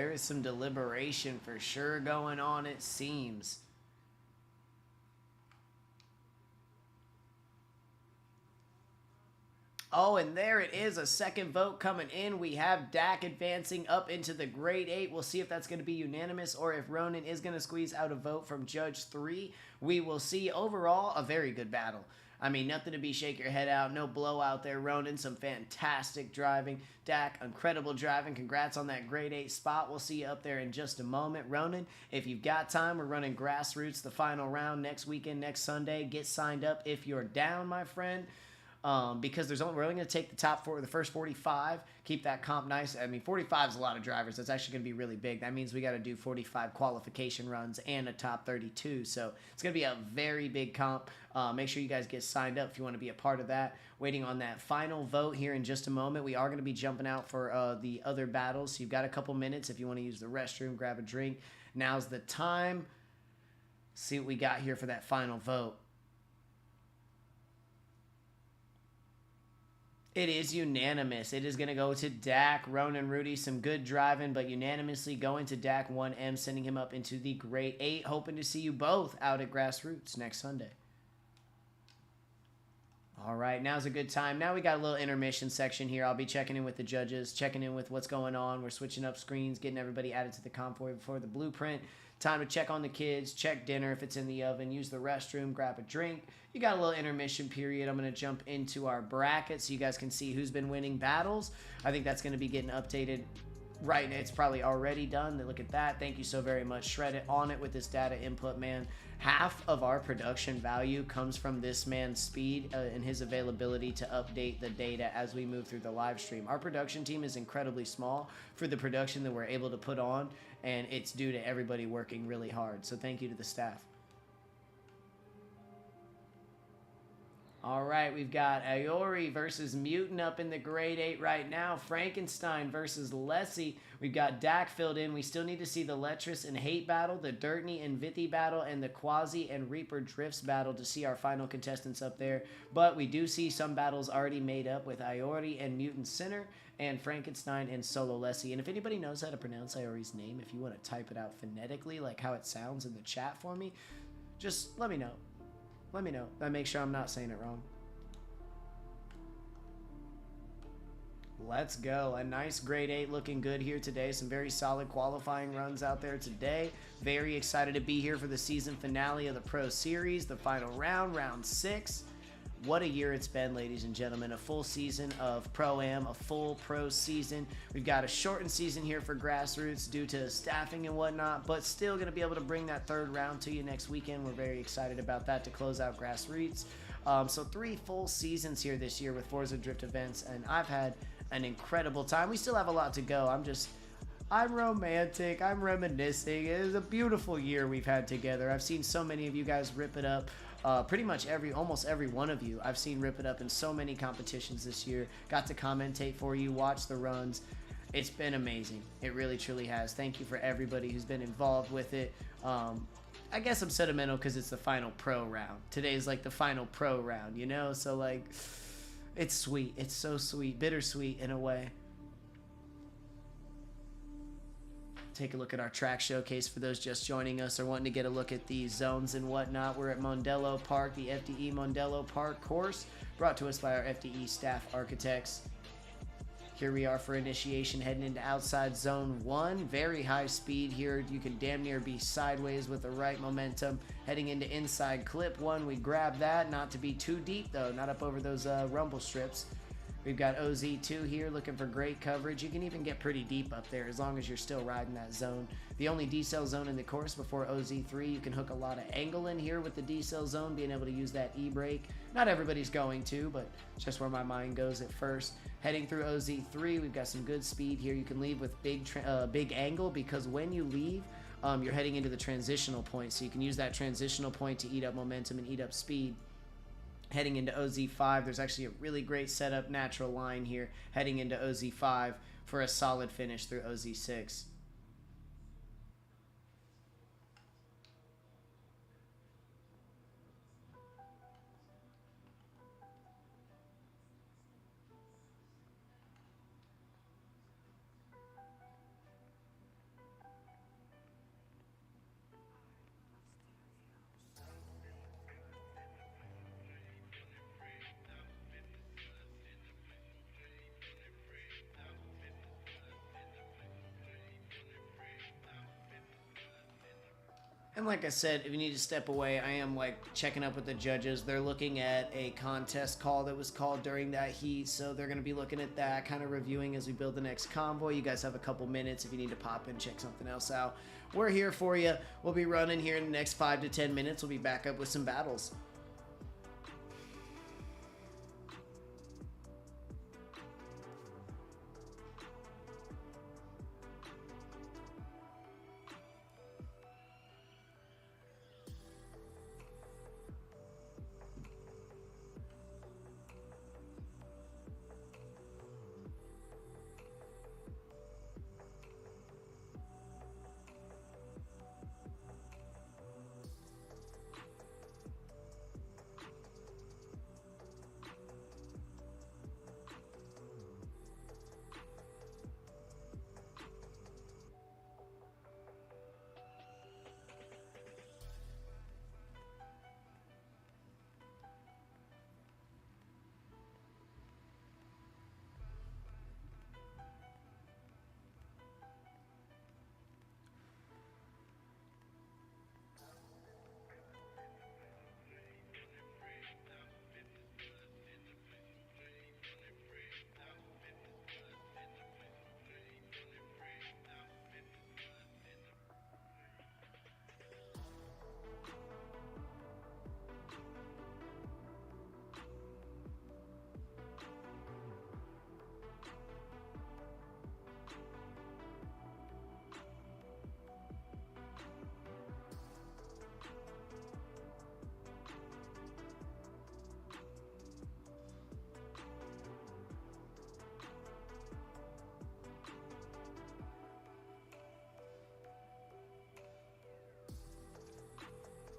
there is some deliberation for sure going on, it seems. Oh, and there it is, a second vote coming in. We have Dak advancing up into the grade 8. We'll see if that's going to be unanimous or if Ronan is going to squeeze out a vote from Judge 3. We will see. Overall, a very good battle. I mean, nothing to be shake your head out. No blowout there, Ronan. Some fantastic driving. Dak, incredible driving. Congrats on that grade 8 spot. We'll see you up there in just a moment. Ronan, if you've got time, we're running Grassroots the final round next weekend, next Sunday. Get signed up if you're down, my friend. Because we're only going to take the first 45, keep that comp nice. I mean, 45 is a lot of drivers. That's actually going to be really big. That means we got to do 45 qualification runs and a top 32. So it's going to be a very big comp. Make sure you guys get signed up if you want to be a part of that. Waiting on that final vote here in just a moment. We are going to be jumping out for the other battles. So you've got a couple minutes if you want to use the restroom, grab a drink. Now's the time. See what we got here for that final vote. It is unanimous. It is going to go to Dak. Ronan, Rudy, some good driving, but unanimously going to Dak 1M, sending him up into the grade 8. Hoping to see you both out at Grassroots next Sunday. All right, now's a good time. Now we got a little intermission section here. I'll be checking in with the judges, checking in with what's going on. We're switching up screens, getting everybody added to the convoy before the blueprint. Time to check on the kids, check dinner if it's in the oven, use the restroom, grab a drink. You got a little intermission period. I'm going to jump into our bracket so you guys can see who's been winning battles. I think that's going to be getting updated right now. It's probably already done. Look at that. Thank you so very much. Shred it on it with this data input, man. Half of our production value comes from this man's speed and his availability to update the data as we move through the live stream. Our production team is incredibly small for the production that we're able to put on, and it's due to everybody working really hard. So thank you to the staff. All right, we've got Aori versus Mutant up in the grade 8 right now. Frankenstein versus Lessie. We've got Dak filled in. We still need to see the Letras and Hate battle, the Dirtney and Vithi battle, and the Quasi and Reaper Drifts battle to see our final contestants up there. But we do see some battles already made up with Aori and Mutant Center and Frankenstein and Solo Lessie. And if anybody knows how to pronounce Aori's name, if you want to type it out phonetically, like how it sounds in the chat for me, just let me know. Let me know. I make sure I'm not saying it wrong. Let's go. A nice grade 8 looking good here today. Some very solid qualifying runs out there today. Very excited to be here for the season finale of the Pro Series, the final round, round 6. What a year it's been, ladies and gentlemen. A full season of Pro-Am, a full Pro season. We've got a shortened season here for Grassroots due to staffing and whatnot, but still going to be able to bring that third round to you next weekend. We're very excited about that to close out Grassroots. So 3 full seasons here this year with Forza Drift events, and I've had an incredible time. We still have a lot to go. I'm romantic. I'm reminiscing. It is a beautiful year we've had together. I've seen so many of you guys rip it up. Pretty much almost every one of you I've seen rip it up in so many competitions this year. Got to commentate for you, watch the runs. It's been amazing. It really truly has. Thank you for everybody who's been involved with it. I guess I'm sentimental because it's the final pro round. Today is like the final pro round, you know? So like, it's sweet. It's so sweet. Bittersweet in a way. Take a look at our track showcase for those just joining us or wanting to get a look at the zones and whatnot. We're at Mondello Park, the FDE Mondello Park course, brought to us by our FDE staff architects. Here we are for initiation, heading into outside zone 1. Very high speed here. You can damn near be sideways with the right momentum. Heading into inside clip 1, we grab that. Not to be too deep though, not up over those rumble strips. We've got OZ2 here looking for great coverage. You can even get pretty deep up there as long as you're still riding that zone. The only decel zone in the course before OZ3. You can hook a lot of angle in here with the decel zone, being able to use that e-brake. Not everybody's going to, but it's just where my mind goes at first. Heading through OZ3, we've got some good speed here. You can leave with big angle because when you leave, you're heading into the transitional point. So you can use that transitional point to eat up momentum and eat up speed. Heading into OZ5, there's actually a really great setup natural line here heading into OZ5 for a solid finish through OZ6. And like I said, if you need to step away, I am like checking up with the judges. They're looking at a contest call that was called during that heat, so they're going to be looking at that, kind of reviewing as we build the next convoy. You guys have a couple minutes if you need to pop in, check something else out. We're here for you. We'll be running here in the next 5 to 10 minutes. We'll be back up with some battles.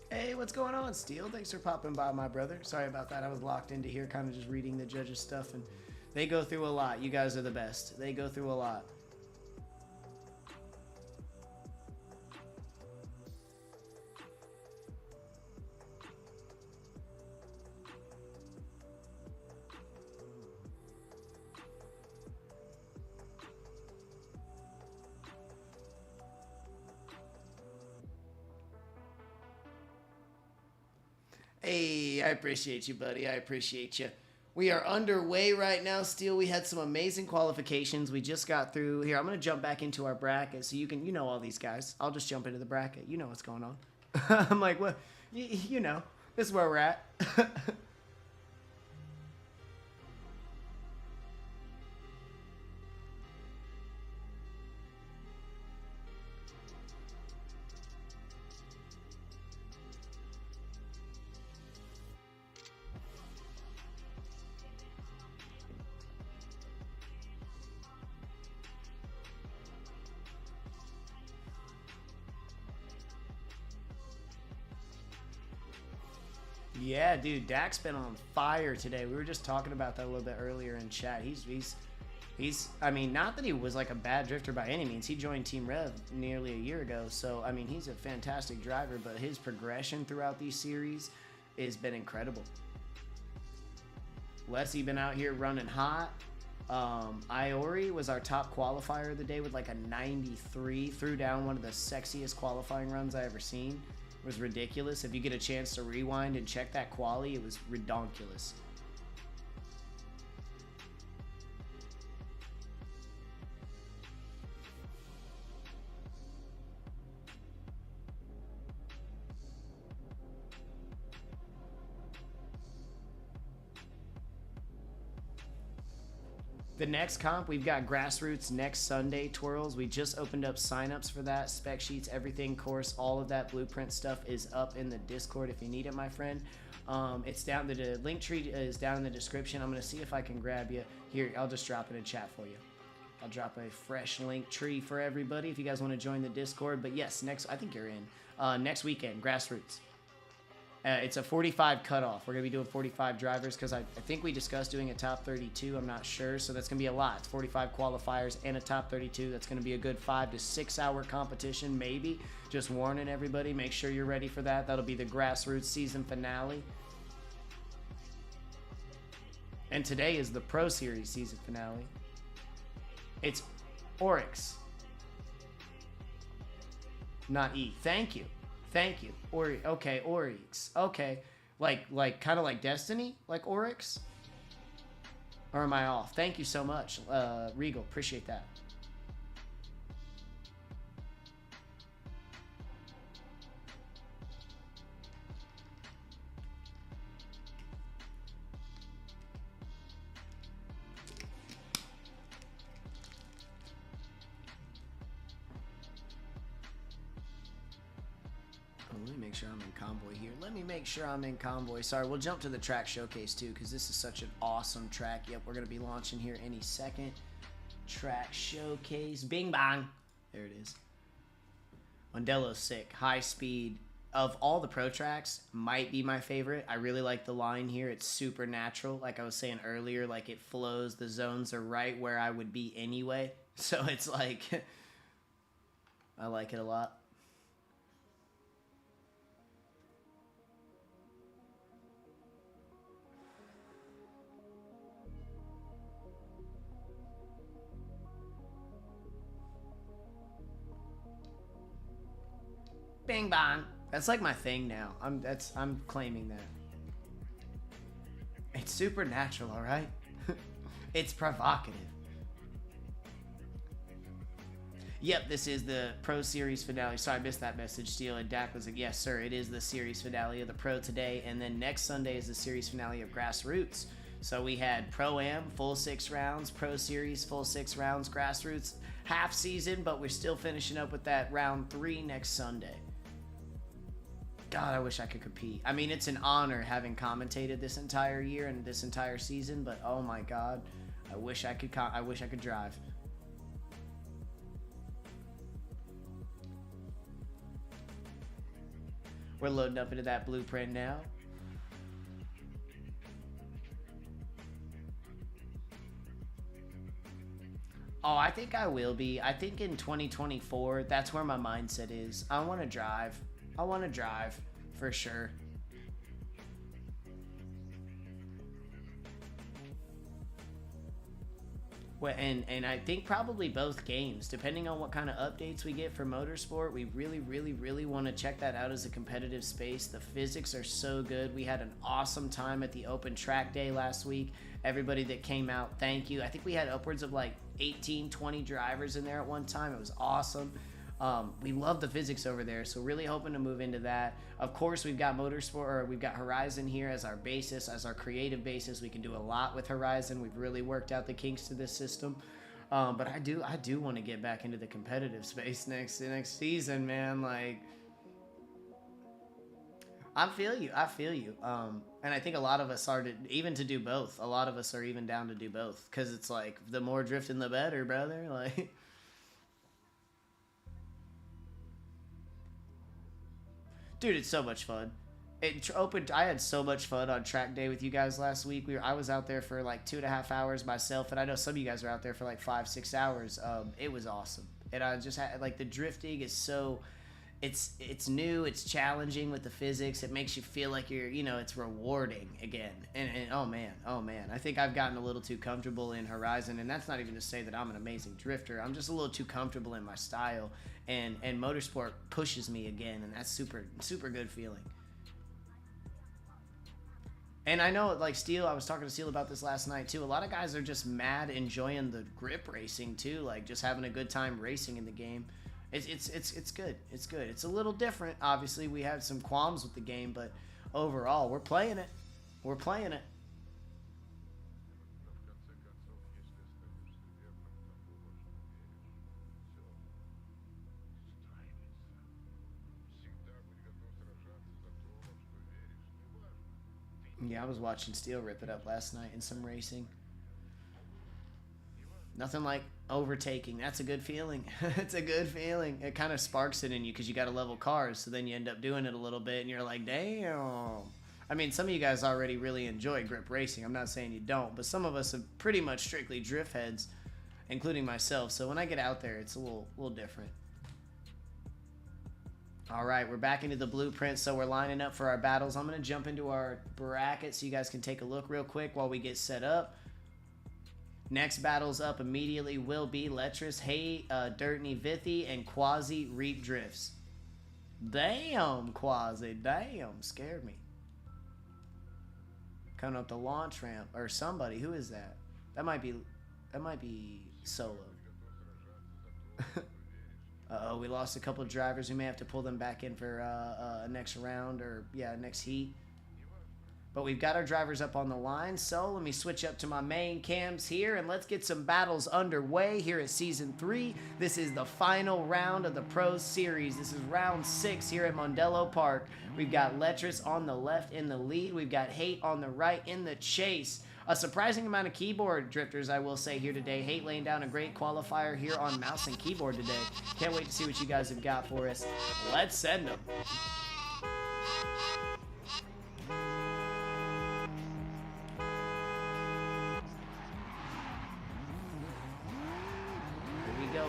Hey, what's going on, Steel? Thanks for popping by, my brother. Sorry about that. I was locked into here, kind of just reading the judges' stuff, and they go through a lot. You guys are the best. They go through a lot. Hey, I appreciate you, buddy. I appreciate you. We are underway right now, Steel. We had some amazing qualifications. We just got through. Here, I'm going to jump back into our bracket so you can, you know all these guys. I'll just jump into the bracket. You know what's going on. I'm like, well, you know, this is where we're at. Yeah, dude, Dak's been on fire today. We were just talking about that a little bit earlier in chat. He's I mean, not that he was like a bad drifter by any means. He joined Team Rev nearly a year ago. So, I mean, he's a fantastic driver, but his progression throughout these series has been incredible. Leslie been out here running hot. Iori was our top qualifier of the day with like a 93. Threw down one of the sexiest qualifying runs I ever seen. It was ridiculous. If you get a chance to rewind and check that quali, it was redonkulous. The next comp, we've got Grassroots next Sunday, Twirls. We just opened up signups for that. Spec sheets, everything, course, all of that blueprint stuff is up in the Discord if you need it, my friend. It's down, the link tree is down in the description. I'm going to see if I can grab you. Here, I'll just drop it in chat for you. I'll drop a fresh link tree for everybody if you guys want to join the Discord. But yes, I think you're in. Next weekend, Grassroots. It's a 45 cutoff. We're going to be doing 45 drivers because I think we discussed doing a top 32. I'm not sure. So that's going to be a lot. It's 45 qualifiers and a top 32. That's going to be a good 5 to 6 hour competition, maybe. Just warning everybody. Make sure you're ready for that. That'll be the Grassroots season finale. And today is the Pro Series season finale. It's Oryx. Not E. Thank you. Thank you. Okay, Oryx. Okay. Like kind of like Destiny? Like Oryx? Or am I off? Thank you so much, Regal. Appreciate that. Let me make sure I'm in convoy here. Let me make sure I'm in convoy. Sorry, we'll jump to the track showcase too, because this is such an awesome track. Yep, we're going to be launching here any second. Track showcase. Bing bang. There it is. Mondello's sick. High speed. Of all the pro tracks, might be my favorite. I really like the line here. It's super natural. Like I was saying earlier, like it flows. The zones are right where I would be anyway. So it's like, I like it a lot. Bing bang. That's like my thing now. I'm claiming that. It's supernatural, all right? It's provocative. Yep, this is the Pro Series finale. Sorry, I missed that message, Steel. And Dak was like, yes, sir, it is the Series finale of the Pro today. And then next Sunday is the Series finale of Grassroots. So we had Pro-Am, full 6 rounds, Pro Series, full 6 rounds, Grassroots, half season, but we're still finishing up with that round 3 next Sunday. God, I wish I could compete. I mean, it's an honor having commentated this entire year and this entire season, but oh my God, I wish I could drive. We're loading up into that blueprint now. Oh, I think I will be. I think in 2024, that's where my mindset is. I want to drive. I want to drive, for sure. Well, and I think probably both games, depending on what kind of updates we get for Motorsport. We really want to check that out as a competitive space. The physics are so good. We had an awesome time at the open track day last week. Everybody that came out, thank you. I think we had upwards of like 18, 20 drivers in there at one time. It was awesome. We love the physics over there, so really hoping to move into that. Of course, we've got we've got Horizon here as our basis, as our creative basis. We can do a lot with Horizon. We've really worked out the kinks to this system. But I do want to get back into the competitive space next season, man. Like, I feel you. And I think a lot of us are even to do both. A lot of us are even down to do both, because it's like the more drifting, the better, brother. Like. Dude, it's so much fun. I had so much fun on track day with you guys last week. I was out there for like 2.5 hours myself, and I know some of you guys are out there for like 5-6 hours. It was awesome, and I just had like the drifting is so, it's new, it's challenging with the physics. It makes you feel like it's rewarding again. And oh man, I think I've gotten a little too comfortable in Horizon, and that's not even to say that I'm an amazing drifter. I'm just a little too comfortable in my style. And Motorsport pushes me again, and that's super good feeling. And I know, like Steel, I was talking to Steel about this last night too. A lot of guys are just mad enjoying the grip racing too, like just having a good time racing in the game. It's good. It's good. It's a little different. Obviously, we had some qualms with the game, but overall, we're playing it. We're playing it. Yeah, I was watching Steel rip it up last night in some racing. Nothing like overtaking. That's a good feeling. It's a good feeling. It kind of sparks it in you because you got to level cars, so then you end up doing it a little bit, and you're like, damn. I mean, some of you guys already really enjoy grip racing. I'm not saying you don't, but some of us are pretty much strictly drift heads, including myself. So when I get out there, it's a little different. All right, we're back into the blueprint, so we're lining up for our battles. I'm going to jump into our bracket so you guys can take a look real quick while we get set up. Next battles up immediately will be Letras, Hey, Dirtney Vithi, and Quasi Reap Drifts. Damn, Quasi. Damn, scared me. Coming up the launch ramp. Or somebody. Who is that? That might be Solo. Uh-oh, we lost a couple of drivers. We may have to pull them back in for next round or, yeah, next heat. But we've got our drivers up on the line, so let me switch up to my main cams here, and let's get some battles underway here at Season 3. This is the final round of the Pro Series. This is round 6 here at Mondello Park. We've got Letras on the left in the lead. We've got Hate on the right in the chase. A surprising amount of keyboard drifters, I will say, here today. Hate laying down a great qualifier here on mouse and keyboard today. Can't wait to see what you guys have got for us. Let's send them.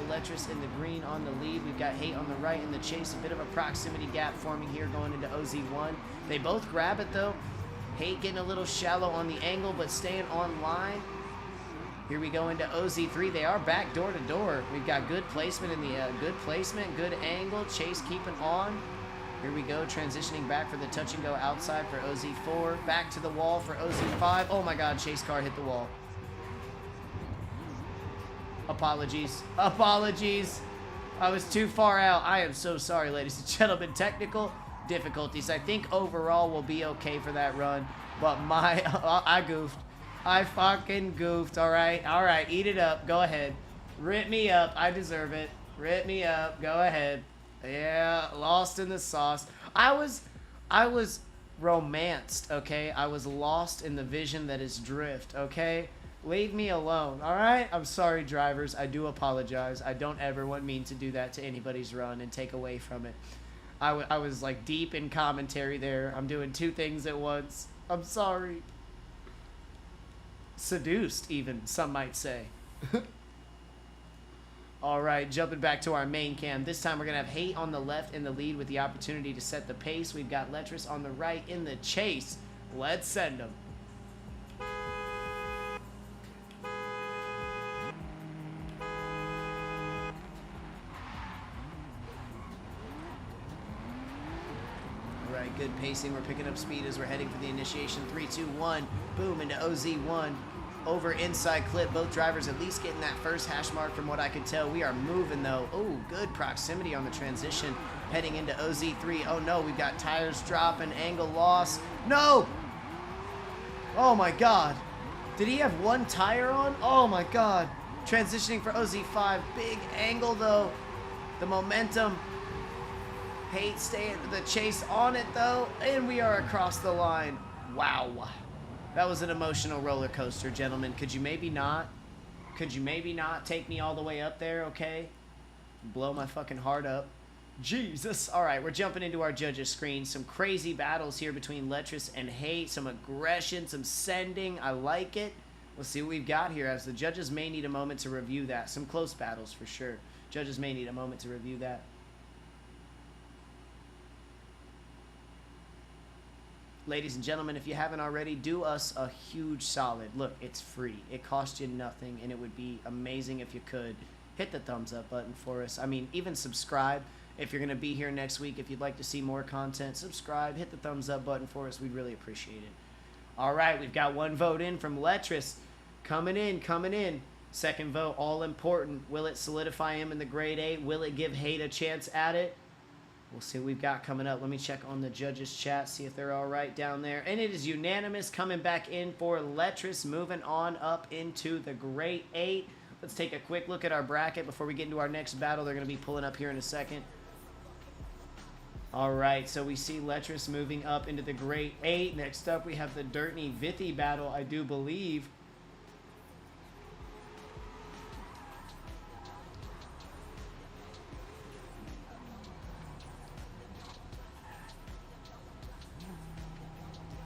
Letras in the green on the lead. We've got Hate on the right in the chase. A bit of a proximity gap forming here going into OZ1. They both grab it though. Hate getting a little shallow on the angle, but staying on line. Here we go into OZ3. They are back door to door. We've got good placement in the good angle. Chase keeping on. Here we go, transitioning back for the touch and go outside for OZ4. Back to the wall for OZ5. Oh my God, Chase car hit the wall. Apologies. Apologies. I was too far out. I am so sorry, ladies and gentlemen. Technical difficulties. I think overall we'll be okay for that run. But I goofed. I fucking goofed. All right. All right. Eat it up. Go ahead. Rip me up. I deserve it. Rip me up. Go ahead. Yeah. Lost in the sauce. I was romanced, okay? I was lost in the vision that is drift, okay? Leave me alone, all right? I'm sorry, drivers. I do apologize. I don't ever mean to do that to anybody's run and take away from it. I was like deep in commentary there. I'm doing two things at once. I'm sorry. Seduced, even, some might say. All right, jumping back to our main cam. This time we're going to have Hate on the left in the lead with the opportunity to set the pace. We've got Letras on the right in the chase. Let's send them. Good pacing. We're picking up speed as we're heading for the initiation. 3, 2, 1. Boom into OZ1. Over inside clip. Both drivers at least getting that first hash mark from what I could tell. We are moving though. Oh, good proximity on the transition. Heading into OZ3. Oh no, we've got tires dropping. Angle loss. No! Oh my God. Did he have one tire on? Oh my God. Transitioning for OZ5. Big angle though. The momentum. Hate staying the chase on it though, and we are across the line. Wow, that was an emotional roller coaster, gentlemen. Could you maybe not take me all the way up there, okay? Blow my fucking heart up. Jesus. All right, we're jumping into our judges screen. Some crazy battles here between Letras and Hate. Some aggression, some sending. I like it. We'll see what we've got here, as the judges may need a moment to review that. Some close battles for sure. Judges may need a moment to review that. Ladies and gentlemen, if you haven't already, do us a huge solid. Look, it's free. It costs you nothing, and it would be amazing if you could hit the thumbs up button for us. I mean, even subscribe. If you're going to be here next week, if you'd like to see more content, subscribe, hit the thumbs up button for us. We'd really appreciate it. All right, we've got one vote in from Letras. Coming in. Second vote, all important. Will it solidify him in the grade 8? Will it give Hate a chance at it? We'll see what we've got coming up. Let me check on the judges' chat, see if they're all right down there. And it is unanimous coming back in for Letras, moving on up into the grade 8. Let's take a quick look at our bracket before we get into our next battle. They're going to be pulling up here in a second. All right, so we see Letras moving up into the grade 8. Next up, we have the Dirtney Vithi battle, I do believe.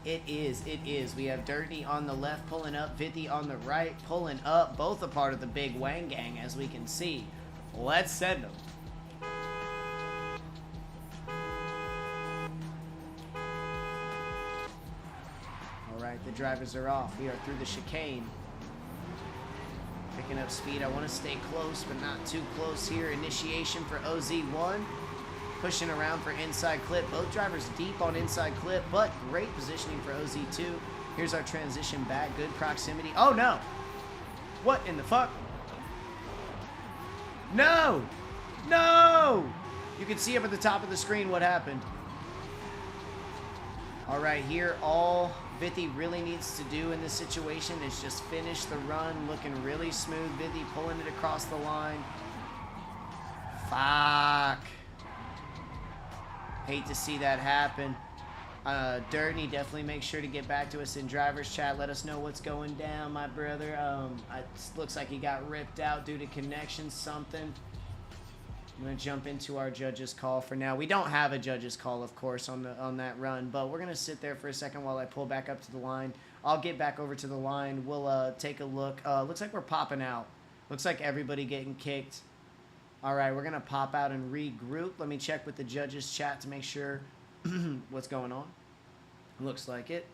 It is. We have Dirty on the left pulling up, Vithi on the right pulling up. Both a part of the big Wang Gang, as we can see. Let's send them. All right, the drivers are off. We are through the chicane. Picking up speed. I want to stay close, but not too close here. Initiation for OZ1. pushing around for inside clip. Both drivers deep on inside clip, but great positioning for OZ2. Here's our transition back. Good proximity. Oh, no. What in the fuck? No. No. You can see up at the top of the screen what happened. All right, here, all Vithi really needs to do in this situation is just finish the run, looking really smooth. Vithi pulling it across the line. Fuck. Hate to see that happen. Dirtney, definitely make sure to get back to us in driver's chat. Let us know what's going down, my brother. It looks like he got ripped out due to connection something. I'm going to jump into our judge's call for now. We don't have a judge's call, of course, on that run, but we're going to sit there for a second while I pull back up to the line. I'll get back over to the line. We'll take a look. Looks like we're popping out. Looks like everybody getting kicked. All right, we're going to pop out and regroup. Let me check with the judge's chat to make sure what's going on. Looks like it.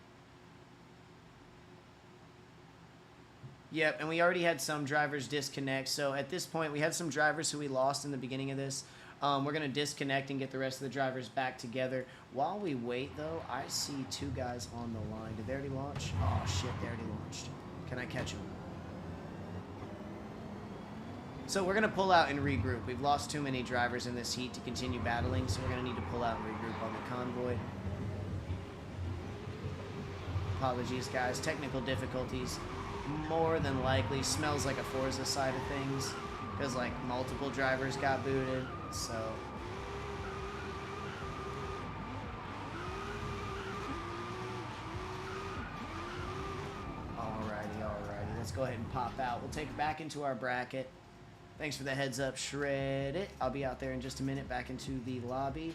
Yep, and we already had some drivers disconnect. So at this point, we had some drivers who we lost in the beginning of this. We're going to disconnect and get the rest of the drivers back together. While we wait, though, I see two guys on the line. Did they already launch? Oh, shit, they already launched. Can I catch them? So we're going to pull out and regroup. We've lost too many drivers in this heat to continue battling, so we're going to need to pull out and regroup on the convoy. Apologies, guys. Technical difficulties. More than likely smells like a Forza side of things because like multiple drivers got booted. So alrighty, let's go ahead and pop out. We'll take it back into our bracket. Thanks for the heads up, Shred It. I'll be out there in just a minute, back into the lobby.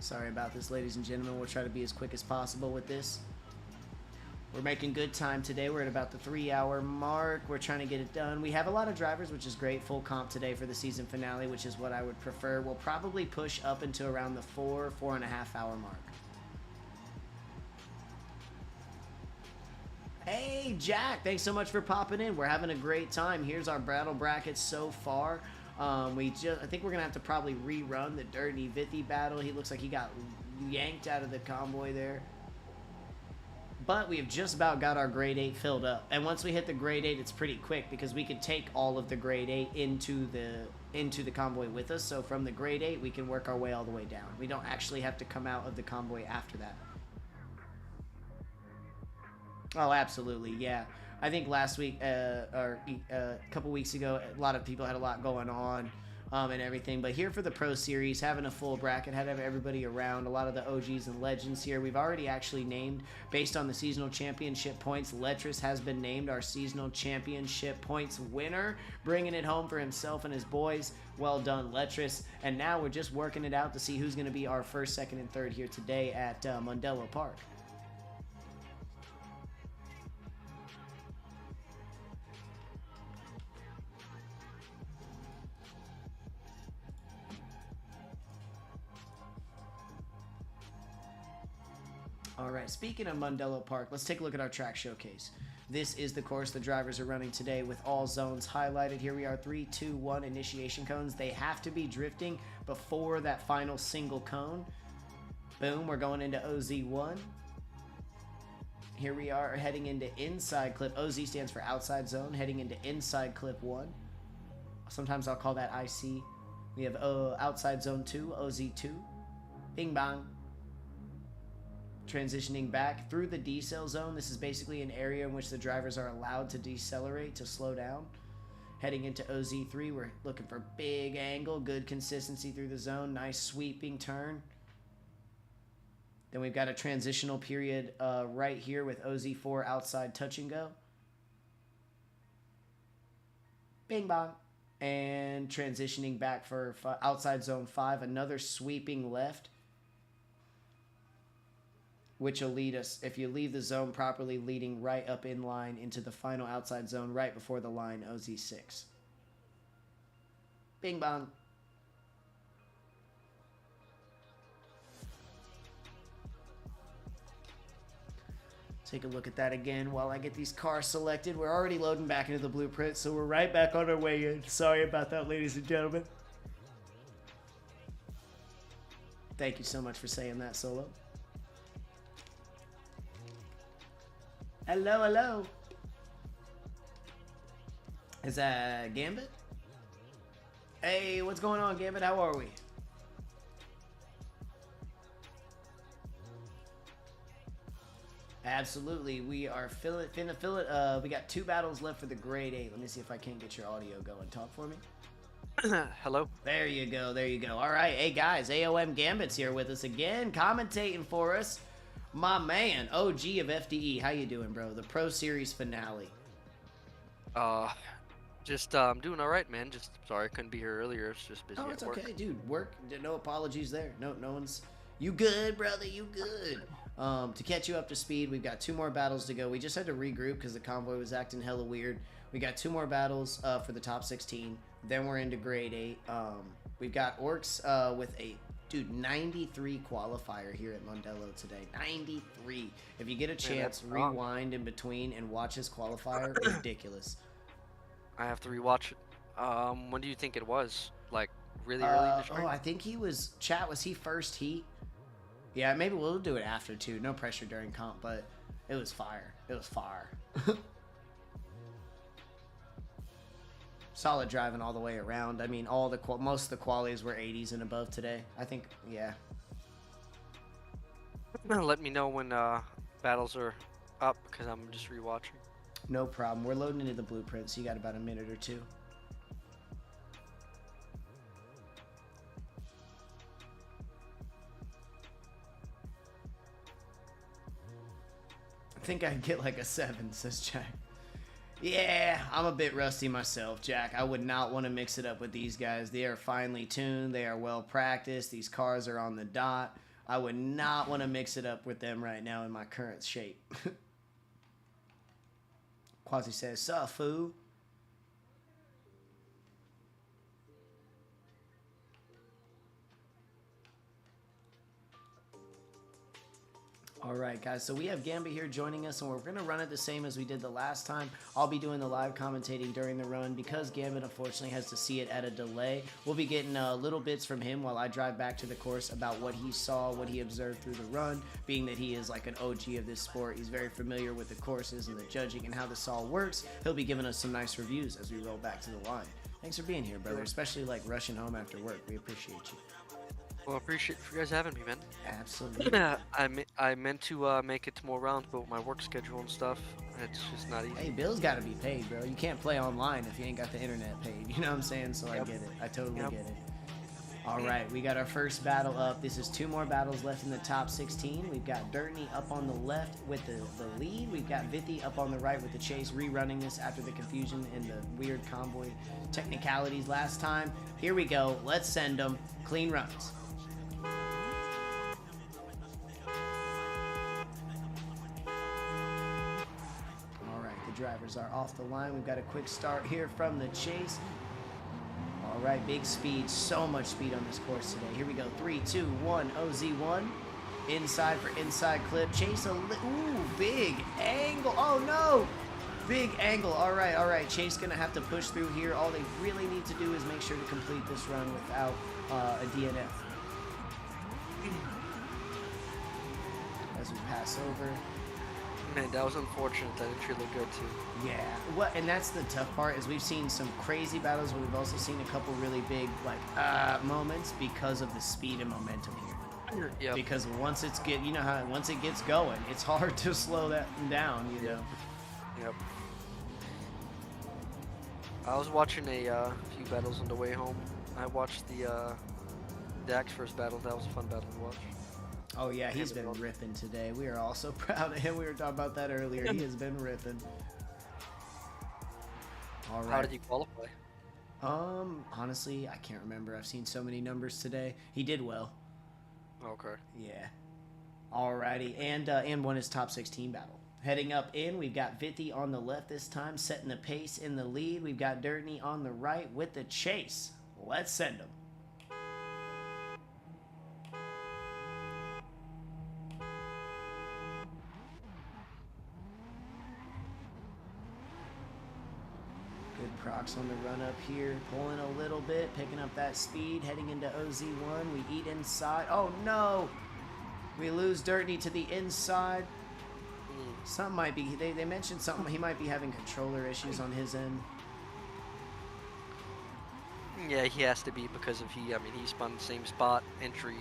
Sorry about this, ladies and gentlemen. We'll try to be as quick as possible with this. We're making good time today. We're at about the 3-hour mark. We're trying to get it done. We have a lot of drivers, which is great. Full comp today for the season finale, which is what I would prefer. We'll probably push up into around the 4.5 hour mark. Hey, Jack. Thanks so much for popping in. We're having a great time. Here's our battle brackets so far. I think we're going to have to probably rerun the Dirty Vithi battle. He looks like he got yanked out of the convoy there. But we have just about got our grade 8 filled up. And once we hit the grade 8, it's pretty quick because we can take all of the grade 8 into the convoy with us. So from the grade 8, we can work our way all the way down. We don't actually have to come out of the convoy after that. Oh, absolutely, yeah. I think last week or a couple weeks ago, a lot of people had a lot going on and everything. But here for the Pro Series, having a full bracket, had everybody around, a lot of the OGs and legends here. We've already actually named, based on the seasonal championship points, Letris has been named our seasonal championship points winner, bringing it home for himself and his boys. Well done, Letris. And now we're just working it out to see who's going to be our first, second, and third here today at Mondello Park. All right, speaking of Mondello Park, let's take a look at our track showcase. This is the course the drivers are running today with all zones highlighted. Here we are, 3, 2, 1 initiation cones. They have to be drifting before that final single cone. Boom, we're going into OZ1. Here we are heading into inside clip. OZ stands for outside zone, heading into inside clip 1. Sometimes I'll call that IC. We have outside zone 2, OZ2. Bing bang. Transitioning back through the decel zone. This is basically an area in which the drivers are allowed to decelerate, to slow down. Heading into OZ3, we're looking for big angle, good consistency through the zone, nice sweeping turn. Then we've got a transitional period right here with OZ4 outside touch and go. Bing bong. And transitioning back for outside zone 5, another sweeping left, which will lead us, if you leave the zone properly, leading right up in line into the final outside zone right before the line, OZ6. Bing bong. Take a look at that again while I get these cars selected. We're already loading back into the blueprint, so we're right back on our way in. Sorry about that, ladies and gentlemen. Thank you so much for saying that, Solo. Hello, hello. Is that Gambit? Hey, what's going on, Gambit? How are we? Absolutely, we are finna fill it. We got 2 battles left for the grade 8. Let me see if I can't get your audio going. Talk for me. Hello. There you go. There you go. All right, hey guys, AOM Gambit's here with us again, commentating for us. My man, OG of FDE. How you doing, bro? The Pro Series finale. Just doing all right, man. Just sorry I couldn't be here earlier. It's just busy Oh, at it's work. okay, dude. Work. No apologies there. No one's. You good, brother? You good? To catch you up to speed, we've got 2 more battles to go. We just had to regroup because the convoy was acting hella weird. We got 2 more battles for the top 16. Then we're into grade 8. We've got Orcs with a 93 qualifier here at Mondello today. 93. If you get a chance, rewind in between and watch his qualifier. Ridiculous. I have to rewatch it. When do you think it was? Like really early in the stream? Oh, I think he was. Chat, was he first heat? Yeah, maybe we'll do it after too. No pressure during comp, but it was fire. It was fire. Solid driving all the way around. I mean, most of the qualities were 80s and above today. I think, yeah. Let me know when battles are up because I'm just rewatching. No problem. We're loading into the blueprint, so you got about a minute or 2. I think I get like a 7, says Jack. Yeah, I'm a bit rusty myself, Jack. I would not want to mix it up with these guys. They are finely tuned. They are well practiced. These cars are on the dot. I would not want to mix it up with them right now in my current shape. Quasi says, "Suh, foo." Alright guys, so we have Gambit here joining us, and we're going to run it the same as we did the last time. I'll be doing the live commentating during the run because Gambit unfortunately has to see it at a delay. We'll be getting little bits from him while I drive back to the course about what he saw, what he observed through the run, being that he is like an OG of this sport. He's very familiar with the courses and the judging and how this all works. He'll be giving us some nice reviews as we roll back to the line. Thanks for being here, brother, especially like rushing home after work. We appreciate you. Well, I appreciate you guys having me, man. Absolutely. I meant to make it to more rounds, but with my work schedule and stuff, it's just not easy. Hey, bills got to be paid, bro. You can't play online if you ain't got the internet paid. You know what I'm saying? So I get it. I totally get it. All right, we got our first battle up. This is 2 more battles left in the top 16. We've got Dirtney up on the left with the lead. We've got Vithi up on the right with the chase, rerunning this after the confusion and the weird convoy technicalities last time. Here we go. Let's send them. Clean runs. Drivers are off the line. We've got a quick start here from the chase. All right, big speed, so much speed on this course today. Here we go, 3, 2, 1, OZ1. Inside for inside clip. Chase ooh, big angle. Oh no, big angle. All right. Chase gonna have to push through here. All they really need to do is make sure to complete this run without a DNF. As we pass over. Man, that was unfortunate. That didn't really look good too. Yeah, and that's the tough part is we've seen some crazy battles, but we've also seen a couple really big moments because of the speed and momentum here. Yep. Because once it gets going, it's hard to slow that down. You know. Yep. I was watching a few battles on the way home. I watched the Dax first battle. That was a fun battle to watch. Oh yeah, he's been ripping today. We are all so proud of him. We were talking about that earlier. He has been ripping. All right. How did he qualify? Honestly, I can't remember. I've seen so many numbers today. He did well. Okay. Yeah. Alrighty, and won his top 16 battle. Heading up in, we've got Vithi on the left this time, setting the pace in the lead. We've got Dirtney on the right with the chase. Let's send him. Crocs on the run up here, pulling a little bit, picking up that speed, heading into OZ1. We eat inside. Oh no! We lose Dirtney to the inside. Something might be, they mentioned something, he might be having controller issues on his end. Yeah, he has to be because of he spun the same spot entry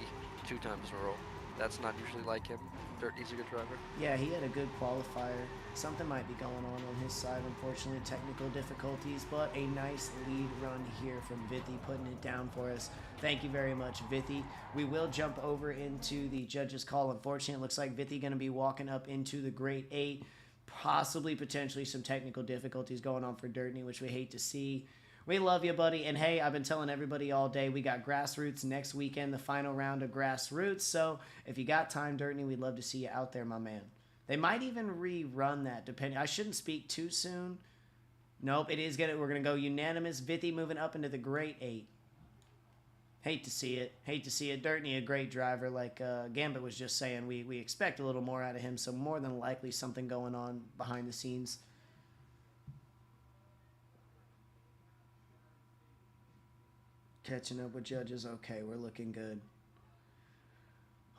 2 times in a row. That's not usually like him. Dirtney's a good driver. Yeah, he had a good qualifier. Something might be going on his side, unfortunately, technical difficulties, but a nice lead run here from Vithi, putting it down for us. Thank you very much, Vithi. We will jump over into the judges' call. Unfortunately, it looks like Vithi going to be walking up into the Great 8. Possibly, potentially, some technical difficulties going on for Dirtney, which we hate to see. We love you, buddy. And hey, I've been telling everybody all day, we got Grassroots next weekend, the final round of Grassroots. So if you got time, Dirtney, we'd love to see you out there, my man. They might even rerun that, depending. I shouldn't speak too soon. Nope, it is gonna. We're gonna go unanimous. Vithi moving up into the Great 8. Hate to see it. Hate to see it. Dirtney, a great driver. Like Gambit was just saying, we expect a little more out of him. So more than likely something going on behind the scenes. Catching up with judges. Okay, we're looking good.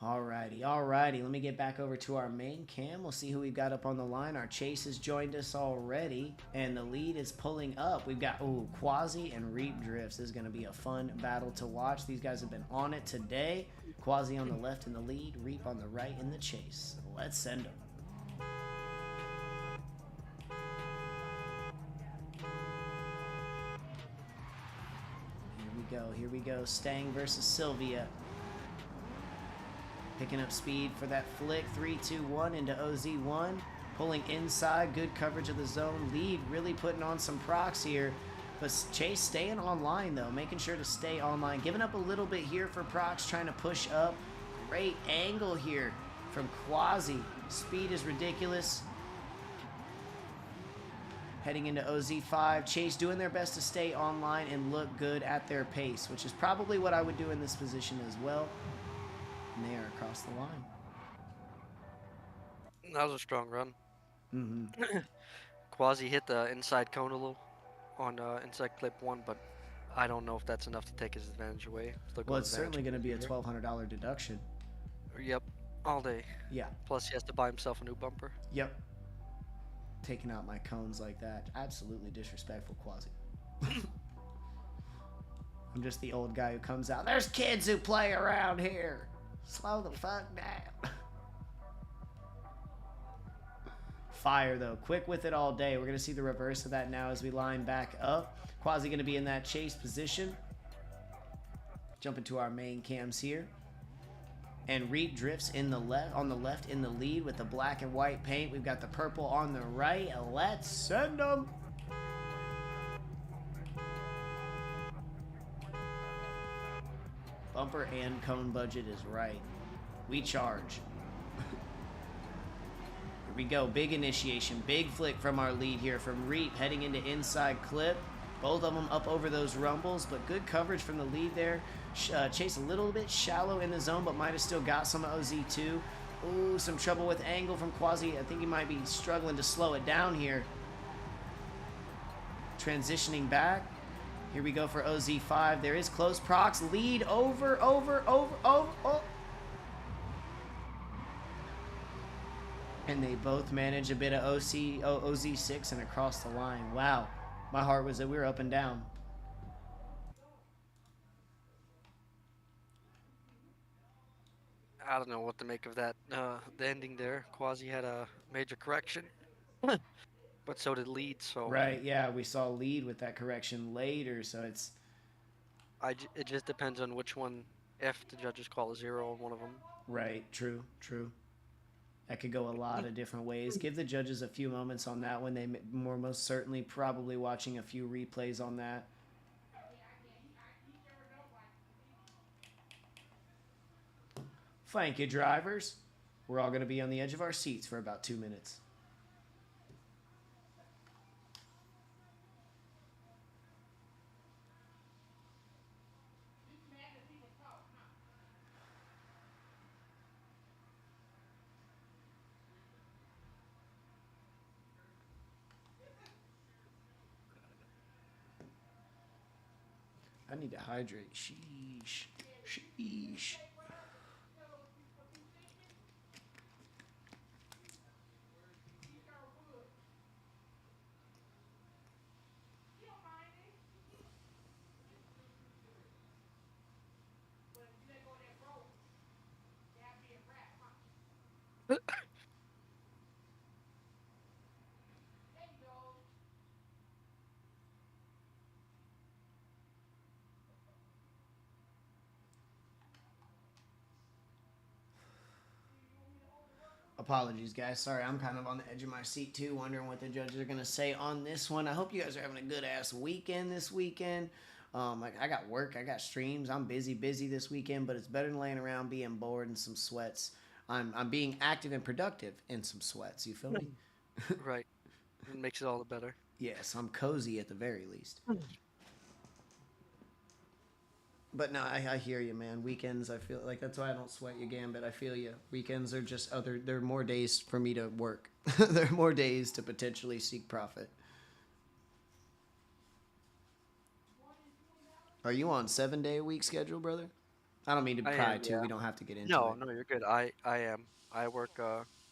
Alrighty. Let me get back over to our main cam. We'll see who we've got up on the line. Our Chase has joined us already, and the lead is pulling up. We've got, Quasi and Reap Drifts. This is going to be a fun battle to watch. These guys have been on it today. Quasi on the left in the lead, Reap on the right in the chase. Let's send them. Here we go. Stang versus Sylvia. Picking up speed for that flick. 3, 2, 1 into OZ1. Pulling inside. Good coverage of the zone. Lead really putting on some procs here. But Chase staying online, though. Making sure to stay online. Giving up a little bit here for procs. Trying to push up. Great angle here from Quasi. Speed is ridiculous. Heading into OZ5. Chase doing their best to stay online and look good at their pace, which is probably what I would do in this position as well. And they are across the line. That was a strong run. Mm-hmm. Quasi hit the inside cone a little on inside clip 1, but I don't know if that's enough to take his advantage away. Well, it's certainly going to be a $1,200 deduction. Yep, all day. Yeah. Plus, he has to buy himself a new bumper. Yep. Taking out my cones like that. Absolutely disrespectful, Quasi. I'm just the old guy who comes out. There's kids who play around here. Slow the fuck down. Fire, though. Quick with it all day. We're going to see the reverse of that now as we line back up. Quasi going to be in that chase position. Jump into our main cams here. And Reap Drifts in the on the left in the lead with the black and white paint. We've got the purple on the right. Let's send them. Bumper and cone budget is right. We charge. Here we go. Big initiation. Big flick from our lead here from Reap heading into inside clip. Both of them up over those rumbles, but good coverage from the lead there. Chase a little bit shallow in the zone, but might have still got some of OZ2. Ooh, some trouble with angle from Quasi. I think he might be struggling to slow it down here. Transitioning back. Here we go for OZ5. There is close procs. Lead over. And they both manage a bit of OZ6 and across the line. Wow. My heart was that we were up and down. I don't know what to make of that. The ending there. Quasi had a major correction. But so did Lead, so... Right, yeah, we saw Lead with that correction later, so it's... It just depends on which one, if the judges call a 0 on one of them. Right, true. That could go a lot of different ways. Give the judges a few moments on that one. They most certainly probably watching a few replays on that. Thank you, drivers. We're all going to be on the edge of our seats for about 2 minutes. I need to hydrate. Sheesh. Sheesh. Apologies, guys. Sorry, I'm kind of on the edge of my seat too, wondering what the judges are gonna say on this one. I hope you guys are having a good ass weekend this weekend. I got work, I got streams. I'm busy this weekend, but it's better than laying around being bored and some sweats. I'm being active and productive in some sweats. You feel me? Right. It makes it all the better. Yes, I'm cozy at the very least. But no, I hear you, man. Weekends, I feel like that's why I don't sweat you, Gambit. I feel you. Weekends are just there are more days for me to work. There are more days to potentially seek profit. Are you on 7-day-a-week schedule, brother? I don't mean to I pry am, too. yeah. We don't have to get into No, it. no, you're good. I am. I work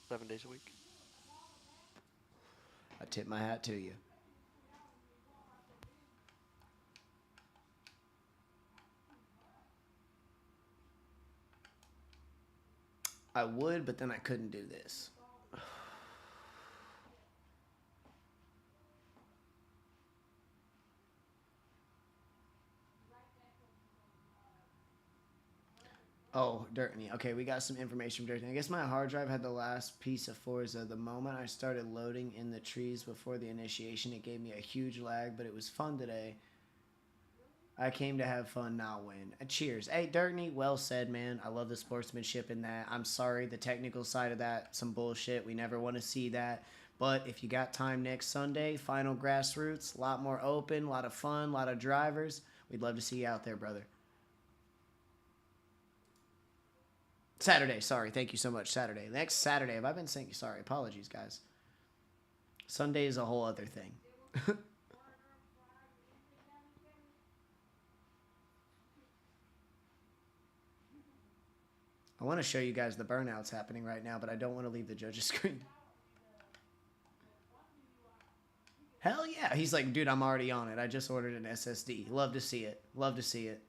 7 days a week. I tip my hat to you. I would, but then I couldn't do this. Oh, Dirtney. Okay, we got some information from Dirtney. I guess my hard drive had the last piece of Forza. The moment I started loading in the trees before the initiation, it gave me a huge lag, but it was fun today. I came to have fun, not win. Cheers. Hey, Dirtney, well said, man. I love the sportsmanship in that. I'm sorry, the technical side of that, some bullshit. We never want to see that. But if you got time next Sunday, final grassroots, a lot more open, a lot of fun, a lot of drivers. We'd love to see you out there, brother. Saturday, sorry. Thank you so much. Saturday. Next Saturday. Have I been saying sorry? Apologies, guys. Sunday is a whole other thing. I want to show you guys the burnouts happening right now, but I don't want to leave the judges screen. Hell yeah. He's like, dude, I'm already on it. I just ordered an SSD. Love to see it. Love to see it.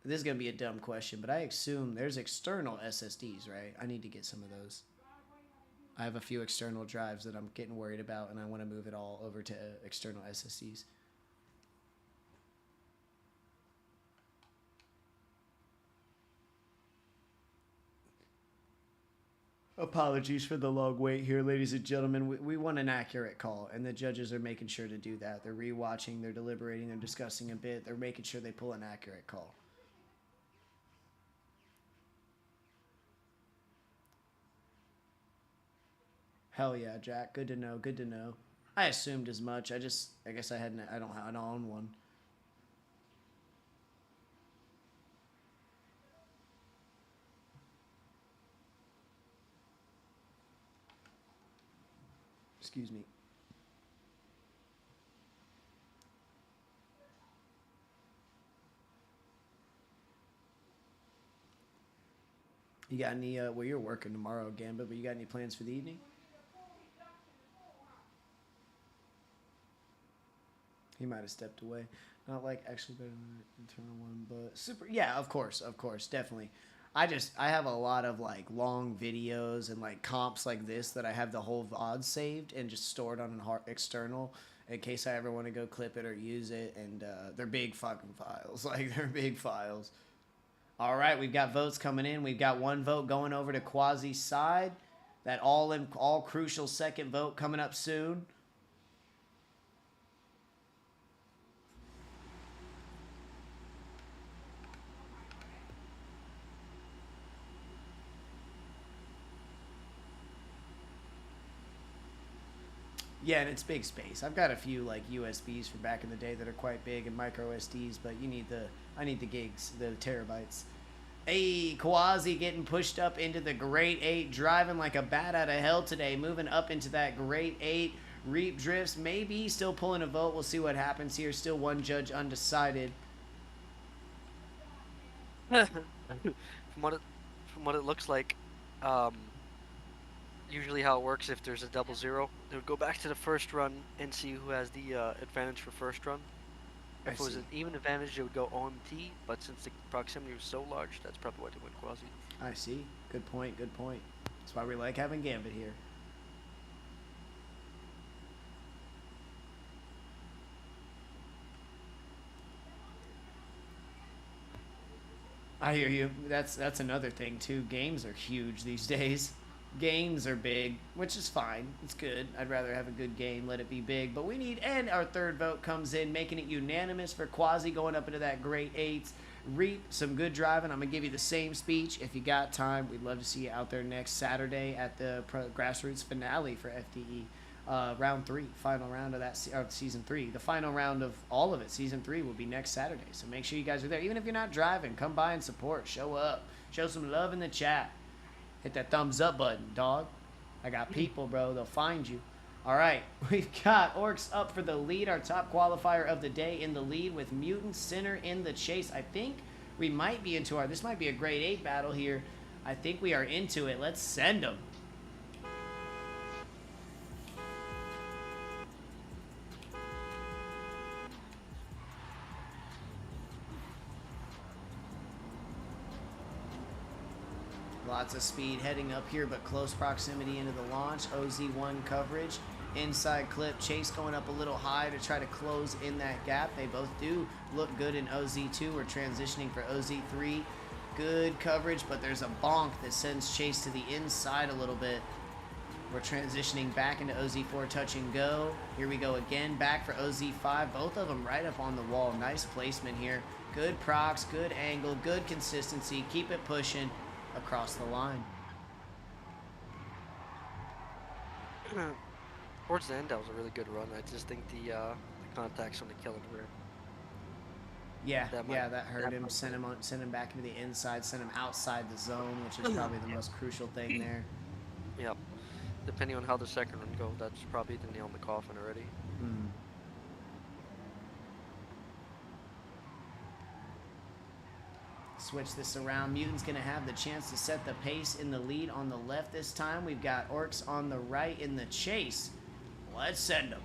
This is going to be a dumb question, but I assume there's external SSDs, right? I need to get some of those. I have a few external drives that I'm getting worried about, and I want to move it all over to external SSDs. Apologies for the long wait here, ladies and gentlemen. We want an accurate call, and the judges are making sure to do that. They're rewatching, they're deliberating, they're discussing a bit. They're making sure they pull an accurate call. Hell yeah, Jack. Good to know. Good to know. I assumed as much. I guess I don't own one. Excuse me. You got any, well, you're working tomorrow, Gambit, but you got any plans for the evening? He might have stepped away. Not like actually better than the internal one, but super. Yeah, of course, definitely. I have a lot of like long videos and like comps like this that I have the whole VOD saved and just stored on an external in case I ever want to go clip it or use it. And they're big fucking files. Like they're big files. All right, we've got votes coming in. We've got one vote going over to Quasi's side. That all crucial second vote coming up soon. Yeah, and it's big space. I've got a few like USBs from back in the day that are quite big and micro SDs, but I need the gigs, the terabytes. Hey, Quasi getting pushed up into the Great 8, driving like a bat out of hell today, moving up into that Great 8. Reap drifts, maybe still pulling a vote. We'll see what happens here. Still one judge undecided. From what it from what it looks like, um, usually how it works if there's a double zero, they would go back to the first run and see who has the advantage for first run. I If it was see. an even advantage, it would go OMT, but since the proximity was so large, that's probably why they went quasi. I see. Good point. Good point. That's why we like having Gambit here. I hear you. That's another thing too. Games are huge these days. Games are big, which is fine. It's good. I'd rather have a good game, let it be big. But we need, and our third vote comes in, making it unanimous for Quasi going up into that great eights. Reap, some good driving. I'm going to give you the same speech. If you got time, we'd love to see you out there next Saturday at the grassroots finale for FDE. Round 3, final round of that season 3. The final round of all of it, season 3, will be next Saturday. So make sure you guys are there. Even if you're not driving, come by and support. Show up. Show some love in the chat. Hit that thumbs up button, dog. I got people, bro. They'll find you. All right, we've got Orcs up for the lead. Our top qualifier of the day in the lead with Mutant Sinner in the chase. I think we might be into this might be a grade 8 battle here. I think we are into it. Let's send them. Lots of speed heading up here, but close proximity into the launch. OZ1 coverage. Inside clip. Chase going up a little high to try to close in that gap. They both do look good in OZ2. We're transitioning for OZ3. Good coverage, but there's a bonk that sends Chase to the inside a little bit. We're transitioning back into OZ4 touch and go. Here we go again. Back for OZ5. Both of them right up on the wall. Nice placement here. Good procs, good angle, good consistency. Keep it pushing across the line. Towards the end, that was a really good run. I just think the contact's on the killing rear. Yeah, that hurt him. Sent him back into the inside. Sent him outside the zone, which is probably the most crucial thing there. Yep. Depending on how the second run goes, that's probably the nail in the coffin already. Mm. Switch this around. Mutant's going to have the chance to set the pace in the lead on the left this time. We've got Orcs on the right in the chase. Let's send them.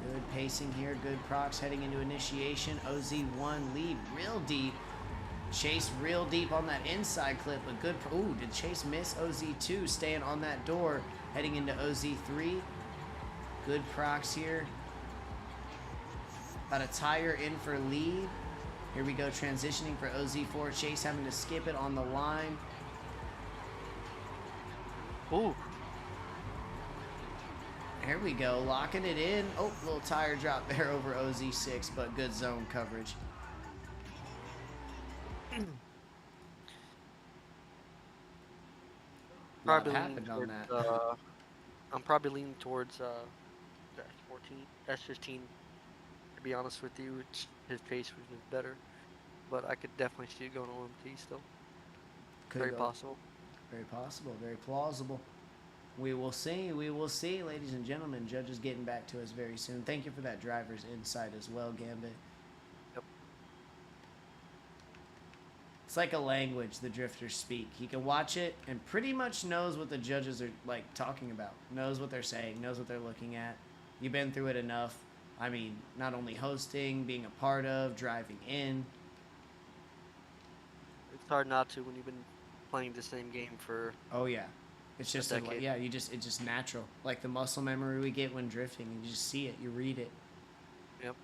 Good pacing here. Good procs heading into initiation. OZ1 lead real deep. Chase real deep on that inside clip, but good. Ooh, did Chase miss OZ2 staying on that door heading into OZ3? Good procs here. About a tire in for lead. Here we go, transitioning for OZ4. Chase having to skip it on the line. Ooh. Here we go, locking it in. Oh, little tire drop there over OZ6, but good zone coverage. Probably happened on that. I'm probably leaning towards S14, S15. To be honest with you, his pace was better, but I could definitely see it going OMT still. Very possible. Very possible. Very plausible. We will see. We will see, ladies and gentlemen. Judges getting back to us very soon. Thank you for that driver's insight as well, Gambit. Yep. It's like a language the drifters speak. He can watch it and pretty much knows what the judges are like talking about. Knows what they're saying. Knows what they're looking at. You've been through it enough. I mean, not only hosting, being a part of, driving in. It's hard not to when you've been playing the same game for. Oh yeah. It's just a decade. it's just natural. Like the muscle memory we get when drifting. You just see it, you read it. Yep.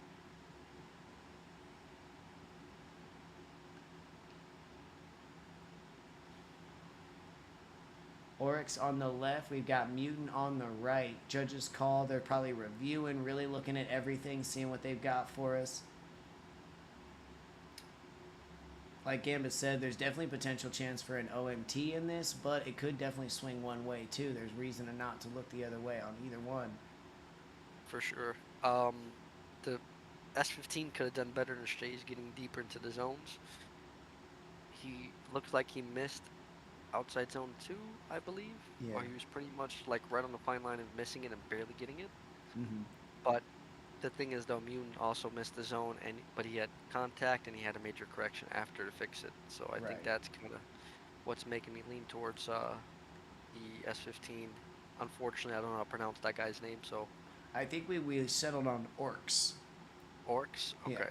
Oryx on the left, we've got Mutant on the right. Judges call, they're probably reviewing, really looking at everything, seeing what they've got for us. Like Gambit said, there's definitely potential chance for an OMT in this, but it could definitely swing one way too. There's reason not to look the other way on either one. For sure. The S15 could have done better in Chase getting deeper into the zones. He looked like he missed outside zone 2, I believe, Yeah. or he was pretty much like right on the fine line of missing it and barely getting it. Mm-hmm. But the thing is, though, Mutant also missed the zone, but he had contact and he had a major correction after to fix it. So I think Right. that's kind of what's making me lean towards the S15. Unfortunately, I don't know how to pronounce that guy's name, so I think we settled on orcs. Orcs. Yeah. Okay.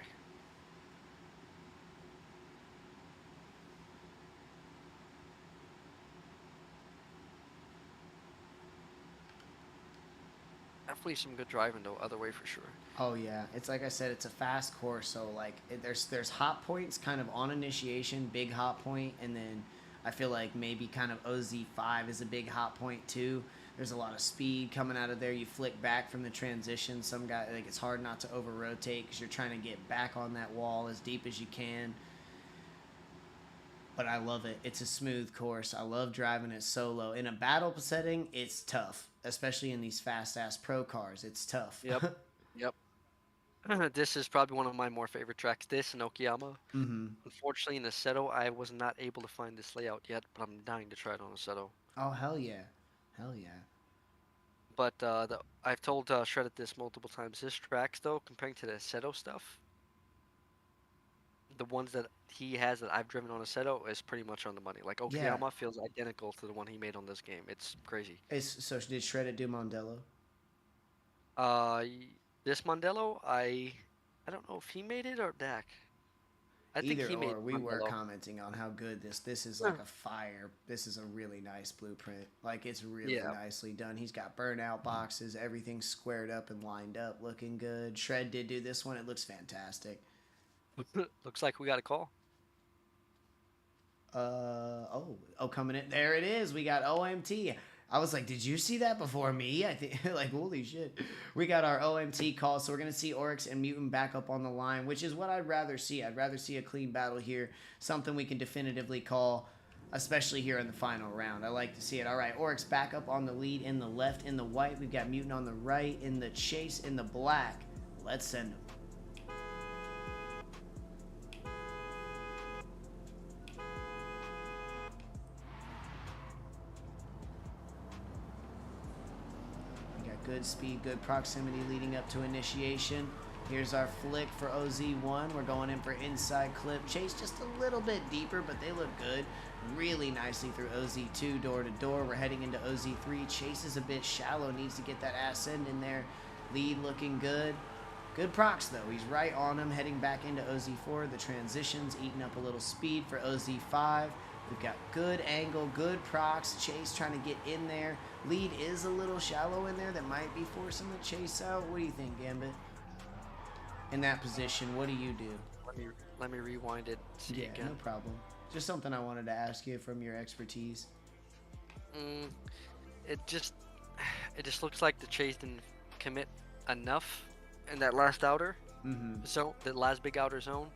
Definitely some good driving though, other way for sure. Oh yeah, it's like I said, it's a fast course, so like there's hot points kind of on initiation, big hot point, and then I feel like maybe kind of OZ5 is a big hot point too. There's a lot of speed coming out of there. You flick back from the transition. Some guy like it's hard not to over rotate because you're trying to get back on that wall as deep as you can. But I love it. It's a smooth course. I love driving it solo. In a battle setting, it's tough, especially in these fast ass pro cars. It's tough. Yep. Yep. This is probably one of my more favorite tracks. This and Okayama. Mm-hmm. Unfortunately, in the Seto, I was not able to find this layout yet, but I'm dying to try it on a Seto. Oh hell yeah, hell yeah. But I've told Shredded this multiple times. His tracks, though, comparing to the Seto stuff, the ones that he has that I've driven on a Seto is pretty much on the money. Like Yeah. Okayama feels identical to the one he made on this game. It's crazy. So did Shredded do Mondello? Uh, this Mondello, I don't know if he made it or Dak. I think Either he made or, we were Mondello. commenting on how good this is Yeah. like a fire. This is a really nice blueprint. Like it's really Yeah. nicely done. He's got burnout boxes, everything's squared up and lined up, looking good. Shred did do this one. It looks fantastic. Looks like we got a call. Oh, coming in. There it is. We got OMT. I was like, did you see that before me? I think like holy shit. We got our OMT call, so we're gonna see Oryx and Mutant back up on the line, which is what I'd rather see. I'd rather see a clean battle here, something we can definitively call, especially here in the final round. I like to see it. All right, Oryx back up on the lead in the left, in the white. We've got Mutant on the right, in the chase, in the black. Let's send him. Good speed, good proximity leading up to initiation. Here's our flick for OZ1. We're going in for inside clip. Chase just a little bit deeper, but they look good. Really nicely through OZ2 door to door. We're heading into OZ3. Chase is a bit shallow, needs to get that ascend in there. Lead looking good. Good procs though. He's right on him, heading back into OZ4. The transitions eating up a little speed for OZ5. We've got good angle, good procs. Chase trying to get in there. Lead is a little shallow in there. That might be forcing the chase out. What do you think, Gambit? In that position, what do you do? Let me rewind it. See Yeah, again. no problem. Just something I wanted to ask you from your expertise. Mm, it just it just looks like the chase didn't commit enough in that last outer Mm-hmm. zone, the last big outer zone.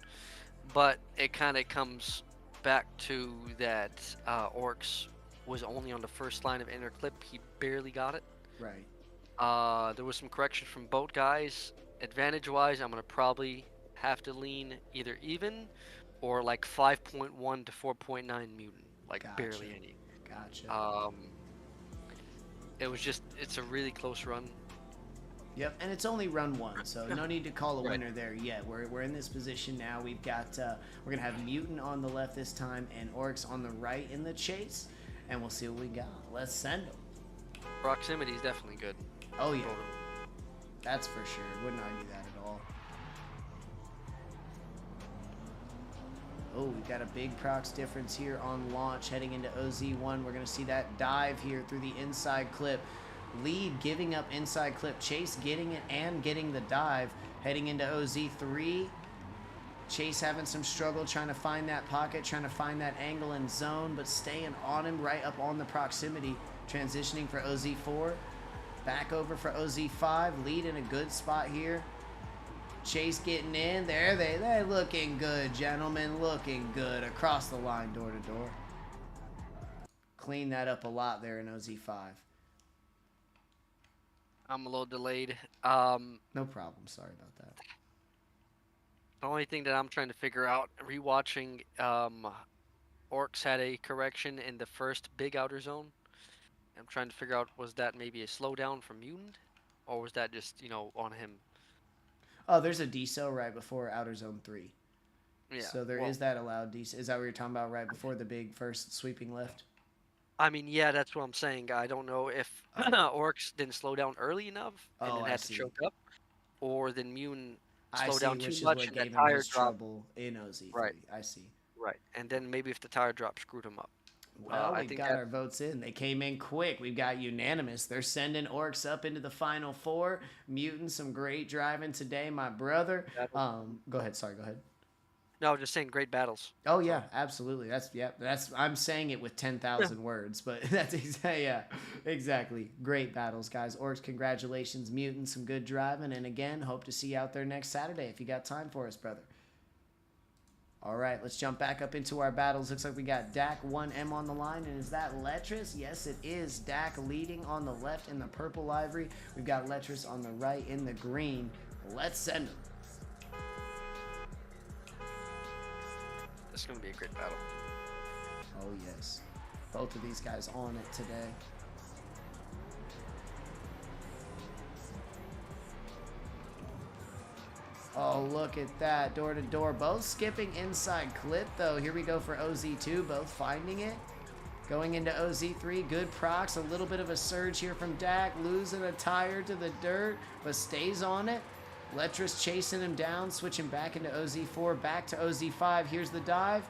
But it kind of comes back to that Orcs was only on the first line of inner clip. He barely got it. Right. There was some correction from both guys. Advantage-wise, I'm gonna probably have to lean either even or like 5.1 to 4.9 mutant, like Gotcha. barely any. Gotcha. It's a really close run. Yep, and it's only run one, so no need to call a Right. winner there yet. We're in this position now. We've got we're gonna have Mutant on the left this time and Oryx on the right in the chase, and we'll see what we got. Let's send them. Proximity is definitely good. Oh yeah, Totally. that's for sure. Wouldn't argue that at all. Oh, we've got a big procs difference here on launch heading into OZ1. We're gonna see that dive here through the inside clip. Lead giving up inside clip. Chase getting it and getting the dive. Heading into OZ3. Chase having some struggle trying to find that pocket, trying to find that angle and zone, but staying on him right up on the proximity. Transitioning for OZ4. Back over for OZ5. Lead in a good spot here. Chase getting in. They're looking good, gentlemen. Looking good. Across the line, door to door. Clean that up a lot there in OZ5. I'm a little delayed. No problem. Sorry about that. The only thing that I'm trying to figure out, rewatching, Orcs had a correction in the first big outer zone. I'm trying to figure out, was that maybe a slowdown from Mutant, or was that just, on him? Oh, there's a decel right before Outer Zone 3. Yeah. So there is Well, that allowed decel. Is that what you're talking about right before the big first sweeping lift? I mean, yeah, that's what I'm saying. I don't know if Oh. Orcs didn't slow down early enough and Oh, then I had to see. choke up, or then Mutant I slowed see, down too which is much what and that gave him tire his drop. trouble in Right, OZ3. I see. right. And then maybe if the tire drop screwed him up. Well, I we've think got that our votes in. They came in quick. We've got unanimous. They're sending Orcs up into the final four. Mutant, some great driving today, my brother. battle. Go ahead. Sorry, go ahead. No, just saying great battles. Oh That's yeah, all. absolutely. That's I'm saying it with 10,000 words, but that's exactly yeah, exactly. Great battles, guys. Orcs, congratulations, Mutant, some good driving, and again, hope to see you out there next Saturday if you got time for us, brother. All right, let's jump back up into our battles. Looks like we got Dak 1M on the line, and is that Letras? Yes, it is. Dak leading on the left in the purple livery. We've got Letras on the right in the green. Let's send them. This is gonna be a great battle. Oh yes, both of these guys on it today. Oh, look at that. Door to door. Both skipping inside clip, though. Here we go for OZ2. Both finding it. Going into OZ3. Good procs. A little bit of a surge here from Dak. Losing a tire to the dirt, but stays on it. Letras chasing him down. Switching back into OZ4. Back to OZ5. Here's the dive.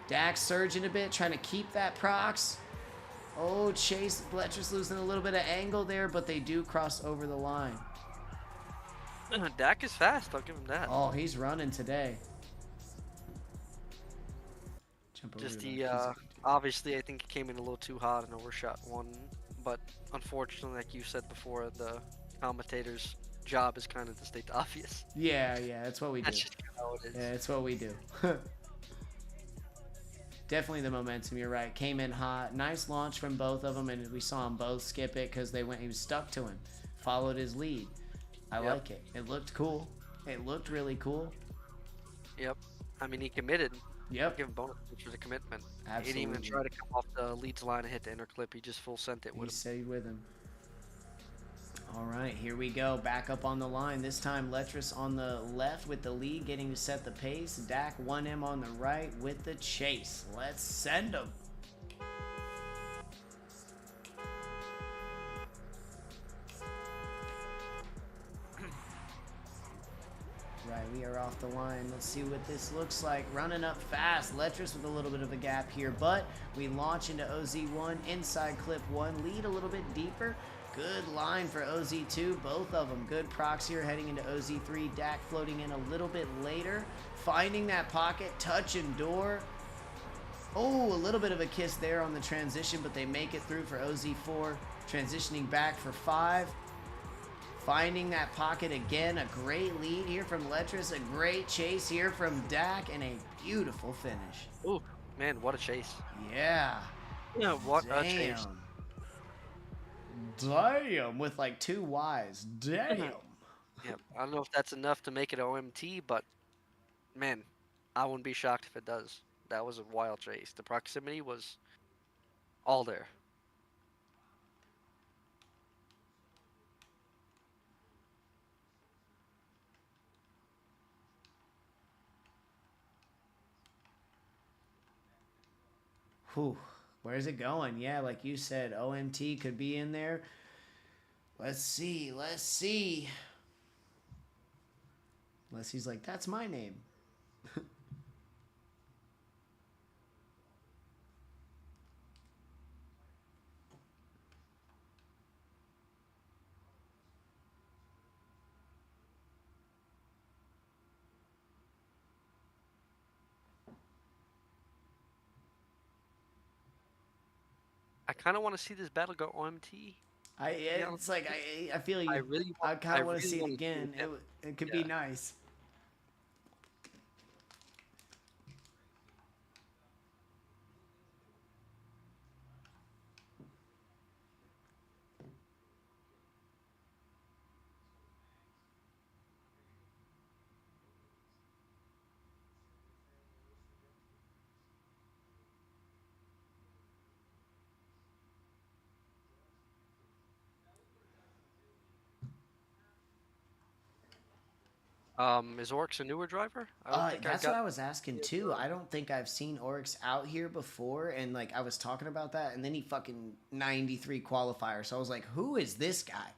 Dak surging a bit. Trying to keep that procs. Oh, Chase. Letras losing a little bit of angle there, but they do cross over the line. Dak is fast. I'll give him that. Oh, he's running today. Jump over Just to the the obviously, I think it came in a little too hot and overshot one. But unfortunately, like you said before, the commentator's job is kind of to state the obvious. Yeah, that's what we do. That's just kinda how it is. Yeah, it's what we do. Definitely the momentum, you're right. Came in hot. Nice launch from both of them, and we saw them both skip it because he was stuck to him. Followed his lead. I like it. It looked cool. It looked really cool. Yep. I mean, he committed. Yep. Give him bonus points for the commitment. Absolutely. He didn't even try to come off the leads line and hit the inner clip. He just full sent it with He him. stayed with him. All right, here we go. Back up on the line. This time, Letras on the left with the lead, getting to set the pace. Dak 1M on the right with the chase. Let's send him. Right, we are off the line. Let's see what this looks like. Running up fast. Letras with a little bit of a gap here, but we launch into OZ1. Inside clip 1. Lead a little bit deeper. Good line for OZ2. Both of them. Good procs here heading into OZ3. Dak floating in a little bit later. Finding that pocket. Touching door. Oh, a little bit of a kiss there on the transition, but they make it through for OZ4. Transitioning back for 5. Finding that pocket again. A great lead here from Letras. A great chase here from Dak. And a beautiful finish. Ooh, man, what a chase. Yeah. Yeah, what Damn. a chase. Damn. With like 2 Ys. Damn. Yeah, I don't know if that's enough to make it OMT, but man, I wouldn't be shocked if it does. That was a wild chase. The proximity was all there. Whew. Where's it going? Yeah, like you said, OMT could be in there. Let's see. Let's see. Leslie's like, that's my name. I kind of want to see this battle go OMT. It's like I feel you. I really I want. kind I of want to really see it want to again. him. It could Yeah. be nice. Is Oryx a newer driver? I don't think I That's what got. I was asking too. I don't think I've seen Oryx out here before, and like I was talking about that, and then he fucking 93 qualifier. So I was like, who is this guy?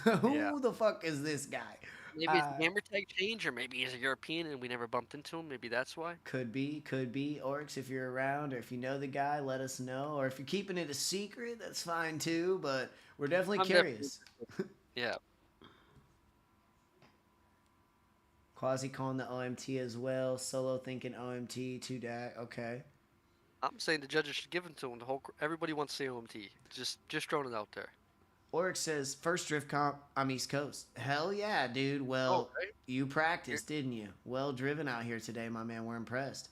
Yeah. Who the fuck is this guy? Maybe it's a gamer tag change, or maybe he's a European and we never bumped into him. Maybe that's why. Could be, could be. Oryx, if you're around, or if you know the guy, let us know. Or if you're keeping it a secret, that's fine too. But we're definitely I'm definitely curious. interested. Yeah. Quasi calling the OMT as well. Solo thinking OMT, 2DAC. Okay. I'm saying the judges should give him to him. Everybody wants to say OMT. Just throwing it out there. Oryx says, first drift comp, I'm East Coast. Hell yeah, dude. Oh, Well, right. you You're practiced, didn't you? Well driven out here today, my man. We're impressed.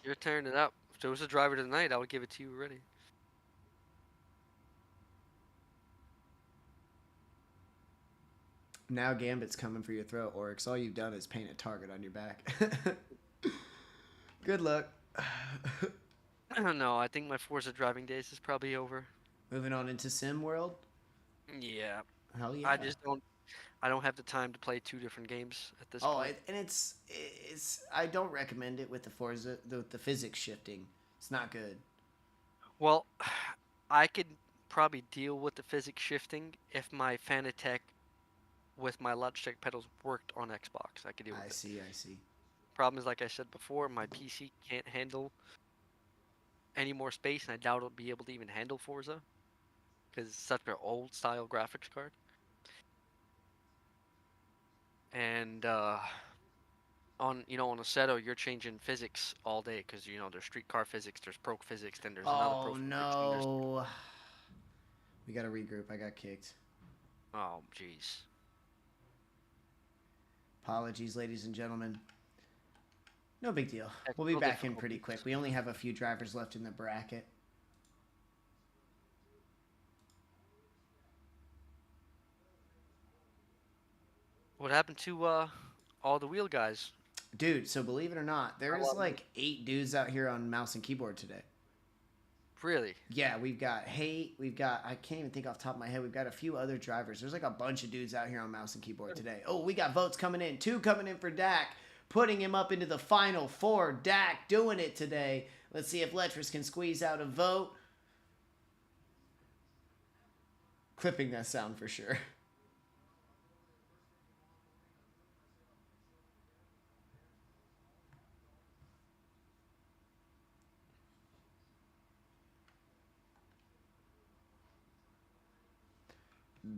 you're tearing it up. If there was a driver tonight, I would give it to you already. Now Gambit's coming for your throat, Oryx. All you've done is paint a target on your back. Good luck. I don't know. I think my Forza driving days is probably over. Moving on into Sim World. Yeah. Hell yeah. I just don't. I don't have the time to play two different games at this Oh, point. and it's. I don't recommend it with the Forza, the physics shifting. It's not good. Well, I could probably deal with the physics shifting if my Fanatec with my Logitech pedals worked on Xbox. I could deal with I it. see. I see. Problem is, like I said before, my PC can't handle any more space, and I doubt it'll be able to even handle Forza because it's such an old style graphics card. And on Assetto, you're changing physics all day because there's streetcar physics, there's pro physics, then there's another pro Oh physics, and there's no. We gotta regroup. I got kicked. oh jeez. Apologies, ladies and gentlemen. No big deal. We'll be Technical back in pretty difficulties. quick. We only have a few drivers left in the bracket. What happened to all the wheel guys? Dude, so believe it or not, there Not a is lot of like 8 dudes out here on mouse and keyboard today. Really? Yeah, we've got Hate, we've got, I can't even think off the top of my head, we've got a few other drivers. There's like a bunch of dudes out here on mouse and keyboard today. Oh, we got votes coming in. 2 coming in for Dak, putting him up into the final 4. Dak doing it today. Let's see if Letras can squeeze out a vote. Clipping that sound for sure.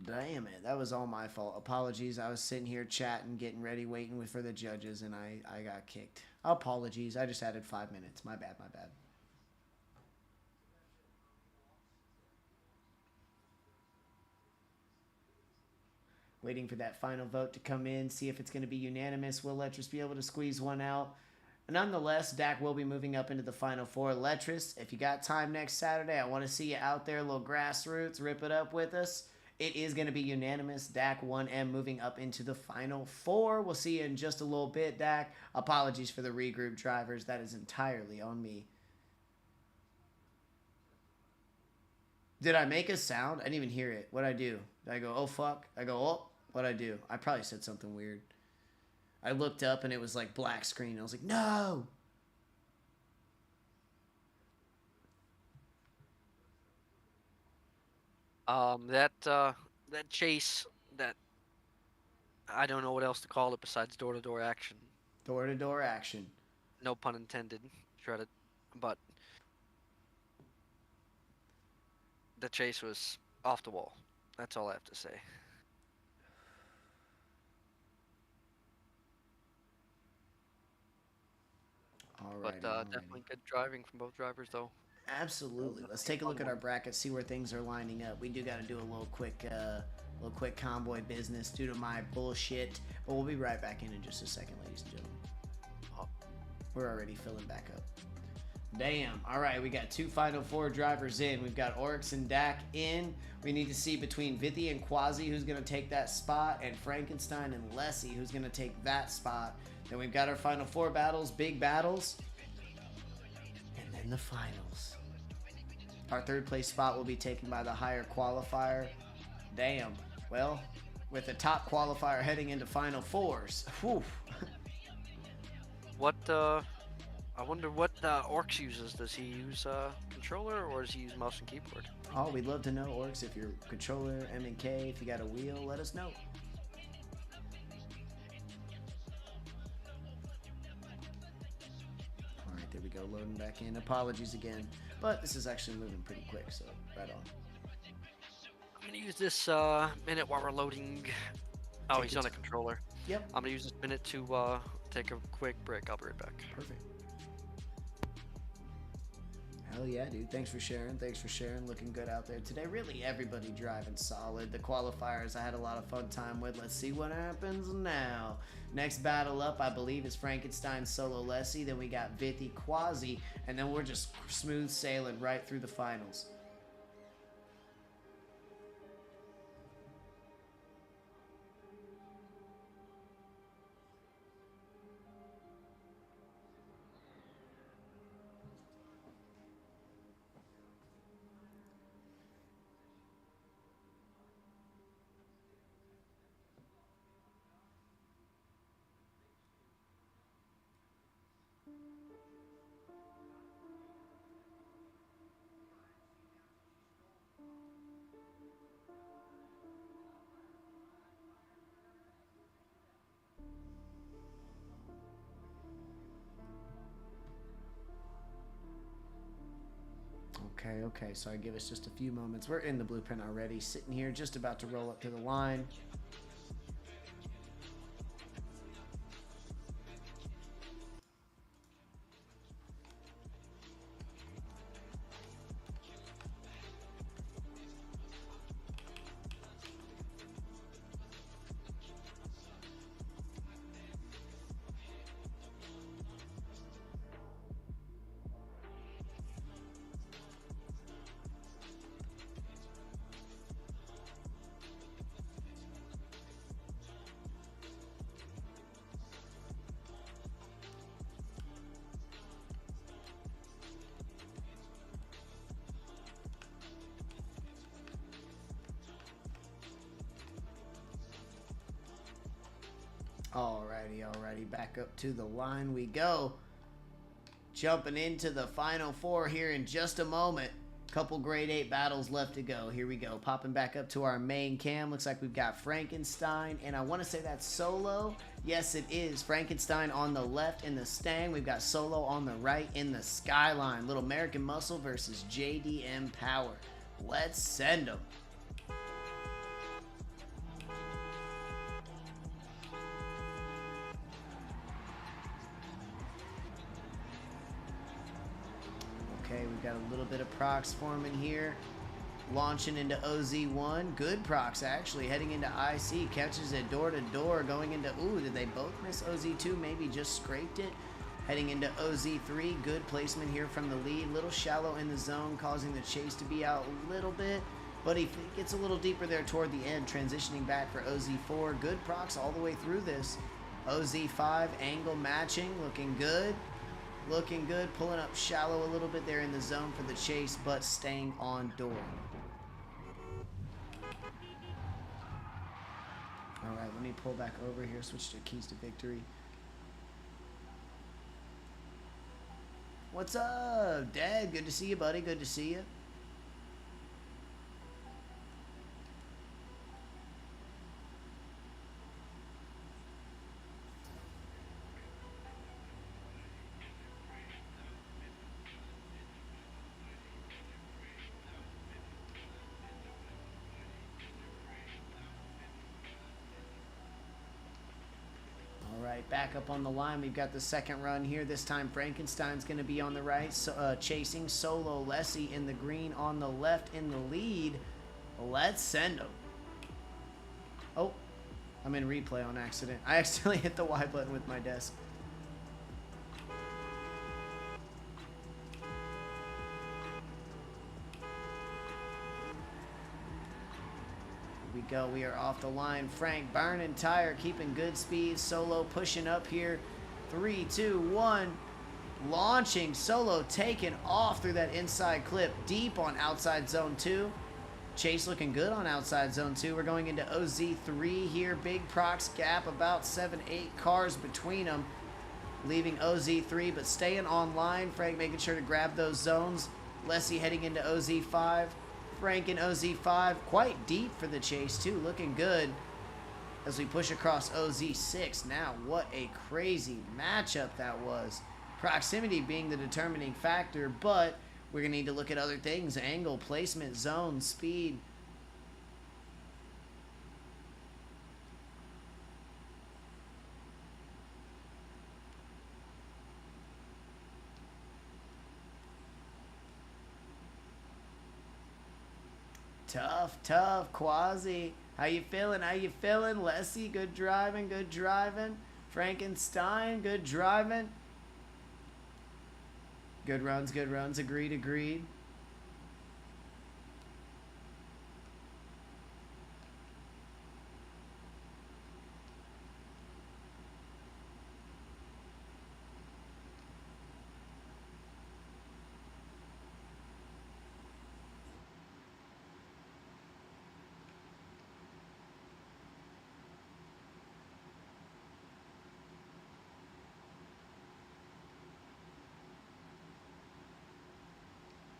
Damn it, that was all my fault. Apologies, I was sitting here chatting, getting ready, waiting for the judges, and I got kicked. Apologies, I just added 5 minutes. My bad, my bad. Waiting for that final vote to come in, see if it's going to be unanimous. Will Letras be able to squeeze one out? Nonetheless, Dak will be moving up into the final 4. Letras, if you got time next Saturday, I want to see you out there, a little grassroots, rip it up with us. It is going to be unanimous. Dak 1M moving up into the final 4. We'll see you in just a little bit, Dak. Apologies for the regroup drivers. That is entirely on me. Did I make a sound? I didn't even hear it. What'd I do? Did I go, oh, fuck? I go, oh, what'd I do? I probably said something weird. I looked up and it was like black screen. I was like, no! That chase, that I don't know what else to call it besides door-to-door action. Door-to-door action. No pun intended. Shredded, but the chase was off the wall. That's all I have to say. Alrighty, But definitely good driving from both drivers, though. Absolutely. Let's take a look at our bracket, see where things are lining up. We do got to do a little quick convoy business due to my bullshit. But we'll be right back in just a second, ladies and gentlemen. Oh, We're already filling back up. Damn. All right, we got 2 final 4 drivers in. We've got Oryx and Dak in. We need to see between Vithi and Quasi who's going to take that spot, and Frankenstein and Lessie who's going to take that spot. Then we've got our final 4 battles, big battles, and then the finals. Our 3rd place spot will be taken by the higher qualifier. Damn. Well, with the top qualifier heading into final 4s. Whew. What I wonder what Orcs uses. Does he use controller or does he use mouse and keyboard? Oh, we'd love to know, Orcs, if you're controller, M and K, if you got a wheel, let us know. All right, there we go, loading back in. Apologies again, but this is actually moving pretty quick, so right on. I'm gonna use this minute while we're loading. Oh, Take he's your on a time. controller. Yep. I'm gonna use this minute to take a quick break. I'll be right back. Perfect. Hell yeah, dude. Thanks for sharing. Thanks for sharing. Looking good out there today. Really, everybody driving solid. The qualifiers I had a lot of fun time with. Let's see what happens now. Next battle up, I believe, is Frankenstein Solo Lessie. Then we got Vithi Quasi. And then we're just smooth sailing right through the finals. Okay, sorry, give us just a few moments. We're in the blueprint already, sitting here, just about to roll up to the line. Alrighty, back up to the line we go. Jumping into the final four here in just a moment. Couple grade 8 battles left to go. Here we go. Popping back up to our main cam. Looks like we've got Frankenstein, and I want to say that's Solo. Yes, it is. Frankenstein on the left in the Stang. We've got Solo on the right in the Skyline. Little American Muscle versus JDM Power. Let's send them. Okay, we've got a little bit of procs forming here. Launching into OZ1. Good procs, actually. Heading into IC. Catches it door to door. Going into... Ooh, did they both miss OZ2? Maybe just scraped it. Heading into OZ3. Good placement here from the lead. Little shallow in the zone, causing the chase to be out a little bit. But he gets a little deeper there toward the end. Transitioning back for OZ4. Good procs all the way through this. OZ5. Angle matching. Looking good. Looking good, pulling up shallow a little bit there in the zone for the chase, but staying on door. All right, let me pull back over here, switch to keys to victory. What's up, Dad? Good to see you, buddy. Good to see you. Back up on the line, we've got the second run here. This time Frankenstein's going to be on the right, chasing Solo Lessie in the green on the left in the lead. Let's send him. Oh, I'm in replay on accident. I accidentally hit the Y button with my desk. We go. We are off the line. Frank burning tire, keeping good speed. Solo pushing up here. 3, 2, 1. Launching. Solo taking off through that inside clip. Deep on outside zone 2. Chase looking good on outside zone 2. We're going into OZ3 here. Big procs gap. About 7, 8 cars between them. leaving OZ3, but staying online. Frank making sure to grab those zones. Lessie heading into OZ5. Frank in OZ5, quite deep for the chase too, looking good as we push across OZ6. Now, what a crazy matchup that was. Proximity being the determining factor, but we're going to need to look at other things. Angle, placement, zone, speed. Tough, Quasi. How you feeling? Lessie, good driving. Frankenstein, good driving. Good runs, agreed.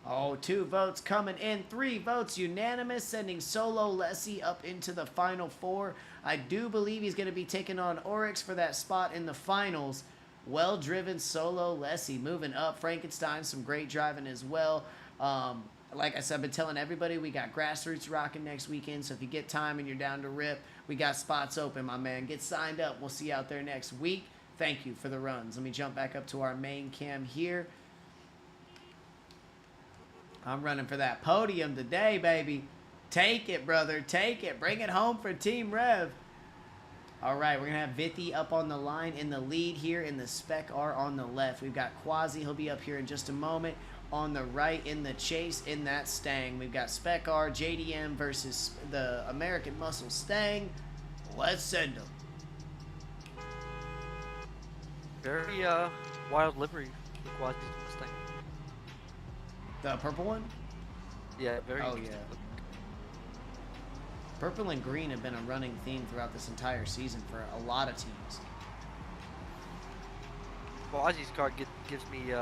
Oh, 2 votes coming in, 3 votes unanimous, sending Solo Lessie up into the final 4. I do believe he's going to be taking on Oryx for that spot in the finals. Well-driven Solo Lessie moving up. Frankenstein, some great driving as well. Like I said, I've been telling everybody we got Grassroots rocking next weekend, so if you get time and you're down to rip, we got spots open, my man. Get signed up. We'll see you out there next week. Thank you for the runs. Let me jump back up to our main cam here. I'm running for that podium today, baby. Take it, brother. Take it. Bring it home for Team Rev. All right, we're going to have Vithi up on the line in the lead here, in the Spec R on the left. We've got Quasi. He'll be up here in just a moment. On the right in the chase in that Stang. We've got Spec R, JDM versus the American Muscle Stang. Let's send them. Very wild livery for Quasi's Mustang. The purple one? Yeah, very. Oh, yeah. Purple and green have been a running theme throughout this entire season for a lot of teams. Quasi's car gives me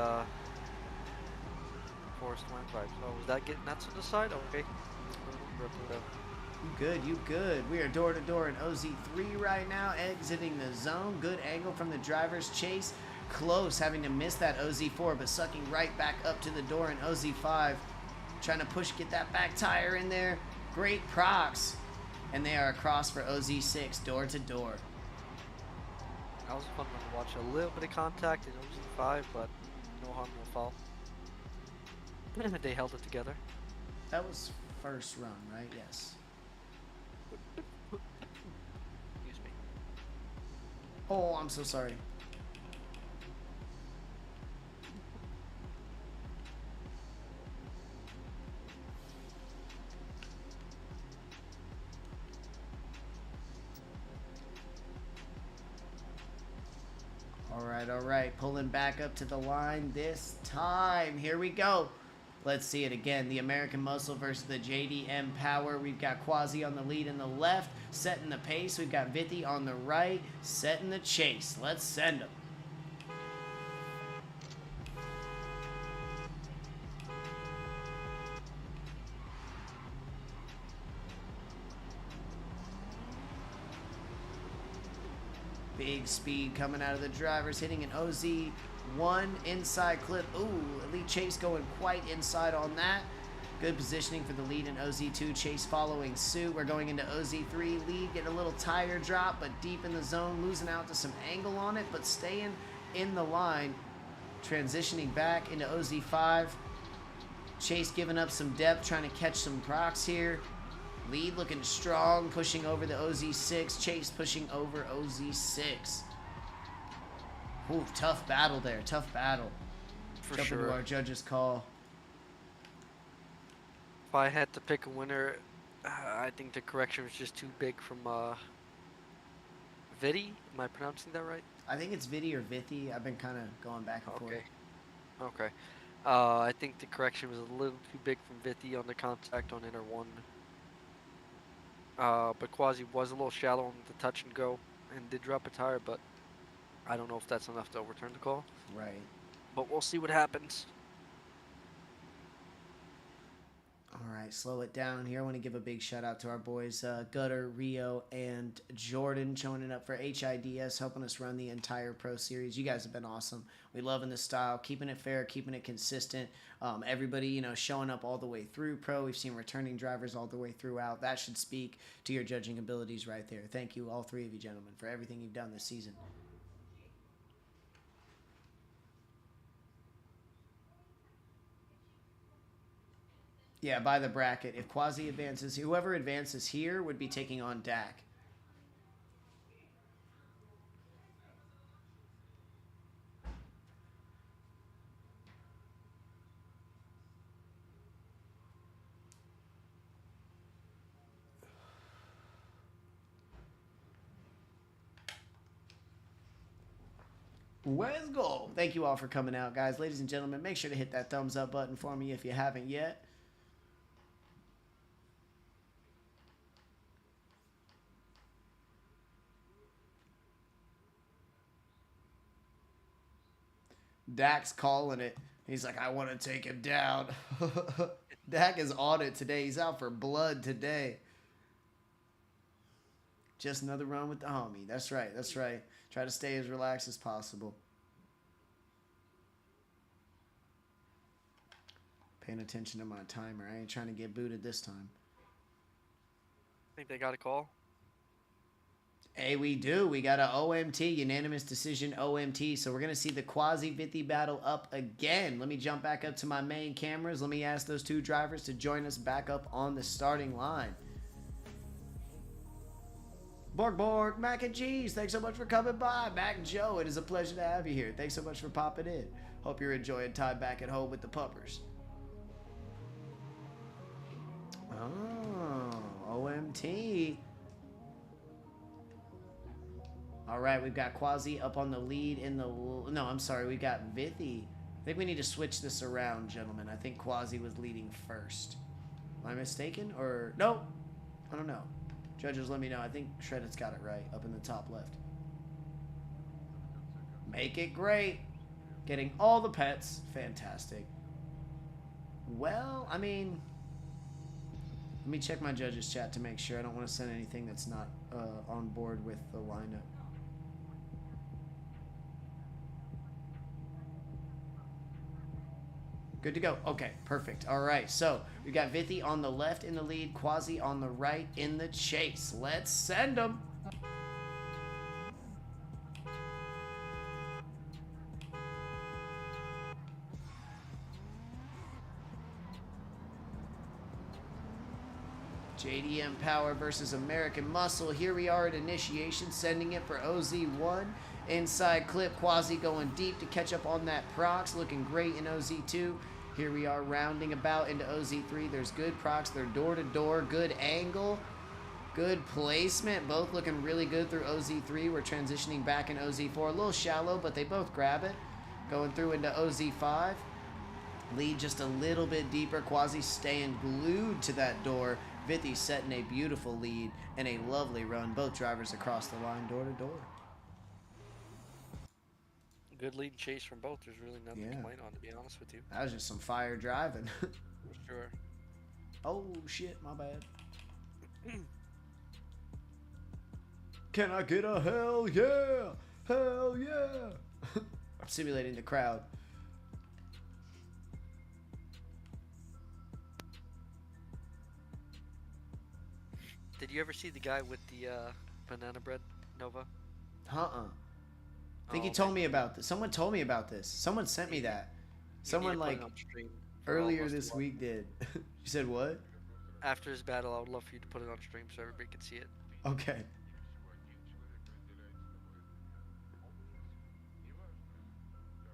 Forest Land vibes. Oh, was that getting nuts on the side? Okay. You good. We are door to door in OZ3 right now, exiting the zone. Good angle from the driver's chase. Close, having to miss that OZ4, but sucking right back up to the door in OZ5. Trying to push, get that back tire in there. Great procs. And they are across for OZ6, door to door. That was fun to watch. A little bit of contact in OZ5, but no harm, no foul. They held it together. That was first run, right? Yes. Excuse me. Oh, I'm so sorry. All right, pulling back up to the line this time. Here we go. Let's see it again. The American Muscle versus the JDM Power. We've got Quasi on the lead in the left, setting the pace. We've got Vithi on the right, setting the chase. Let's send them. Big speed coming out of the drivers, hitting an OZ1 inside clip. Ooh, Elite Chase going quite inside on that. Good positioning for the lead in OZ2. Chase following suit. We're going into OZ3. Lead getting a little tire drop, but deep in the zone, losing out to some angle on it, but staying in the line. Transitioning back into OZ5. Chase giving up some depth, trying to catch some procs here. Lead looking strong, pushing over the OZ6. Chase pushing over OZ6. Ooh, tough battle there. Tough battle. For Jumping sure. to our judge's call. If I had to pick a winner, I think the correction was just too big from Vithi. Am I pronouncing that right? I think it's Vithi or Vithi. I've been kind of going back and forth. Okay. I think the correction was a little too big from Vithi on the contact on inner one. But Quasi was a little shallow on the touch and go and did drop a tire, but I don't know if that's enough to overturn the call, Right. but we'll see what happens. All right, slow it down here. I want to give a big shout out to our boys, Gutter, Rio, and Jordan, joining up for HIDS, helping us run the entire Pro Series. You guys have been awesome. We loving the style, keeping it fair, keeping it consistent. Everybody, showing up all the way through Pro. We've seen returning drivers all the way throughout. That should speak to your judging abilities right there. Thank you, all three of you gentlemen, for everything you've done this season. Yeah, by the bracket. If Quasi advances, whoever advances here would be taking on Dak. Let's go. Thank you all for coming out, guys. Ladies and gentlemen, make sure to hit that thumbs up button for me if you haven't yet. Dak's calling it. He's like, I want to take him down. Dak is on it today. He's out for blood today. Just another run with the homie. That's right. That's right. Try to stay as relaxed as possible. Paying attention to my timer. I ain't trying to get booted this time. Think they got a call? Hey, we do. We got a OMT, unanimous decision OMT. So we're going to see the Quasi-Vithi battle up again. Let me jump back up to my main cameras. Let me ask those two drivers to join us back up on the starting line. Borg, Mac and Cheese, thanks so much for coming by. Mac and Joe, it is a pleasure to have you here. Thanks so much for popping in. Hope you're enjoying time back at home with the puppers. Oh, OMT. All right, we've got Quasi up on the lead in the... No, I'm sorry, we got Vithi. I think we need to switch this around, gentlemen. I think Quasi was leading first. Am I mistaken? Or... No, I don't know. Judges, let me know. I think Shredded's got it right up in the top left. Make it great. Getting all the pets. Fantastic. Well, I mean... Let me check my judges chat to make sure. I don't want to send anything that's not on board with the lineup. Good to go. Okay, perfect. All right, so we've got Vithi on the left in the lead, Quasi on the right in the chase. Let's send them. JDM Power versus American Muscle. Here we are at initiation, sending it for OZ1. Inside clip, Quasi going deep to catch up on that Prox. Looking great in OZ2. Here we are rounding about into OZ3. There's good Prox. They're door to door. Good angle. Good placement. Both looking really good through OZ3. We're transitioning back in OZ4. A little shallow, but they both grab it. Going through into OZ5. Lead just a little bit deeper. Quasi staying glued to that door. Vithi setting a beautiful lead and a lovely run. Both drivers across the line, door to door. Good lead chase from both. There's really nothing to complain on, to be honest with you. That was just some fire driving. For sure. Oh, shit, my bad. Can I get a hell yeah? Hell yeah. I'm simulating the crowd. Did you ever see the guy with the banana bread Nova? I think you told me about this. Someone told me about this. Someone sent me that. Someone like earlier this week did. You said what? After this battle, I would love for you to put it on stream so everybody can see it. Okay.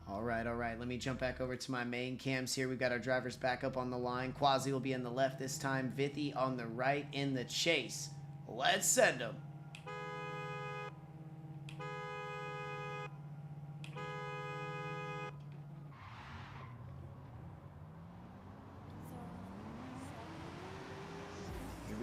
All right. Let me jump back over to my main cams here. We've got our drivers back up on the line. Quasi will be on the left this time. Vithi on the right in the chase. Let's send them.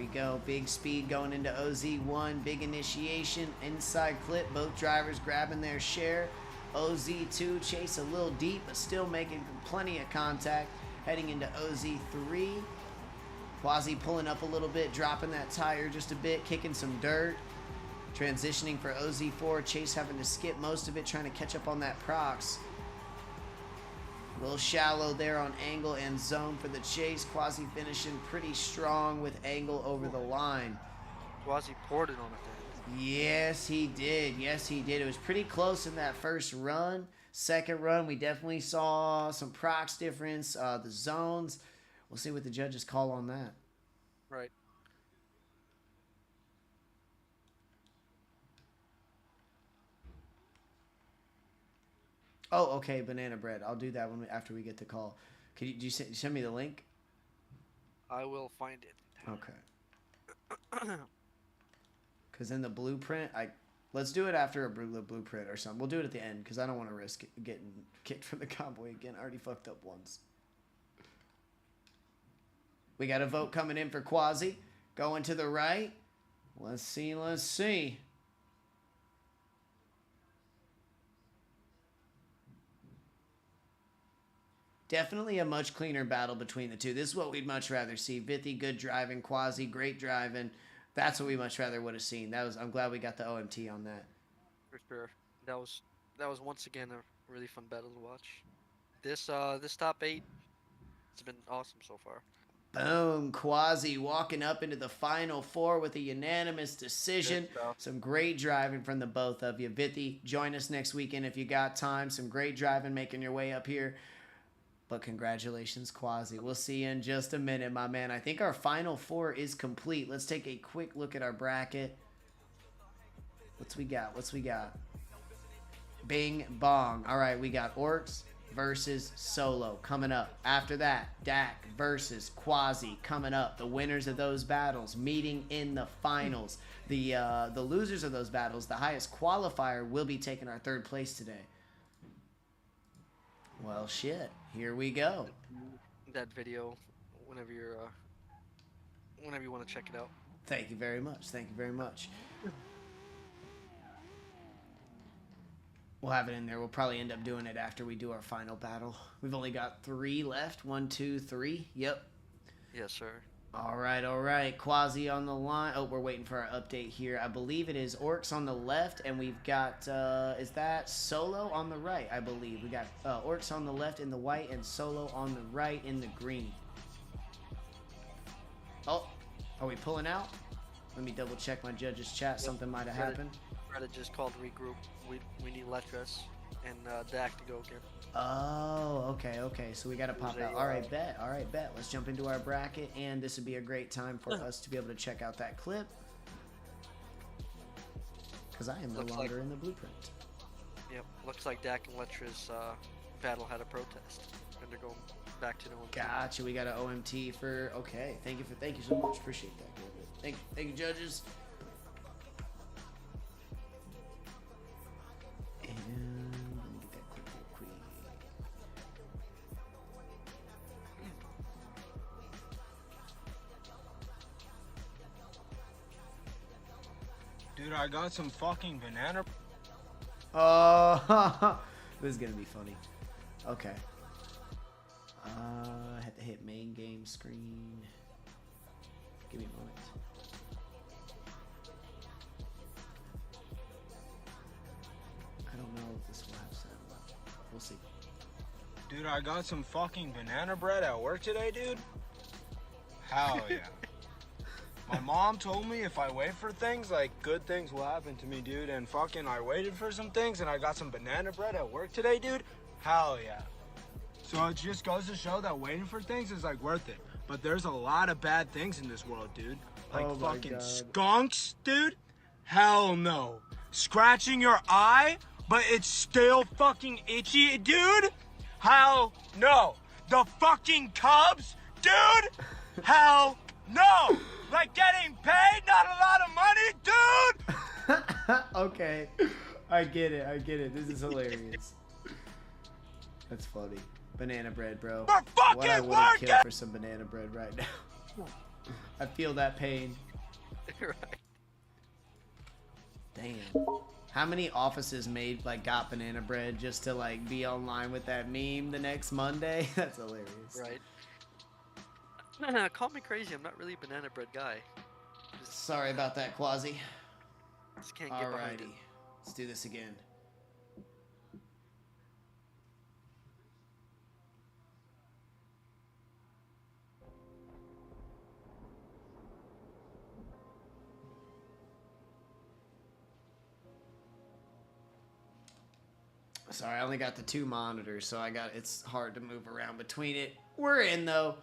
we go. Big speed going into OZ1. Big initiation. Inside clip. Both drivers grabbing their share. OZ2 chase a little deep, but still making plenty of contact. Heading into OZ3. Quasi pulling up a little bit, dropping that tire just a bit, kicking some dirt. Transitioning for OZ4. Chase having to skip most of it, trying to catch up on that prox. A little shallow there on angle and zone for the chase. Quasi finishing pretty strong with angle over the line. Quasi poured it on it. Yes, he did. Yes, he did. It was pretty close in that first run. Second run, we definitely saw some prox difference. The zones. We'll see what the judges call on that. Right. Oh, okay, banana bread. I'll do that after we get the call. Could you send me the link? I will find it. Okay. Because in the blueprint, let's do it after a blueprint or something. We'll do it at the end because I don't want to risk getting kicked from the convoy again. I already fucked up once. We got a vote coming in for Quasi. Going to the right. Let's see, let's see. Definitely a much cleaner battle between the two. This is what we'd much rather see. Vithy, good driving. Quasi, great driving. That's what we much rather would have seen. I'm glad we got the OMT on that. For sure. That was once again a really fun battle to watch. This top 8, it's been awesome so far. Boom. Quasi walking up into the final 4 with a unanimous decision. Some great driving from the both of you. Vithy, join us next weekend if you got time. Some great driving making your way up here. But congratulations, Quasi. We'll see you in just a minute, my man. I think our final 4 is complete. Let's take a quick look at our bracket. What's we got? Bing bong. All right, we got Orcs versus Solo coming up. After that, Dak versus Quasi coming up. The winners of those battles meeting in the finals. The losers of those battles, the highest qualifier, will be taking our 3rd place today. Well, shit. Here we go. That video, whenever you want to check it out. Thank you very much. Thank you very much. We'll have it in there. We'll probably end up doing it after we do our final battle. We've only got 3 left. 1, 2, 3. Yep. Yes, sir. All right. Quasi on the line. Oh, we're waiting for our update here. I believe it is Orcs on the left, and we've got, is that Solo on the right, I believe. We got Orcs on the left in the white and Solo on the right in the green. Oh, are we pulling out? Let me double check my judges chat. Something might have happened. Reddit just called regroup. We need Letras and Dak to go again. Oh, okay. So we got to pop out. All right, bet. Let's jump into our bracket, and this would be a great time for us to be able to check out that clip. Because I am no longer in the blueprint. Yep, looks like Dak and Letra's battle had a protest, and they're going back to the OMT. Gotcha. We got an OMT for. Okay, thank you so much. Appreciate that. Thank you, judges. And let me get that clip real quick. Dude, I got some fucking banana. Oh, this is gonna be funny. Okay. I had to hit main game screen. Give me a moment. I don't know if this will have sound. We'll see. Dude, I got some fucking banana bread at work today, dude. Hell yeah. My mom told me if I wait for things, like, good things will happen to me, dude. And fucking I waited for some things, and I got some banana bread at work today, dude. Hell yeah. So it just goes to show that waiting for things is, like, worth it. But there's a lot of bad things in this world, dude. Like fucking skunks, dude. Hell no. Scratching your eye, but it's still fucking itchy, dude. Hell no. The fucking Cubs, dude. Hell no. Like getting paid, not a lot of money, dude. Okay. I get it. This is hilarious. That's funny. Banana bread, bro. We're fucking what I would kill for some banana bread right now. I feel that pain. Right. Damn. How many offices got banana bread just to like be online with that meme the next Monday? That's hilarious. Right. Call me crazy. I'm not really a banana bread guy. Sorry about that, Quasi. Just can't get behind it. Alrighty. Let's do this again. Sorry, I only got the 2 monitors, so it's hard to move around between it. We're in though.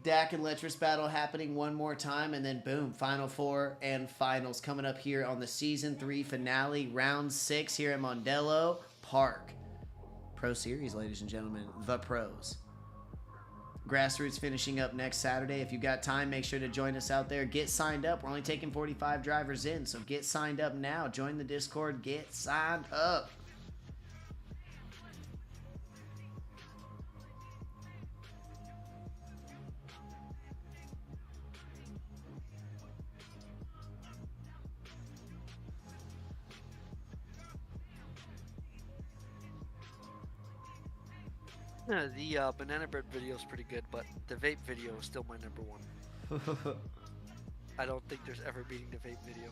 Dak and Letras battle happening one more time, and then boom, Final Four and finals coming up here on the Season 3 finale, Round 6 here at Mondello Park. Pro Series, ladies and gentlemen, the pros. Grassroots finishing up next Saturday. If you got time, make sure to join us out there. Get signed up. We're only taking 45 drivers in, so get signed up now. Join the Discord. Get signed up. The banana bread video is pretty good, but the vape video is still my number 1. I don't think there's ever beating the vape video.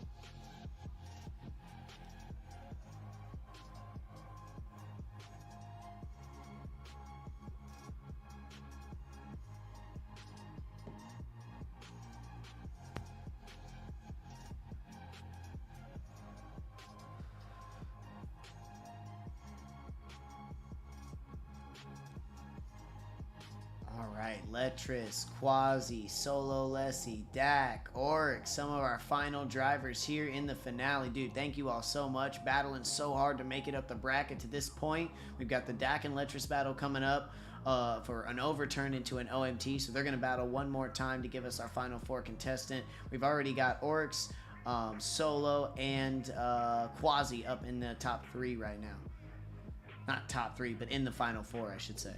Alright, Letras, Quasi, Solo Lessie, Dak, Oryx, some of our final drivers here in the finale. Dude, thank you all so much. Battling so hard to make it up the bracket to this point. We've got the Dak and Letras battle coming up for an overturn into an OMT, so they're going to battle one more time to give us our final 4 contestant. We've already got Oryx, Solo, and Quasi up in the top 3 right now. Not top 3, but in the final 4, I should say.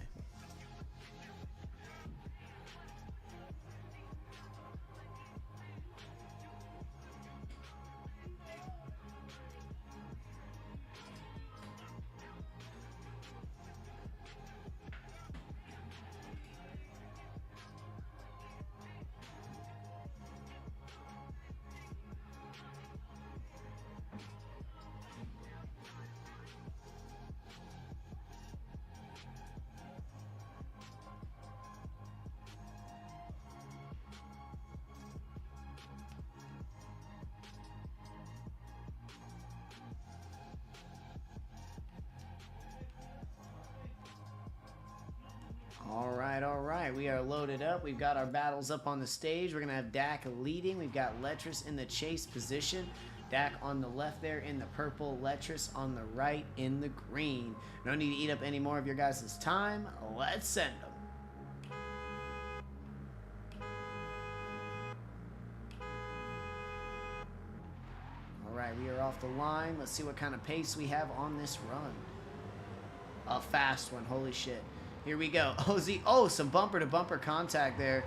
All right. We are loaded up. We've got our battles up on the stage. We're going to have Dak leading. We've got Letras in the chase position. Dak on the left there in the purple. Letras on the right in the green. No need to eat up any more of your guys' time. Let's send them. All right, we are off the line. Let's see what kind of pace we have on this run. A fast one. Holy shit. Here we go. Oh, some bumper-to-bumper contact there.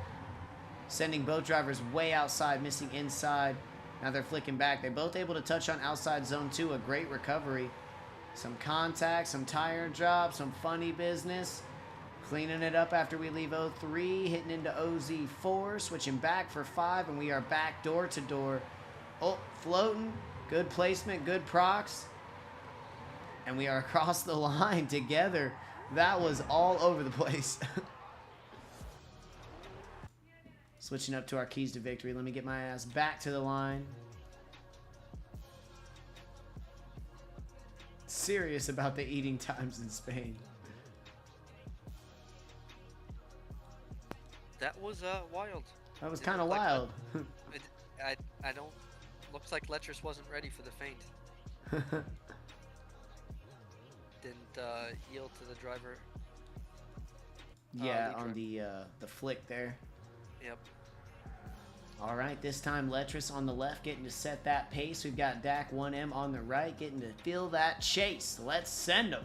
Sending both drivers way outside, missing inside. Now they're flicking back. They're both able to touch on outside zone 2. A great recovery. Some contact, some tire drop, some funny business. Cleaning it up after we leave 03. Hitting into OZ4. Switching back for 5, and we are back door to door. Oh, floating. Good placement, good procs. And we are across the line together. That was all over the place. Switching up to our keys to victory. Let me get my ass back to the line. Serious about the eating times in Spain. That was wild. That was kind of wild. I don't. Looks like Letras wasn't ready for the feint. Didn't yield to the driver. Yeah, on the flick there. Yep. All right, this time Letras on the left getting to set that pace. We've got Dak 1M on the right getting to feel that chase. Let's send them.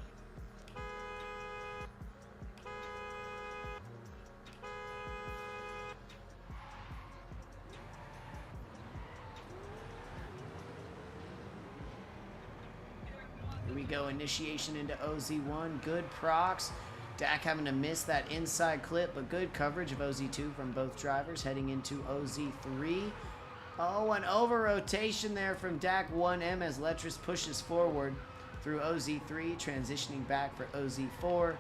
we go. Initiation into OZ1. Good procs. Dak having to miss that inside clip, but good coverage of OZ2 from both drivers heading into OZ3. Oh, an over rotation there from Dak 1M as Letras pushes forward through OZ3, transitioning back for OZ4.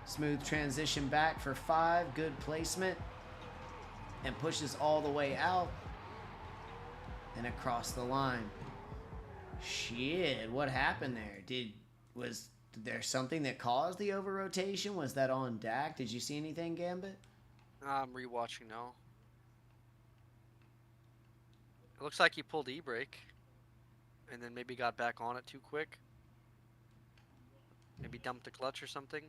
Smooth transition back for 5. Good placement. And pushes all the way out. And across the line. Shit, what happened there? Was there something that caused the over rotation? Was that on Dak? Did you see anything, Gambit? I'm rewatching now. It looks like he pulled e-brake and then maybe got back on it too quick. Maybe dumped the clutch or something.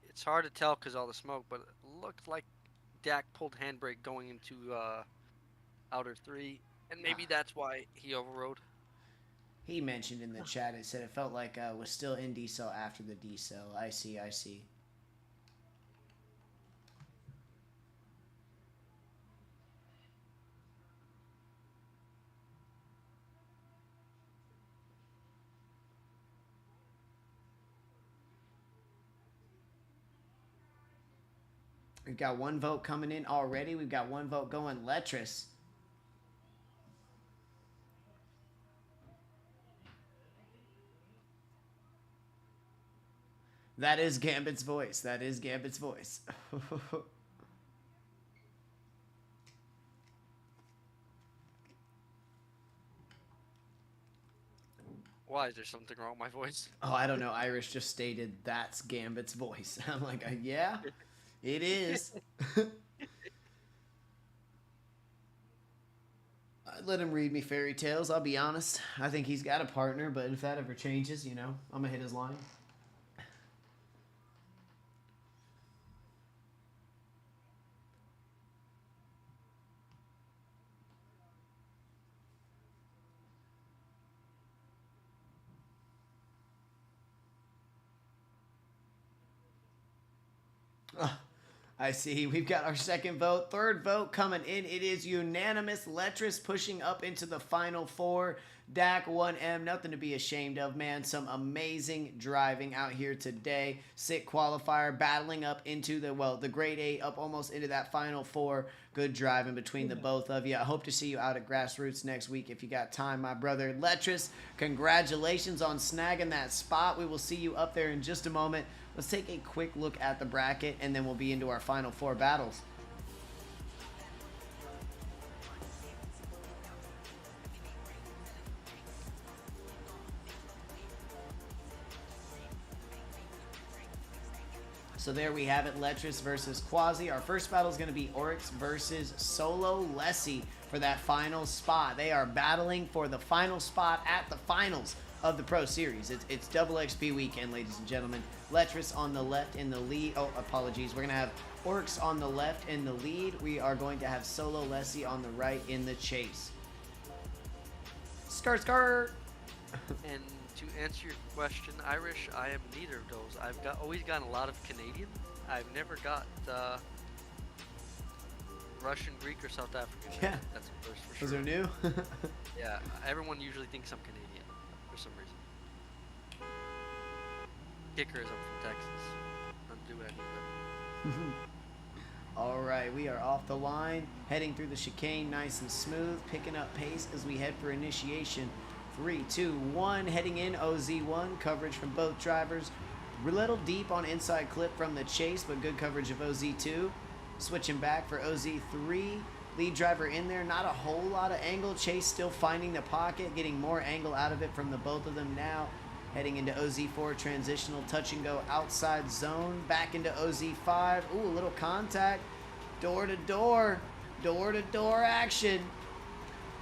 It's hard to tell because all the smoke, but it looked like Dak pulled handbrake going into outer 3, and maybe that's why he overrode. He mentioned in the chat, it said it felt like was still in decel after the decel. I see. We've got 1 vote coming in already. We've got 1 vote going. Letras. That is Gambit's voice. That is Gambit's voice. Why? Is there something wrong with my voice? Oh, I don't know. Irish just stated that's Gambit's voice. I'm like, yeah, it is. I'd let him read me fairy tales. I'll be honest. I think he's got a partner, but if that ever changes, you know, I'm going to hit his line. I see. We've got our second vote. Third vote coming in. It is unanimous. Letras pushing up into the final 4. Dak 1M, nothing to be ashamed of, man. Some amazing driving out here today. Sick qualifier, battling up into the grade 8, up almost into that final 4. Good driving between the both of you. I hope to see you out at Grassroots next week if you got time, my brother. Letras, congratulations on snagging that spot. We will see you up there in just a moment. Let's take a quick look at the bracket, and then we'll be into our final 4 battles. So there we have it, Letras versus Quasi. Our first battle is going to be Oryx versus Solo Lessie for that final spot. They are battling for the final spot at the finals of the Pro Series. It's double XP weekend, ladies and gentlemen. Letras on the left in the lead. Oh, apologies. We're going to have Oryx on the left in the lead. We are going to have Solo Lessie on the right in the chase. Skirt, skirt. And to answer your question, Irish, I am neither of those. I've always gotten a lot of Canadian. I've never got Russian, Greek, or South African. Yeah. That's a first for sure. Those are new. Yeah, everyone usually thinks I'm Canadian for some reason. Kicker is I'm from Texas. Don't do any of it. All right, we are off the line, heading through the chicane nice and smooth, picking up pace as we head for initiation. 3, 2, 1, heading in OZ1, coverage from both drivers. We're a little deep on inside clip from the chase, but good coverage of OZ2. Switching back for OZ3. Lead driver in there, not a whole lot of angle. Chase still finding the pocket, getting more angle out of it from the both of them now. Heading into OZ4, transitional touch and go outside zone. Back into OZ5. Ooh, a little contact. Door to door action.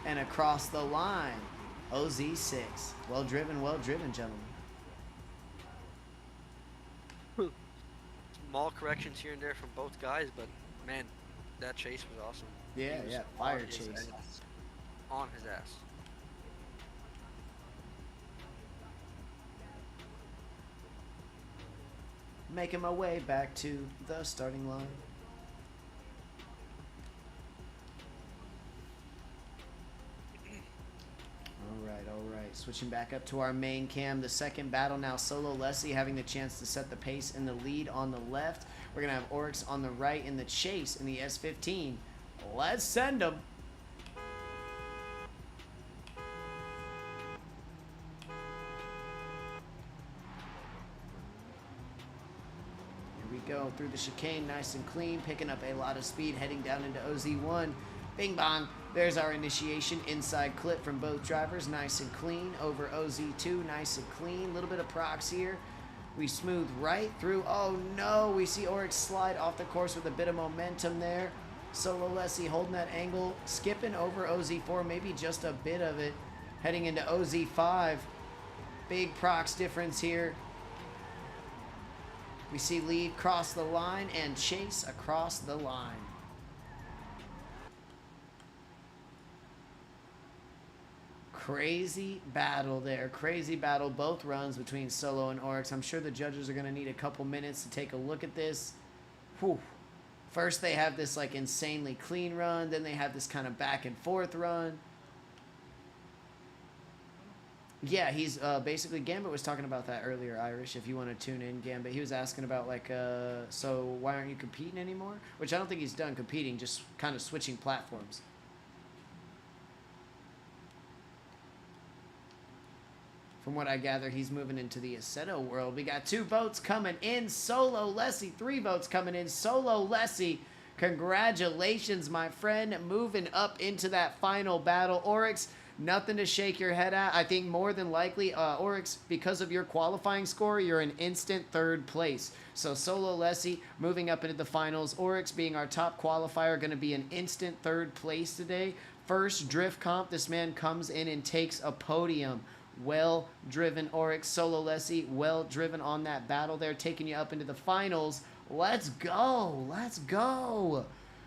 And across the line. OZ6. Well driven, gentlemen. Small corrections here and there from both guys, but man, that chase was awesome. Yeah, He was fire on his chase. ass. On his ass. Making my way back to the starting line. All right. right, switching back up to our main cam. The second battle now, Solo Leslie having the chance to set the pace in the lead on the left. We're going to have Oryx on the right in the chase in the S15. Let's send them. Here we go through the chicane, nice and clean, picking up a lot of speed, heading down into OZ1. Bing bong. There's our initiation inside clip from both drivers, nice and clean. Over OZ2, nice and clean. A little bit of prox here. We smooth right through. Oh no, we see Oryx slide off the course with a bit of momentum there. Solo Leslie holding that angle, skipping over OZ4, maybe just a bit of it. Heading into OZ5. Big prox difference here. We see lead cross the line and chase across the line. Crazy battle there. Crazy battle. Both runs between Solo and Oryx. I'm sure the judges are going to need a couple minutes to take a look at this. Whew. First they have this like insanely clean run. Then they have this kind of back and forth run. Yeah, he's basically, Gambit was talking about that earlier, Irish, if you want to tune in, Gambit. He was asking about like, so why aren't you competing anymore? Which I don't think he's done competing, just kind of switching platforms. From what I gather, he's moving into the Assetto world. We got 2 votes coming in. Solo Leslie, 3 votes coming in. Solo Leslie, congratulations, my friend. Moving up into that final battle. Oryx, nothing to shake your head at. I think more than likely, Oryx, because of your qualifying score, you're in instant 3rd place. So Solo Leslie moving up into the finals. Oryx being our top qualifier, going to be an instant 3rd place today. First drift comp, this man comes in and takes a podium. Well driven, Oryx. Solo Leslie, well driven on that battle there, taking you up into the finals. Let's go. Let's go.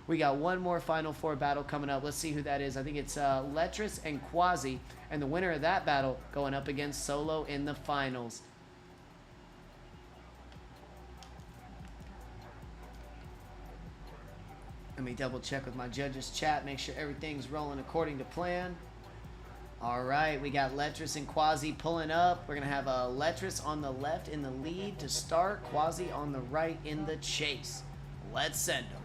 We got one more Final Four battle coming up. Let's see who that is. I think it's Letras and Quasi, and the winner of that battle going up against Solo in the finals. Let me double check with my judges chat, make sure everything's rolling according to plan. All right, we got Letras and Quasi pulling up. We're going to have Letras on the left in the lead to start, Quasi on the right in the chase. Let's send them.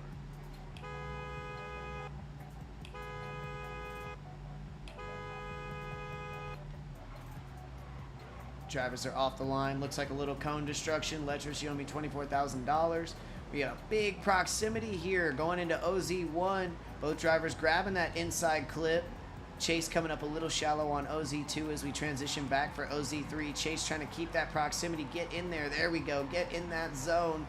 Drivers are off the line. Looks like a little cone destruction. Letras, you owe me $24,000. We got a big proximity here going into OZ1. Both drivers grabbing that inside clip. Chase coming up a little shallow on OZ2 as we transition back for OZ3. Chase trying to keep that proximity. Get in there. There we go. Get in that zone.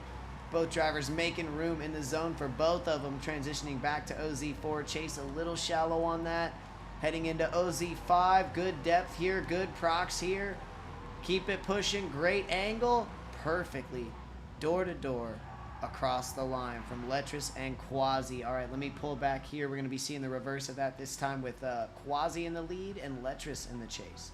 Both drivers making room in the zone for both of them. Transitioning back to OZ4. Chase a little shallow on that. Heading into OZ5. Good depth here. Good prox here. Keep it pushing. Great angle. Perfectly. Door to door. Across the line from Letras and Quasi. All right, let me pull back here. We're going to be seeing the reverse of that this time with Quasi in the lead and Letras in the chase.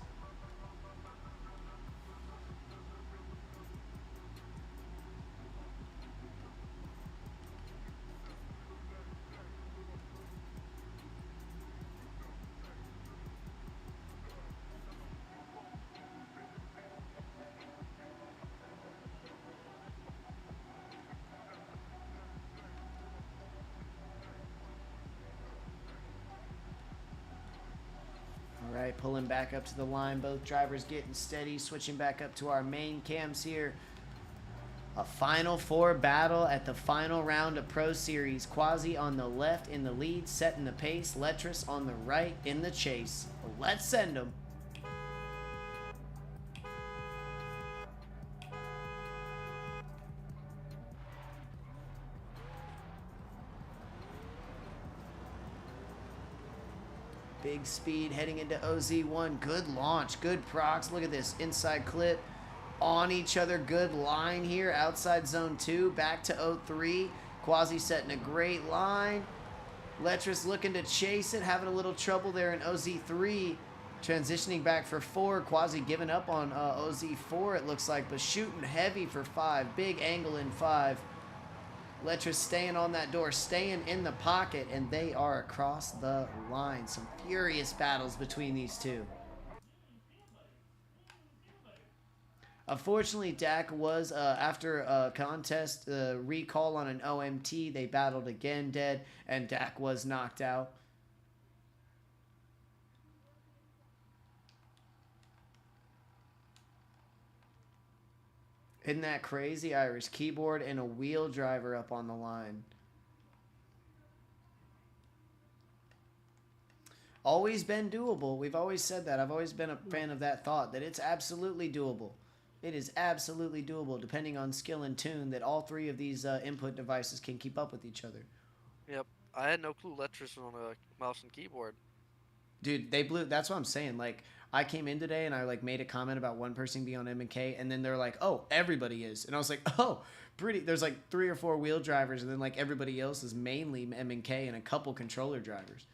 Alright, pulling back up to the line. Both drivers getting steady. Switching back up to our main cams here. A Final Four battle at the final round of Pro Series. Quasi on the left in the lead, setting the pace. Letras on the right in the chase. Let's send them. Big speed heading into OZ1. Good launch. Good prox. Look at this. Inside clip. On each other. Good line here. Outside zone 2. Back to O3. Quasi setting a great line. Letras looking to chase it. Having a little trouble there in OZ3. Transitioning back for 4. Quasi giving up on OZ4 it looks like. But shooting heavy for 5. Big angle in 5. Letras staying on that door, staying in the pocket, and they are across the line. Some furious battles between these two. Unfortunately, Dak was, after a contest recall on an OMT, they battled again dead, and Dak was knocked out. Isn't that crazy? Irish keyboard and a wheel driver up on the line. Always been doable. We've always said that. I've always been a fan of that thought, that it's absolutely doable. It is absolutely doable, depending on skill and tune, that all three of these input devices can keep up with each other. Yep. I had no clue Letras on a mouse and keyboard. Dude, they blew. That's what I'm saying. Like, I came in today and I like made a comment about one person being on M&K, and then they're like, "Oh, everybody is," and I was like, "Oh, pretty." There's like 3 or 4 wheel drivers, and then like everybody else is mainly M&K and a couple controller drivers.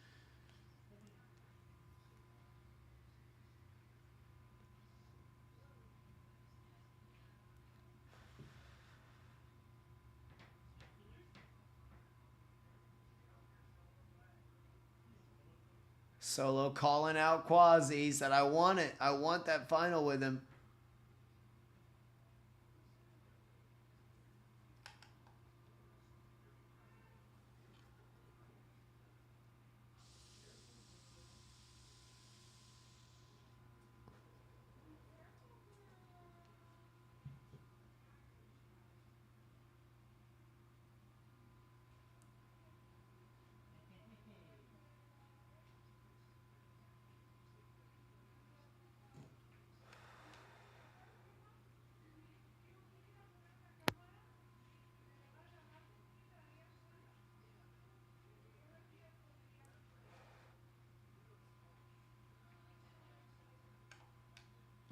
Solo calling out Quasi. He said, "I want it. I want that final with him."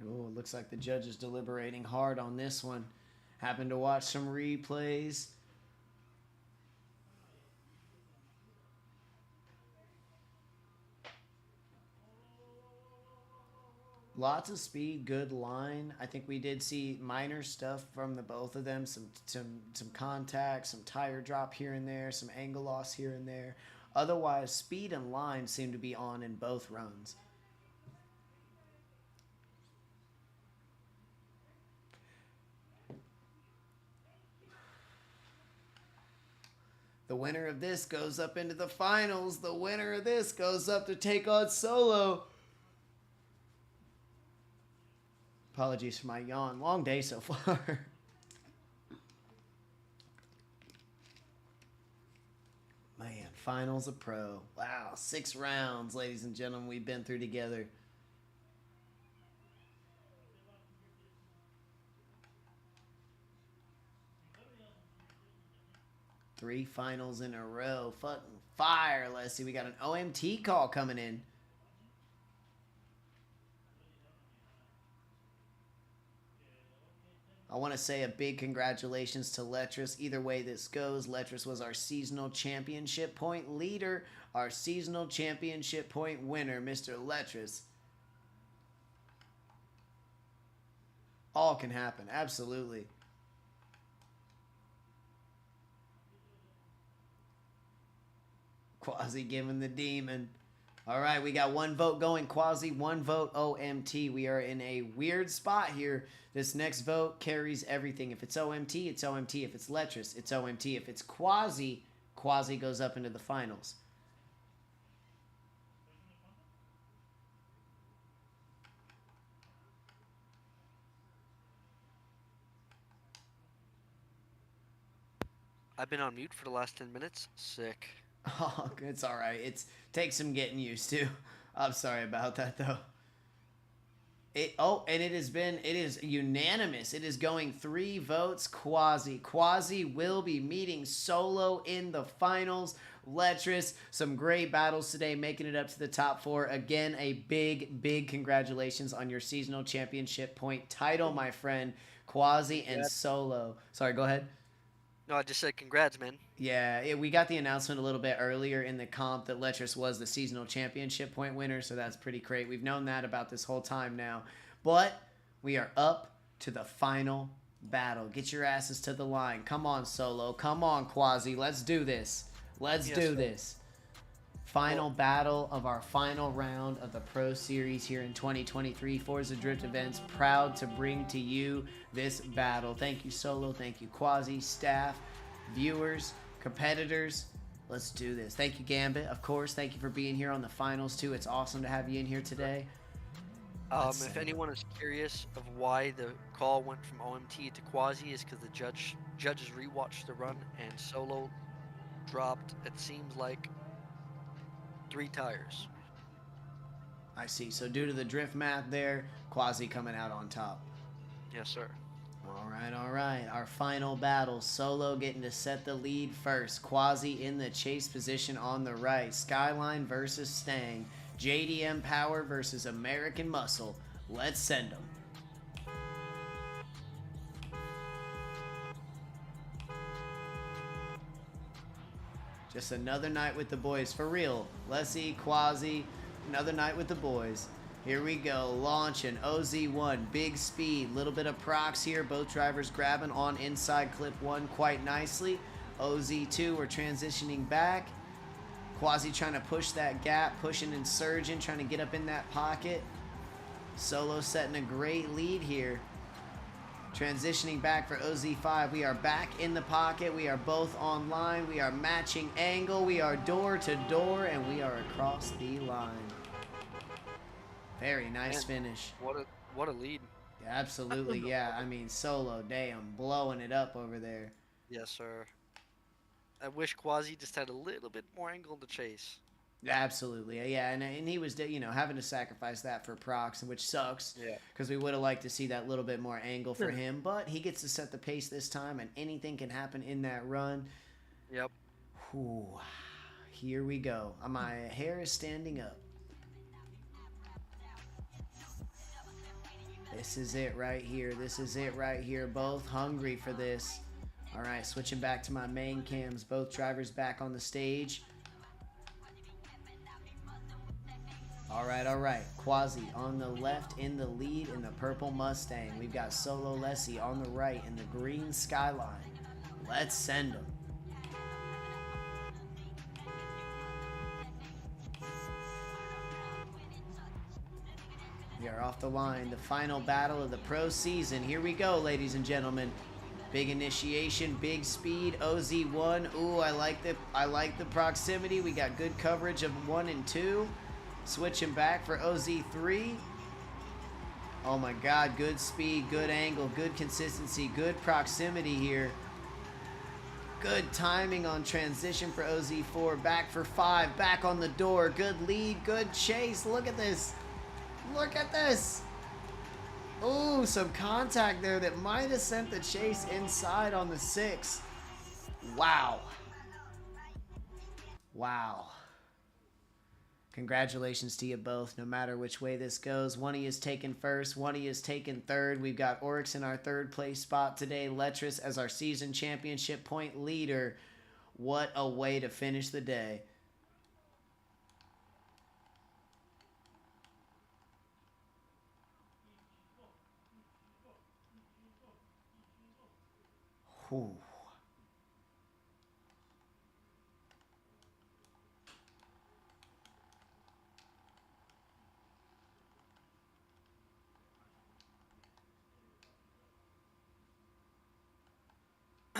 Oh, it looks like the judge is deliberating hard on this one. Happened to watch some replays. Lots of speed, good line. I think we did see minor stuff from the both of them. Some contact, some tire drop here and there, some angle loss here and there. Otherwise, speed and line seem to be on in both runs. The winner of this goes up into the finals. The winner of this goes up to take on Solo. Apologies for my yawn. Long day so far. Man, finals of pro. Wow, 6 rounds, ladies and gentlemen, we've been through together. Three finals in a row. Fucking fire. Let's see. We got an OMT call coming in. I want to say a big congratulations to Letras. Either way this goes, Letras was our seasonal championship point leader, our seasonal championship point winner, Mr. Letras. All can happen. Absolutely. Quasi giving the demon. All right, we got 1 vote going Quasi, 1 vote OMT. We are in a weird spot here. This next vote carries everything. If it's OMT, it's OMT. If it's Letras, it's OMT. If it's Quasi, Quasi goes up into the finals. I've been on mute for the last 10 minutes. Sick. Oh, it's all right. It takes some getting used to. I'm sorry about that though. And it is unanimous. It is going 3 votes Quasi. Quasi will be meeting Solo in the finals. Letras, some great battles today, making it up to the top 4. Again, a big congratulations on your seasonal championship point title, my friend. Quasi and Solo. Sorry, go ahead. No, I just said congrats, man. Yeah, we got the announcement a little bit earlier in the comp that Letras was the seasonal championship point winner, so that's pretty great. We've known that about this whole time now. But we are up to the final battle. Get your asses to the line. Come on, Solo. Come on, Quasi. Let's do this. Let's do this. Final battle of our final round of the Pro Series here in 2023. Forza Drift Events proud to bring to you this battle. Thank you, Solo. Thank you, Quasi, staff, viewers, competitors. Let's do this. Thank you, Gambit. Of course, thank you for being here on the finals, too. It's awesome to have you in here today. If anyone is curious of why the call went from OMT to Quasi, is because the judges rewatched the run and Solo dropped, it seems like, 3 tires. I see. So due to the drift math there, Quasi coming out on top. Yes, sir. All right. Our final battle. Solo getting to set the lead first. Quasi in the chase position on the right. Skyline versus Stang. JDM Power versus American Muscle. Let's send them. Just another night with the boys. For real. Lessie, Quasi, another night with the boys. Here we go. Launching. OZ1. Big speed. Little bit of procs here. Both drivers grabbing on inside clip 1 quite nicely. OZ2, we're transitioning back. Quasi trying to push that gap. Pushing Insurgent. Trying to get up in that pocket. Solo setting a great lead here. Transitioning back for OZ5. We are back in the pocket. We are both online. We are matching angle. We are door to door. And we are across the line. Very nice finish. What a lead. Yeah, absolutely, yeah. I mean, Solo, damn, blowing it up over there. Yes, sir. I wish Quasi just had a little bit more angle to chase. Absolutely, yeah. And he was, having to sacrifice that for procs, which sucks. Yeah. Because we would have liked to see that little bit more angle for him. But he gets to set the pace this time, and anything can happen in that run. Yep. Whew. Here we go. My hair is standing up. This is it right here. This is it right here. Both hungry for this. All right, switching back to my main cams. Both drivers back on the stage. All right. Quasi on the left in the lead in the purple Mustang. We've got Solo Lessie on the right in the green Skyline. Let's send them. We are off the line. The final battle of the pro season. Here we go, ladies and gentlemen. Big initiation, big speed. OZ1. Ooh, I like the proximity. We got good coverage of 1 and 2. Switching back for OZ3. Oh my God, good speed, good angle, good consistency, good proximity here. Good timing on transition for OZ4. Back for 5, back on the door. Good lead, good chase. Look at this. Look at this. Ooh, some contact there that might have sent the chase inside on the 6. Wow. Congratulations to you both, no matter which way this goes. One of you is taken first, one of you is taken third. We've got Oryx in our 3rd place spot today. Letras as our season championship point leader. What a way to finish the day. Whew.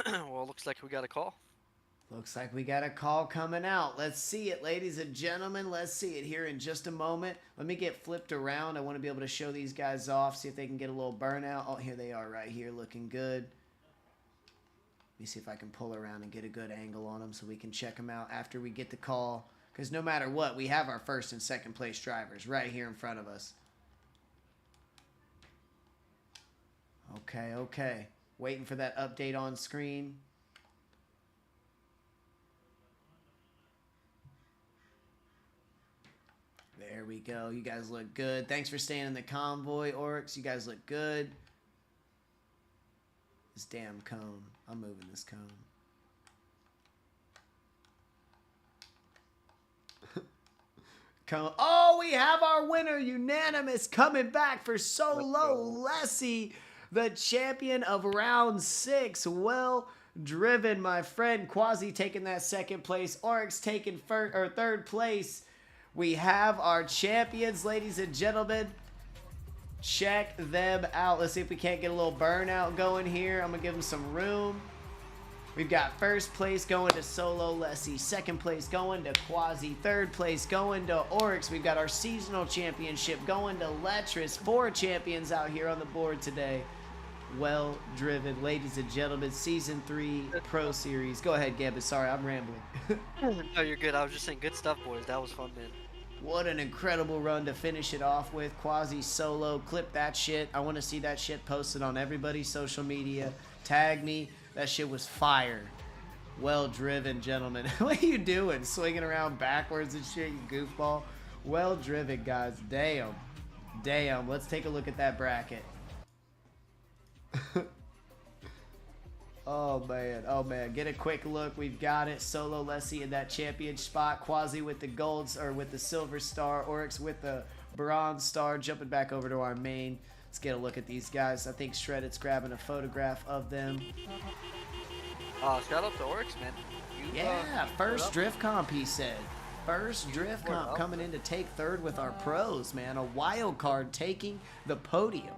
Well, looks like we got a call. Looks like we got a call coming out. Let's see it, ladies and gentlemen. Let's see it here in just a moment. Let me get flipped around. I want to be able to show these guys off, see if they can get a little burnout. Oh, here they are right here looking good. Let me see if I can pull around and get a good angle on them so we can check them out after we get the call. Because no matter what, we have our 1st and 2nd place drivers right here in front of us. Okay. Waiting for that update on screen. There we go. You guys look good. Thanks for staying in the convoy, Oryx. You guys look good. This damn cone. I'm moving this cone. Oh, we have our winner, unanimous, coming back for Solo Lessie, the champion of round 6. Well driven, my friend. Quasi taking that second place. Oryx taking third place. We have our champions, ladies and gentlemen. Check them out. Let's see if we can't get a little burnout going here. I'm going to give them some room. We've got first place going to Solo Lessie. Second place going to Quasi. Third place going to Oryx. We've got our seasonal championship going to Letras. 4 champions out here on the board today. Well driven, ladies and gentlemen. Season 3 Pro Series. Go ahead, Gambit. Sorry, I'm rambling. No, you're good. I was just saying good stuff, boys. That was fun, man. What an incredible run to finish it off with. Quasi solo. Clip that shit. I want to see that shit posted on everybody's social media. Tag me. That shit was fire. Well driven, gentlemen. What are you doing? Swinging around backwards and shit, you goofball. Well driven, guys. Damn. Damn. Let's take a look at that bracket. Oh man, oh man. Get a quick look. We've got it. Solo Lessie in that champion spot. Quasi with the golds or with the silver star. Oryx with the bronze star. Jumping back over to our main. Let's get a look at these guys. I think Shredded's grabbing a photograph of them. Shout out to Oryx, man. Yeah, first drift comp, he said. First drift comp coming in to take third with our pros, man. A wild card taking the podium.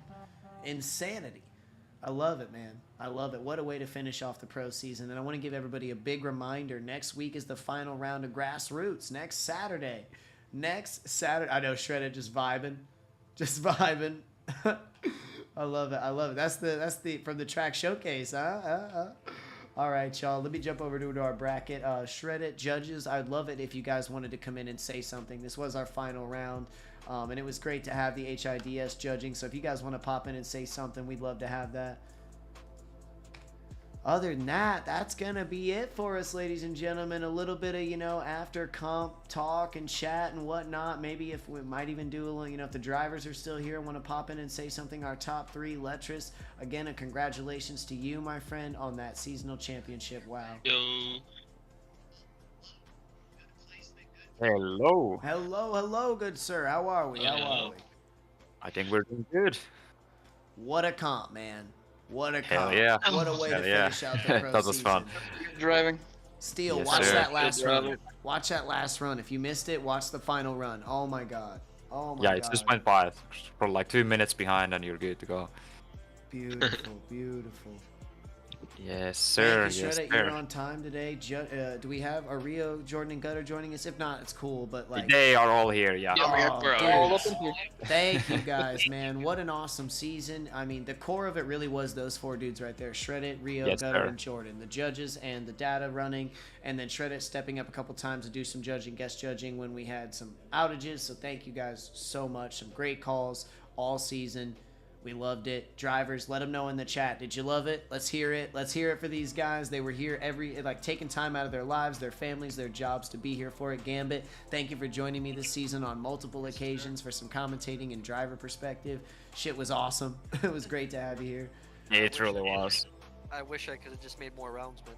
Insanity. I love it, man. I love it. What a way to finish off the pro season. And I want to give everybody a big reminder. Next week is the final round of Grassroots. Next Saturday. I know Shredded just vibing. Just vibing. I love it. I love it. That's the from the track showcase, huh? All right, y'all. Let me jump over to our bracket. Shredded judges. I'd love it if you guys wanted to come in and say something. This was our final round. And it was great to have the HIDS judging. So if you guys want to pop in and say something, we'd love to have that. Other than that, that's going to be it for us, ladies and gentlemen. A little bit of, after comp talk and chat and whatnot. Maybe if we might even do a little, if the drivers are still here, want to pop in and say something. Our top 3, Letras. Again, a congratulations to you, my friend, on that seasonal championship. Wow. Yo. Hello. Hello, good sir. How are we? I think we're doing good. What a comp, man. What a Hell comp. yeah. What a way to finish out the pro That was fun. season. Driving. Steel, Yes, watch sir. that last Good run. brother. Watch that last run. If you missed it, watch the final run. Oh my god. Oh my god. Yeah, it's just went by for like 2 minutes behind and you're good to go. Beautiful, beautiful. Yes, sir. Thank you, Yes, Shredder. You're sir. on time today. Do we have Rio, Jordan, and Gutter joining us? If not, it's cool. But like, They are all here, yeah. Yeah, we're dude. all up in here. Thank you guys, man. What an awesome season. I mean, the core of it really was those 4 dudes right there. Shredded, Rio, Yes, Gutter, sir. and Jordan. The judges and the data running. And then Shredded stepping up a couple times to do some judging, guest judging when we had some outages. So thank you guys so much. Some great calls all season. We loved it. Drivers, let them know in the chat. Did you love it? Let's hear it. Let's hear it for these guys. They were here taking time out of their lives, their families, their jobs to be here for it. Gambit, thank you for joining me this season on multiple occasions for some commentating and driver perspective. Shit was awesome. It was great to have you here. It really was. I wish I could have just made more rounds, man.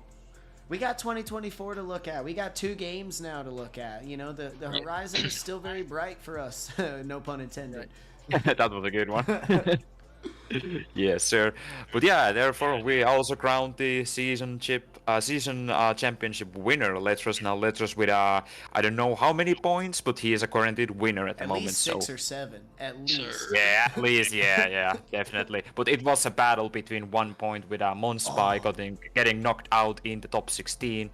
We got 2024 to look at. We got 2 games now to look at. The horizon is still very bright for us. No pun intended. That was a good one. Yes, sir. But yeah, therefore we also crowned the season championship winner. Letras with I don't know how many points, but he is a guaranteed winner at the At moment. least 6 or 7. At least. Yeah, at least, yeah, definitely. But it was a battle between 1 point with Monspy getting knocked out in the top 16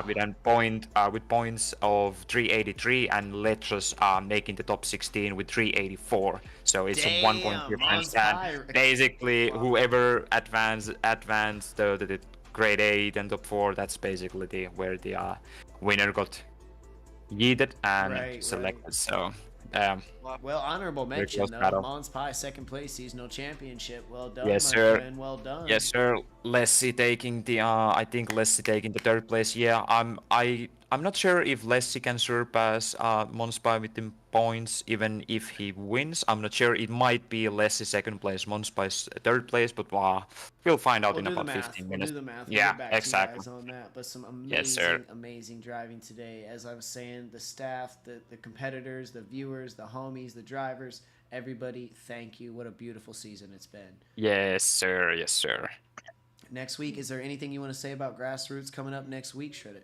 with points of 383 and Letras making the top 16 with 384. So it's a 1 point difference. And basically, whoever advanced the grade 8 and top 4, that's basically where the winner got yeeted and selected. Right. So. Well, honorable mention close though. battle. Mons Pie, second place, seasonal championship. Well done, Yes, my sir. friend. Well done. Yes, sir. Lessie taking the Lessie taking the 3rd place. Yeah, I'm not sure if Lessie can surpass Monspy with the points even if he wins. I'm not sure. It might be Lessie 2nd place, Monspy's 3rd place, but we'll find out We'll in do the about math. 15 We'll minutes. do the math. We'll Yeah, get back to you exactly. guys on that. But some amazing, Yes, sir. amazing driving today. As I was saying, the staff, the competitors, the viewers, the homies, the drivers, everybody, thank you. What a beautiful season it's been. Yes, sir. Yes, sir. Next week, is there anything you want to say about grassroots coming up next week, Shredded?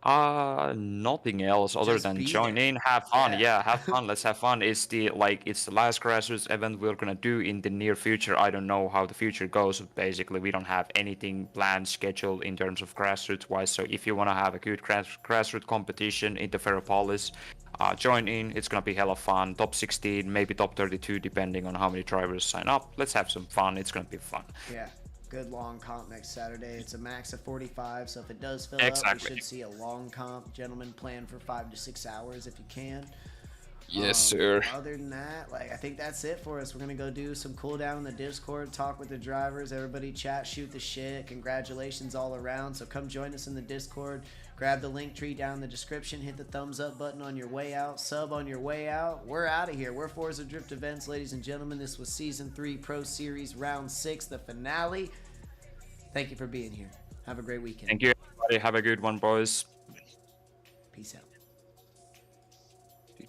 Nothing else other Just than be join there. in, have fun. Yeah. Yeah, have fun. Let's have fun. It's the last grassroots event we're gonna do in the near future. I don't know how the future goes. Basically, we don't have anything planned, scheduled in terms of grassroots wise. So if you wanna have a good grassroots competition in the Ferropolis, join in. It's gonna be hella fun. Top 16, maybe top 32, depending on how many drivers sign up. Let's have some fun. It's gonna be fun. Yeah. Good long comp next Saturday. It's a max of 45, so if it does fill up, Exactly. we should see a long comp. Gentlemen, plan for 5 to 6 hours if you can. Yes, sir. Other than that, like, I think that's it for us. We're gonna go do some cool down in the Discord, talk with the drivers, everybody chat, shoot the shit. Congratulations all around. So come join us in the Discord. Grab the link tree down in the description. Hit the thumbs up button on your way out. Sub on your way out. We're out of here. We're Forza Drift Events, ladies and gentlemen. This was Season 3 Pro Series Round 6, the finale. Thank you for being here. Have a great weekend. Thank you, everybody. Have a good one, boys. Peace out.